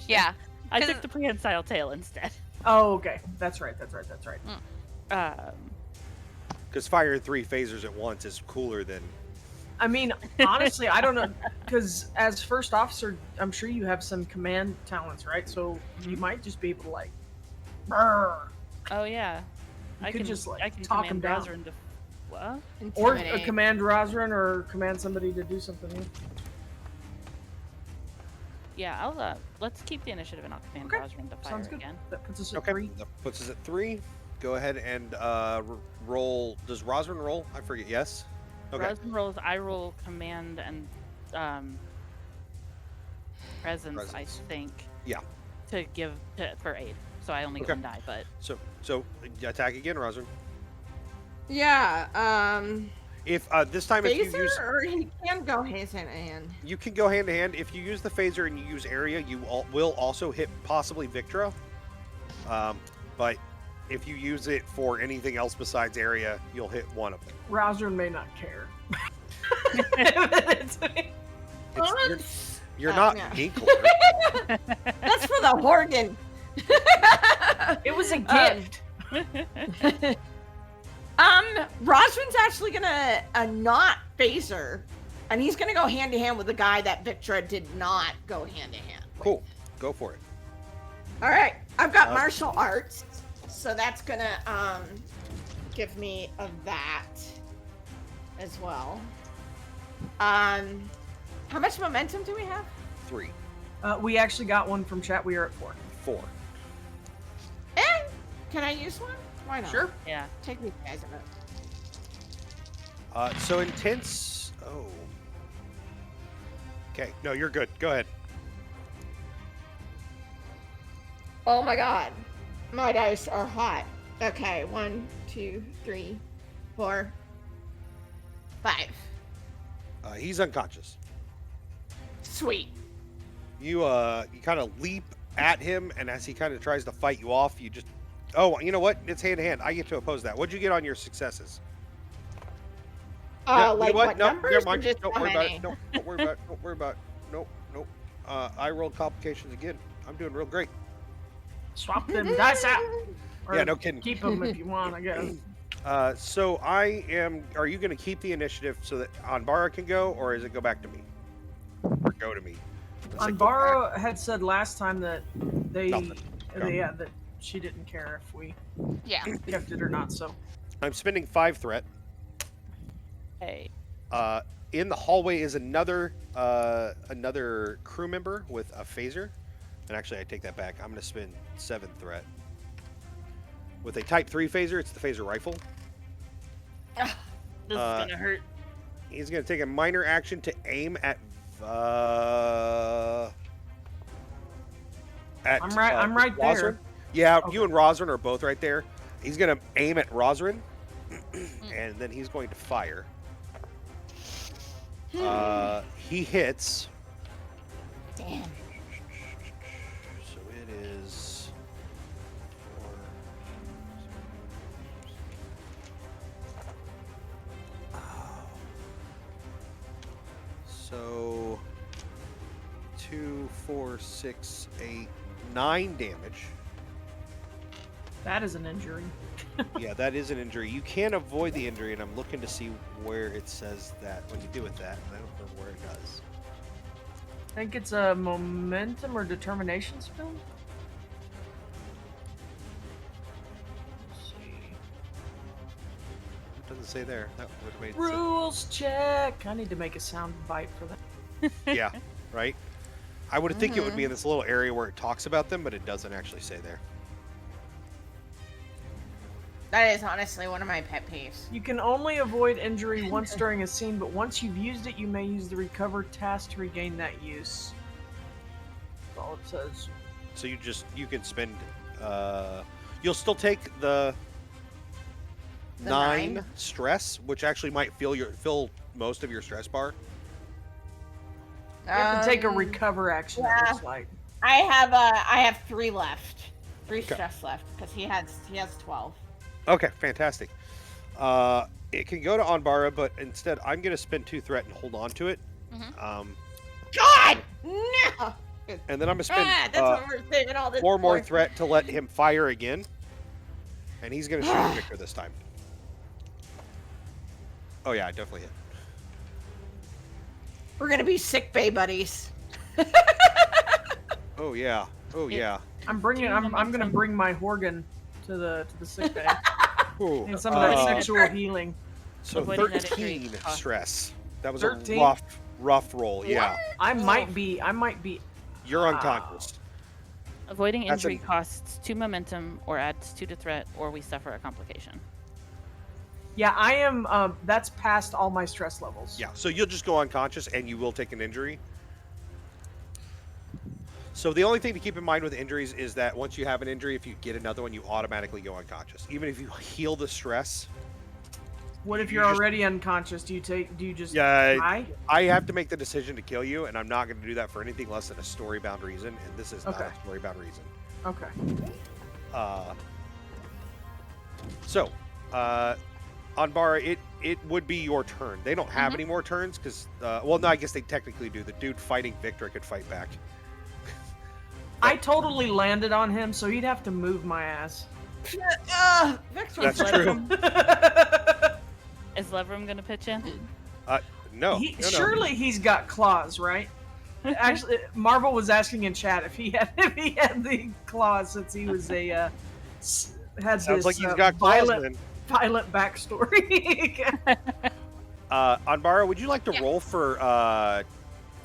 yeah. I took the prehensile tail instead. Oh, okay. That's right. Because firing 3 phasers at once is cooler than. I mean, honestly, I don't know, because as first officer, I'm sure you have some command talents, right? So you might just be able to like, brrr. Oh yeah, I can just like I can talk him command down. Razran to what? Or command Razran, or command somebody to do something. Yeah, I'll let's keep the initiative and I'll command Razran to fire Sounds good. again. That puts us at 3. That puts us at 3. Go ahead and roll. Does Razran roll? I forget. Yes. Okay. Razran rolls. I roll command and presence. I think. Yeah. To give for aid, so I only can die. But so attack again, Razran. Yeah. If this time if you use, or he can go hand to hand. You can go hand to hand. If you use the phaser and you use area, you will also hit possibly Victra. But if you use it for anything else besides area, you'll hit one of them. Razran may not care. You're not Ginkler. That's for the Horgan. It was a gift. Razran's actually gonna not phaser, and he's gonna go hand to hand with the guy that Victra did not go hand to hand. Cool, go for it. All right, I've got martial arts, so that's gonna give me a that as well. How much momentum do we have? 3. We actually got one from chat. We are at 4. 4. Can I use one? Why not? Sure. Yeah. Take me guys a minute. So intense. Oh. Okay. No, you're good. Go ahead. Oh my god. My dice are hot. Okay, 1, 2, 3, 4, 5. He's unconscious. Sweet. You kind of leap at him, and as he kind of tries to fight you off, you just. Oh, you know what? It's hand to hand. I get to oppose that. What'd you get on your successes? Like you know what numbers? Never mind. Or just Don't how worry about many? it. No, don't worry about it. Don't worry about it. Nope. I rolled complications again. I'm doing real great. Swap them dice out. Or Yeah, no kidding. Keep them if you want, I guess. So I am. Are you going to keep the initiative so that Anbara can go, or is it go back to me? go to me. Unless I go Anbara had said last time that Nothing. that she didn't care if we Yeah. kept it or not. So I'm spending 5 threat. Hey. In the hallway is another crew member with a phaser. And actually, I take that back. I'm going to spend 7 threat. With a Type 3 phaser, it's the phaser rifle. This is gonna hurt. He's going to take a minor action to aim at. I'm right Rosrin. there. Yeah, Okay. you and Rosrin are both right there. He's going to aim at Rosrin, and then he's going to fire. He hits. Damn. So it is 4. So 2, 4, 6, 8, 9 damage. That is an injury. Yeah, that is an injury. You can avoid the injury, and I'm looking to see where it says that when you do it that. And I don't remember where it does. I think it's a momentum or determination spell. Let's see. It doesn't say there. That would have made sense. Rules check. I need to make a sound bite for that. Yeah, right? I would think it would be in this little area where it talks about them, but it doesn't actually say there. That is honestly one of my pet peeves. You can only avoid injury once during a scene, but once you've used it, you may use the recover task to regain that use. That's all it says. So you can spend you'll still take the 9 stress, which actually might fill most of your stress bar. You have to take a recover action. yeah. It looks like. I have 3 left. 3 stress left because he has 12. Okay, fantastic. It can go to Anbara, but instead I'm going to spend 2 threat and hold on to it. God, no. And then I'm going to spend That's what we're saving all this 4 more for. threat to let him fire again. And he's going to shoot Victor this time. Oh yeah, I definitely hit. We're gonna be sick bay buddies. Oh yeah. Oh yeah. I'm gonna bring my Horgan to the sick bay. Ooh, And some of that sexual healing. So Avoiding that 13 injury. stress. That was 13? a rough roll. Yeah. I might be. You're unconscious. Avoiding That's injury costs 2 momentum or adds 2 to threat, or we suffer a complication. Yeah, I am. That's past all my stress levels. Yeah. So you'll just go unconscious and you will take an injury. So the only thing to keep in mind with injuries is that once you have an injury, if you get another one, you automatically go unconscious. Even if you heal the stress. What if you're already unconscious? Do you just Yeah, die? I have to make the decision to kill you, and I'm not going to do that for anything less than a story-bound reason, and this is not a story-bound reason. Okay. Anbara, it would be your turn. They don't have any more turns because, well, no, I guess they technically do. The dude fighting Victor could fight back. I totally landed on him, so he'd have to move my ass. That's true. Is Levram gonna pitch in? No. Surely he's got claws, right? Actually, Marvel was asking in chat if he had the claws since he was a had Sounds this like he's got claws, violent backstory. Anbara, would you like to roll for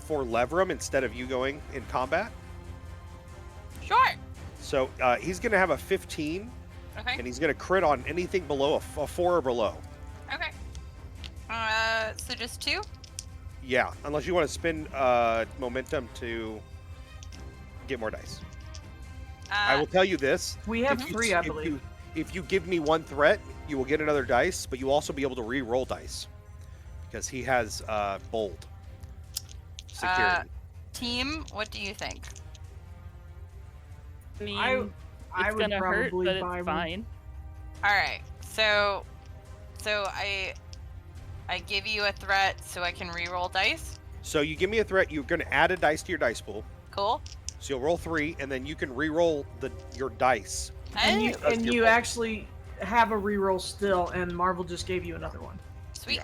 Levram instead of you going in combat? Sure. So he's going to have a 15, and he's going to crit on anything below a 4 or below. Okay. So just 2? Yeah, unless you want to spend momentum to get more dice. I will tell you this. We have 3, I believe. If you give me 1 threat, you will get another dice, but you'll also be able to re-roll dice. Because he has bold security. Team, what do you think? I mean, I it's would gonna hurt, probably but buy it's one. fine. All right. So I give you a threat so I can re-roll dice. So you give me a threat, you're going to add a dice to your dice pool. Cool. So you'll roll 3, and then you can re-roll your dice. And you actually have a reroll still, and Marvel just gave you another one. Sweet.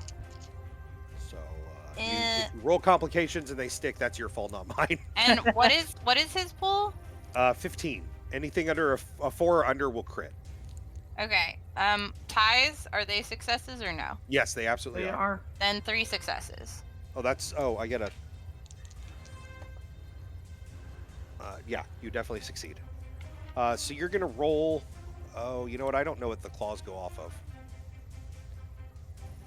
So If you roll complications and they stick, that's your fault, not mine. And what is his pool? 15. Anything under a 4 or under will crit. Okay. Ties, are they successes or no? Yes, they absolutely are. Then 3 successes. Oh, I get a... yeah, you definitely succeed. So you're going to roll... Oh, you know what? I don't know what the claws go off of.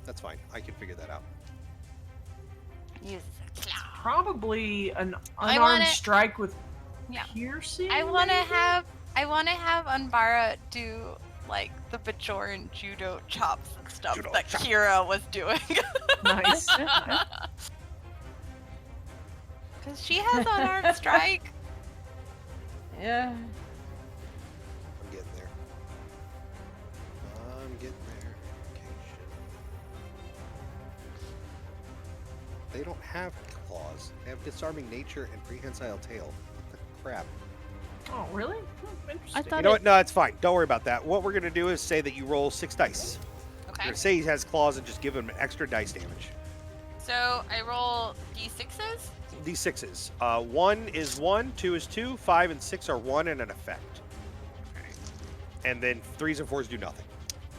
That's fine. I can figure that out. Use the claw. Probably an unarmed strike with piercing. I want to have Unbara do like the Bajoran judo chops and stuff that Kira was doing. Nice. Because she has unarmed strike. Yeah. I'm getting there. They don't have claws. They have disarming nature and prehensile tail. What the crap? Oh, really? Interesting. You know what? No, it's fine. Don't worry about that. What we're going to do is say that you roll 6 dice. Okay. We're going to say he has claws and just give him extra dice damage. So I roll d6s? D6s. 1 is 1, 2 is 2, 5 and 6 are 1 and an effect. Okay. And then 3s and 4s do nothing.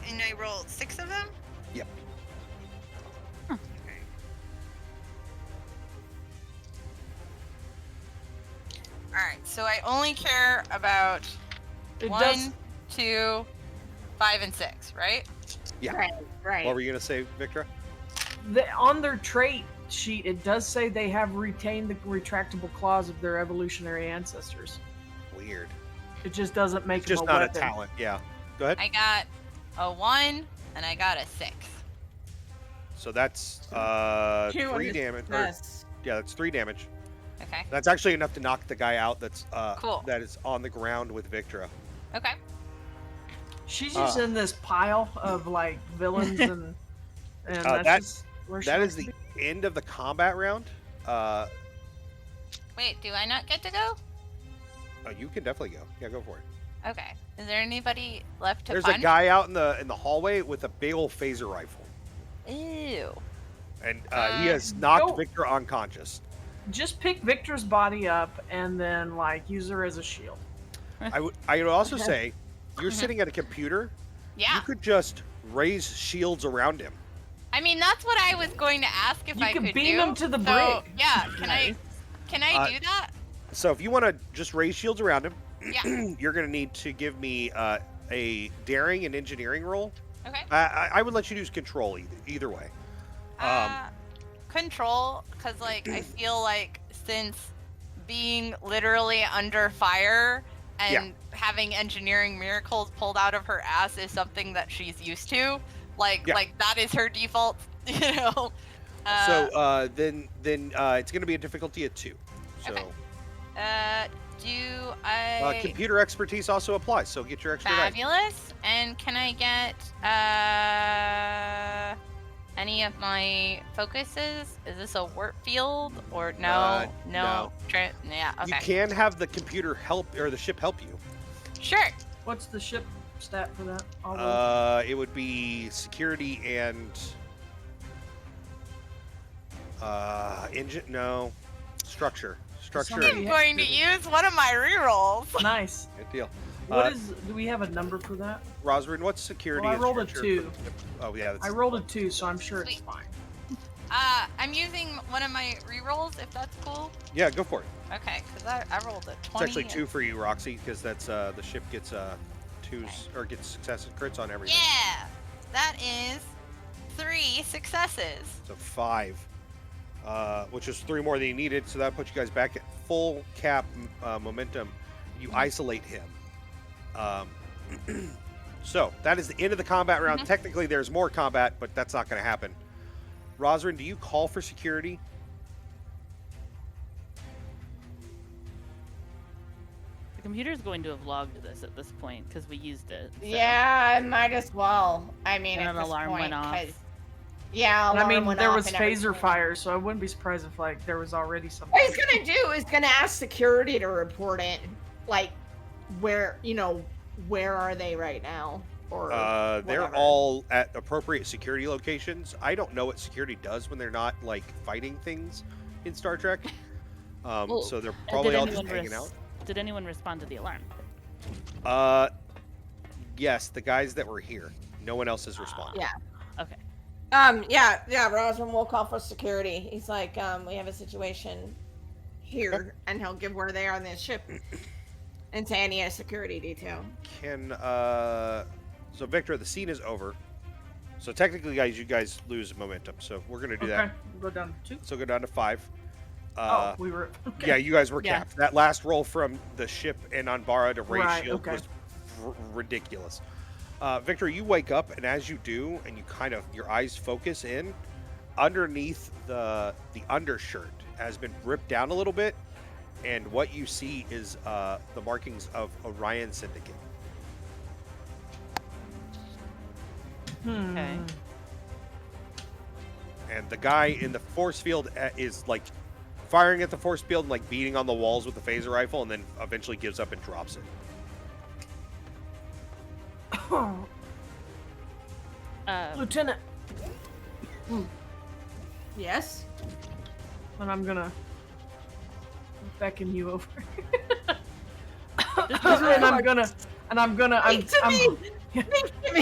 And I rolled 6 of them? Yep. Alright, so I only care about 1, 2, 5, and 6, right? Yeah. Right. What were you going to say, Victra? On their trait sheet, it does say they have retained the retractable claws of their evolutionary ancestors. Weird. It just doesn't make them just a not weapon. a talent. Yeah. Go ahead. I got a 1 and I got a 6. So that's 3 damage. Yeah, that's 3 damage. Okay. That's actually enough to knock the guy out that's cool. that is on the ground with Victra. Okay. She's just in this pile of like villains and that's that is the end of the combat round. Wait, do I not get to go? Oh, you can definitely go. Yeah, go for it. Okay. Is there anybody left to There's punch? a guy out in the hallway with a big old phaser rifle. Ew. And he has knocked Victra unconscious. Just pick Victor's body up and then like use her as a shield. I would also say, you're sitting at a computer. Yeah. You could just raise shields around him. I mean, that's what I was going to ask if I could do. You can beam him to the so, brig. Yeah. Can I do that? So if you want to just raise shields around him, Yeah. you're going to need to give me a daring and engineering roll. Okay. I would let you use control either way. Control, because like I feel like since being literally under fire and having engineering miracles pulled out of her ass is something that she's used to, like that is her default, you know. So then it's going to be a difficulty of 2. So. Okay. Do I? Computer expertise also applies, so get your extra dice. Fabulous. And can I get any of my focuses? Is this a warp field or no? No. Yeah. Okay. You can have the computer help or the ship help you. Sure. What's the ship stat for that? It would be security and engine. No, structure. I'm going to use one of my rerolls. Nice. Good deal. Do we have a number for that? Rosalind, what's security? Well, I and rolled a structure 2. Oh yeah. I rolled a 2, so I'm sure it's fine. I'm using one of my rerolls, if that's cool. Yeah, go for it. Okay, because I rolled a 20. It's actually 2 for you, Roxy, because that's the ship gets 2s or gets success and crits on everything. Yeah, that is 3 successes. So 5, which is 3 more than you needed. So that puts you guys back at full cap momentum. You isolate him. So that is the end of the combat round. Technically, there's more combat, but that's not going to happen. Rosalind, do you call for security? The computer's going to have logged this at this point because we used it. So. Yeah, I might as well. I mean, And at an this alarm point, went off. 'cause- Yeah, I mean, alarm went there off was and phaser everything. fire, so I wouldn't be surprised if like there was already something. What he's gonna do is gonna ask security to report it. Like, where are they right now? Or they're whatever? all at appropriate security locations. I don't know what security does when they're not like fighting things in Star Trek. Well, So they're probably all just anyone hanging out. Did anyone respond to the alarm? Yes, the guys that were here. No one else has responded. Yeah. Okay. Yeah, Rosman will call for security. He's like, we have a situation here, and he'll give where they are on this ship. And say I need a security detail. So Victor, the scene is over. So technically, guys, you guys lose momentum. So we're gonna do that. Go down to 2. So go down to 5. We were. Okay. Yeah, you guys were Yeah. capped. That last roll from the ship and Anbara to Ray Right, Shield okay. was ridiculous. Victor, you wake up, and as you do, and you kind of your eyes focus in, underneath the undershirt has been ripped down a little bit, and what you see is the markings of Orion Syndicate. Okay. And the guy in the force field is like firing at the force field and like beating on the walls with the phaser rifle, and then eventually gives up and drops it. Lieutenant. Yes. And I'm gonna beckon you over. This is and I'm gonna. Speak to me. Speak to me.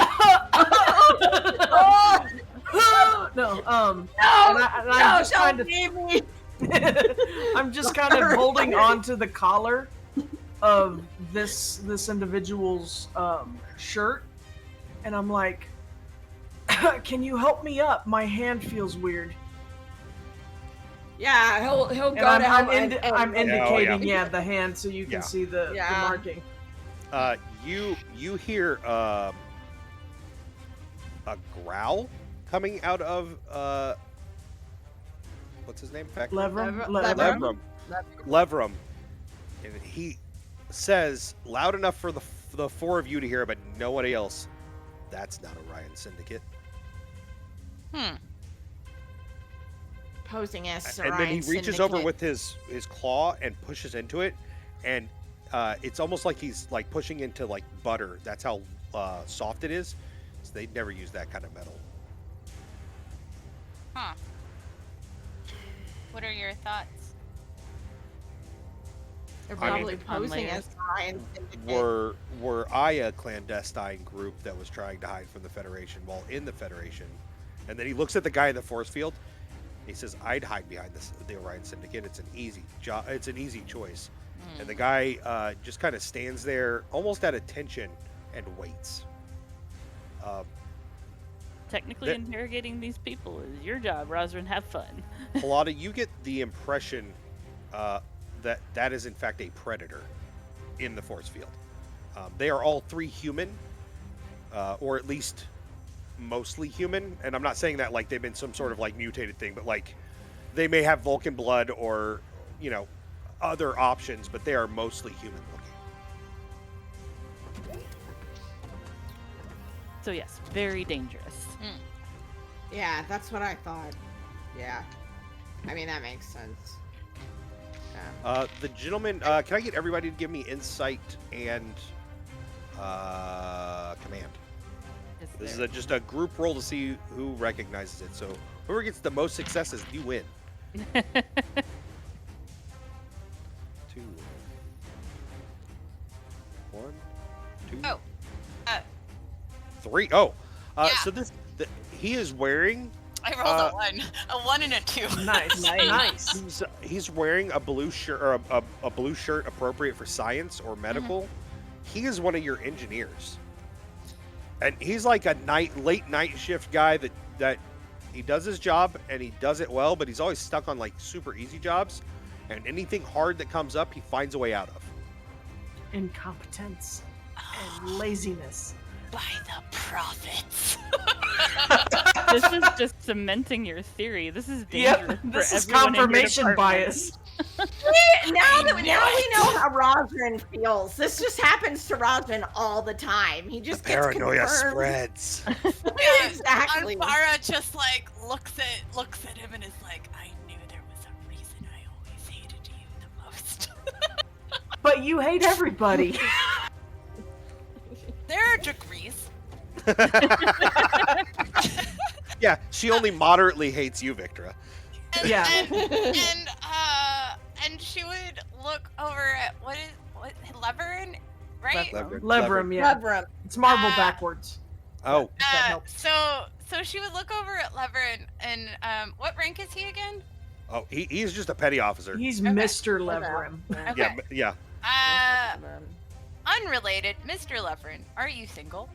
No. No. I'm just Don't kind of. leave me. I'm just kind of holding on to the collar of this individual's shirt, and I'm like, "Can you help me up? My hand feels weird." Yeah, he'll go And I'm, to I'm, help. indi- I'm Yeah, indicating, yeah. the hand, so you can Yeah. see the Yeah. marking. You hear a growl coming out of what's his name? Levram. Levram. Levram, and he says loud enough for the 4 of you to hear, but nobody else. That's not Orion Syndicate. Posing as And then he reaches over with his claw and pushes into it, and it's almost like he's like pushing into like butter. That's how soft it is. So they'd never use that kind of metal. Huh. What are your thoughts? They're I mean, probably posing layers. as Orion Syndicate. Were I a clandestine group that was trying to hide from the Federation while in the Federation? And then he looks at the guy in the force field. He says, "I'd hide behind the Orion Syndicate. It's an easy job. It's an easy choice." And the guy just kind of stands there, almost at attention, and waits. Technically, interrogating these people is your job, Rosrin. Have fun. Palada, you get the impression that is in fact a predator in the force field. They are all 3 human, or at least mostly human. And I'm not saying that like they've been some sort of like mutated thing, but like they may have Vulcan blood or, you know, other options, but they are mostly human looking. So yes, very dangerous. Yeah, that's what I thought. Yeah. I mean, that makes sense. The gentleman, can I get everybody to give me insight and command? This is just a group roll to see who recognizes it. So whoever gets the most successes, you win. 2, 1, 2, Oh. 3. Oh, Yeah. so he is wearing. I rolled a 1 and a 2. Nice. He's wearing a blue shirt or a blue shirt appropriate for science or medical. He is one of your engineers, and he's like a late night shift guy that he does his job and he does it well, but he's always stuck on like super easy jobs, and anything hard that comes up, he finds a way out of. Incompetence and laziness. By the prophets. This is just cementing your theory. This is dangerous. Yep, this for is everyone in your confirmation department. bias. Now we know how Rosrin feels. This just happens to Rosrin all the time. He just gets Paranoia confirmed. spreads. Exactly. Anbara just like looks at him and is like, I knew there was a reason I always hated you the most. But you hate everybody. There are degrees. Yeah, she only moderately hates you, Victra. Yeah. And she would look over at what Leverin, right? Levram, yeah. Levram. It's marble backwards. Oh. If that helps. So she would look over at Leverin, and what rank is he again? Oh, he's just a petty officer. He's Mr. Levram. Okay. Yeah. Unrelated, Mr. Leverin, are you single?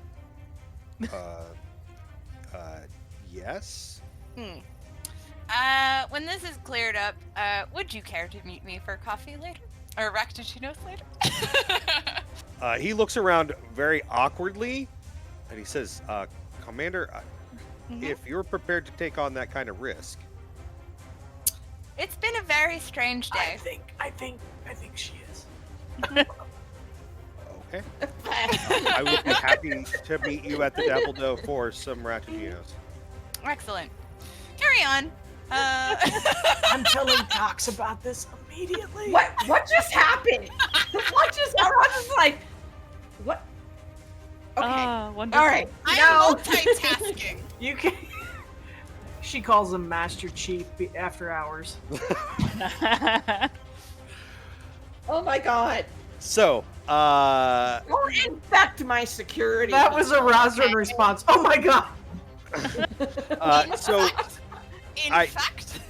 Yes. When this is cleared up, would you care to meet me for coffee later? Or Raktachinos later? He looks around very awkwardly, and he says, Commander, if you're prepared to take on that kind of risk. It's been a very strange day. I think she is. Okay. I would be happy to meet you at the Dapple Dough for some Raktachinos. Excellent. Carry on. I'm telling Cox about this immediately. What just happened? What just? I was just like, what? Okay. Wonderful. All right. I'm multitasking. You can. She calls him Master Chief after hours. Oh my god. So, Don't infect my security. That was a Rosrin response. Oh my god. so In fact.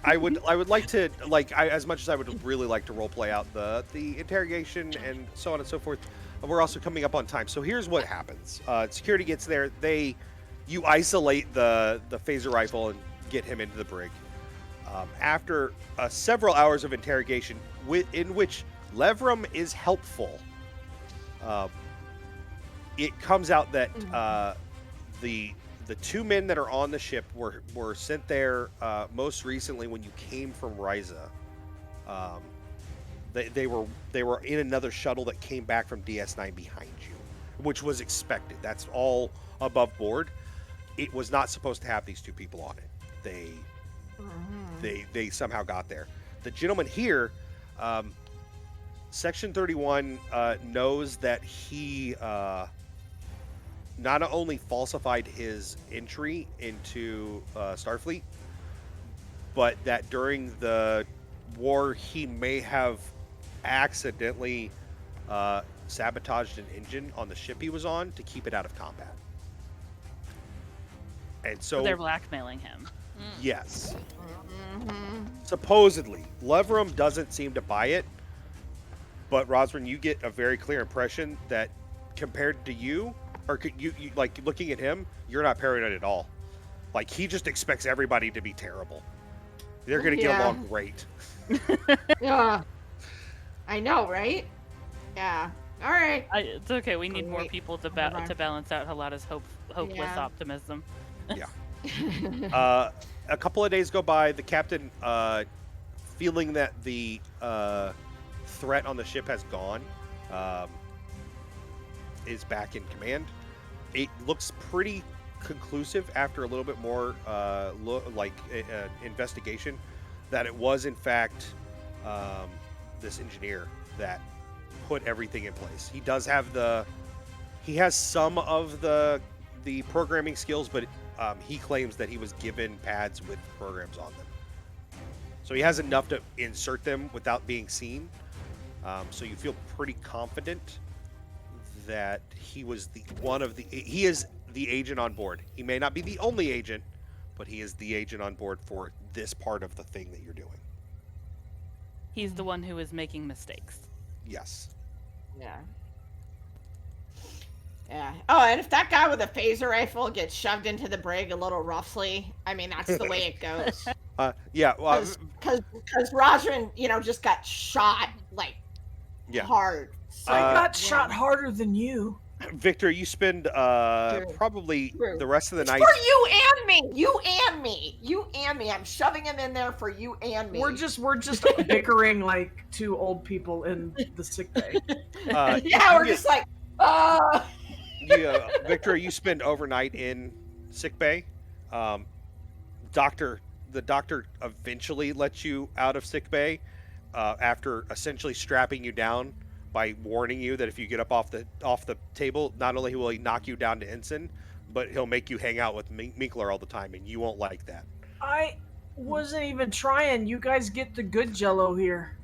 I would like to as much as I would really like to role play out the interrogation and so on and so forth. We're also coming up on time. So here's what happens. Security gets there. You isolate the phaser rifle and get him into the brig. After several hours of interrogation, in which Levram is helpful, it comes out that the two men that are on the ship were sent there most recently when you came from Ryza. They were in another shuttle that came back from DS9 behind you, which was expected. That's all above board. It was not supposed to have these two people on it. They somehow got there. The gentleman here, Section 31, knows that he not only falsified his entry into Starfleet, but that during the war he may have accidentally sabotaged an engine on the ship he was on to keep it out of combat. And so they're blackmailing him. Yes. Supposedly. Levram doesn't seem to buy it, but Rosrin, you get a very clear impression that compared to you, or you like looking at him, you're not paranoid at all. Like, he just expects everybody to be terrible. They're going to get along great. Yeah. I know, right? Yeah. All right. It's okay. We need more people to balance out Halada's hopeless optimism. Yeah. A couple of days go by. The captain, feeling that the threat on the ship has gone, is back in command. It looks pretty conclusive after a little bit more investigation that it was in fact this engineer that put everything in place. He does have he has some of the programming skills, but he claims that he was given pads with programs on them. So he has enough to insert them without being seen. So you feel pretty confident that he was he is the agent on board. He may not be the only agent, but he is the agent on board for this part of the thing that you're doing. He's the one who is making mistakes. Yes. Yeah. Yeah. Oh, and if that guy with a phaser rifle gets shoved into the brig a little roughly, I mean, that's the way it goes. Yeah. Well, because Rosrin, just got shot hard. So, I got shot harder than you. Victor, you spend probably the rest of the night. For you and me. You and me. I'm shoving him in there for you and me. We're just bickering like two old people in the sick bay. We're just like, Victor, you spend overnight in sick bay. The doctor eventually lets you out of sick bay after essentially strapping you down by warning you that if you get up off the table, not only will he knock you down to ensign, but he'll make you hang out with Minkler all the time, and you won't like that. I wasn't even trying. You guys get the good Jello here.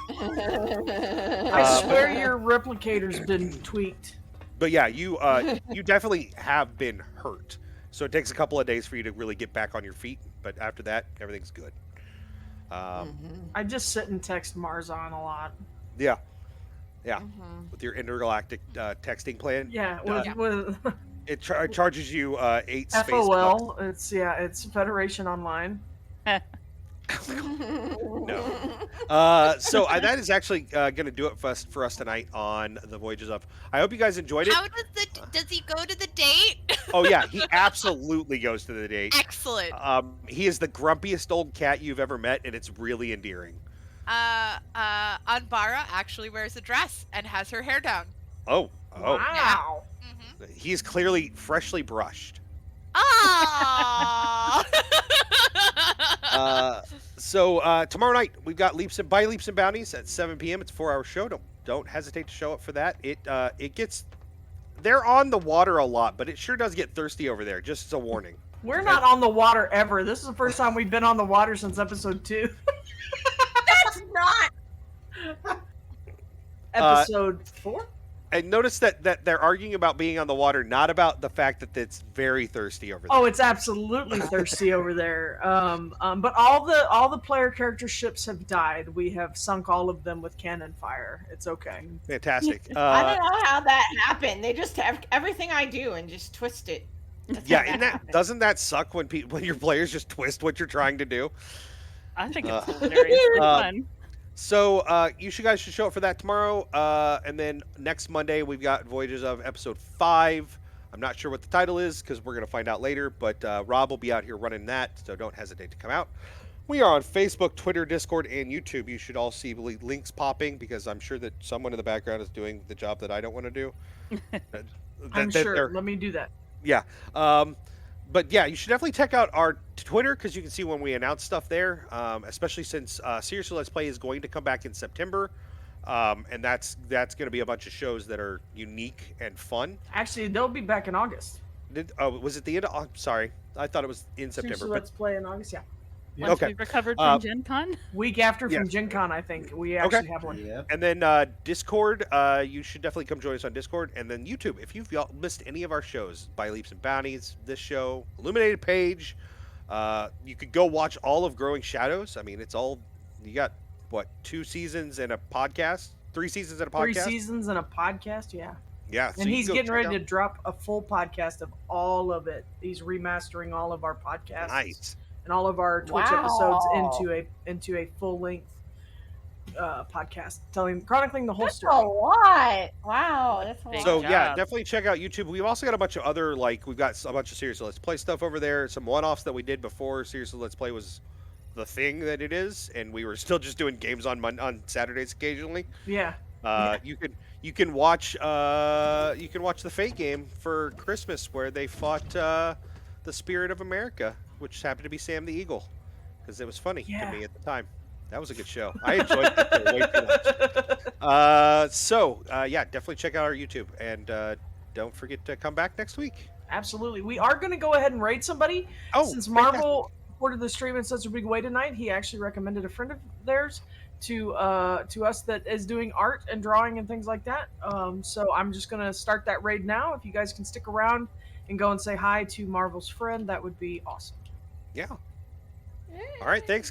I swear your replicator's been tweaked. But yeah, you definitely have been hurt. So it takes a couple of days for you to really get back on your feet. But after that, everything's good. I just sit and text Marzon a lot. Yeah. With your intergalactic texting plan. Yeah, with it charges you 8 space FOL. bucks. It's Federation Online. No. So that is actually going to do it for us tonight on the Voyages of. I hope you guys enjoyed it. How does he go to the date? Oh yeah, he absolutely goes to the date. Excellent. He is the grumpiest old cat you've ever met, and it's really endearing. Anbara actually wears a dress and has her hair down. Oh. Wow. Yeah. Mm-hmm. He's clearly freshly brushed. Ah. So tomorrow night we've got Leaps and Bounties at 7 p.m. It's a 4-hour show. Don't hesitate to show up for that. It gets they're on the water a lot, but it sure does get thirsty over there. Just as a warning. We're not on the water ever. This is the first time we've been on the water since episode 2. That's not episode 4. And notice that they're arguing about being on the water, not about the fact that it's very thirsty over there. Oh, it's absolutely thirsty over there. But all the player character ships have died. We have sunk all of them with cannon fire. It's okay. Fantastic. I don't know how that happened. They just have everything I do and just twist it. Doesn't that suck when your players just twist what you're trying to do? I think it's hilarious. It's fun. So you guys should show up for that tomorrow, and then next Monday we've got Voyages of episode 5. I'm not sure what the title is because we're going to find out later, but Rob will be out here running that, so don't hesitate to come out. We are on Facebook, Twitter, Discord, and YouTube. You should all see links popping because I'm sure that someone in the background is doing the job that I don't want to do. I'm sure. Let me do that. Yeah. But yeah, you should definitely check out our Twitter because you can see when we announce stuff there, especially since Seriously Let's Play is going to come back in September. And that's going to be a bunch of shows that are unique and fun. Actually, they'll be back in August. Was it the end of I'm sorry. I thought it was in September. Seriously Let's Play in August, yeah. Once we recovered from Gen Con? Week after from Gen Con, I think. We actually have one. Yeah. And then Discord, you should definitely come join us on Discord. And then YouTube, if you've missed any of our shows, By Leaps and Bounties, this show, Illuminated Page, you could go watch all of Growing Shadows. I mean, it's all, you got, 2 seasons and a podcast? 3 seasons and a podcast? 3 seasons and a podcast, yeah. Yeah. And he's getting ready to drop a full podcast of all of it. He's remastering all of our podcasts. Nice. And all of our Twitch episodes into a full length podcast, chronicling the whole story. That's a lot. Wow, that's a lot. So yeah, definitely check out YouTube. We've also got a bunch of other we've got a bunch of Seriously Let's Play stuff over there. Some one-offs that we did before Seriously Let's Play was the thing that it is, and we were still just doing games on Saturdays occasionally. Yeah. You can watch the Fate game for Christmas where they fought the Spirit of America, which happened to be Sam the Eagle, because it was funny to me at the time. That was a good show. I enjoyed it way too much. Yeah, definitely check out our YouTube, and don't forget to come back next week. Absolutely. We are going to go ahead and raid somebody. Since Marvel reported the stream in such a big way tonight, he actually recommended a friend of theirs to us that is doing art and drawing and things like that. So I'm just going to start that raid now. If you guys can stick around and go and say hi to Marvel's friend, that would be awesome. Yeah. All right, thanks.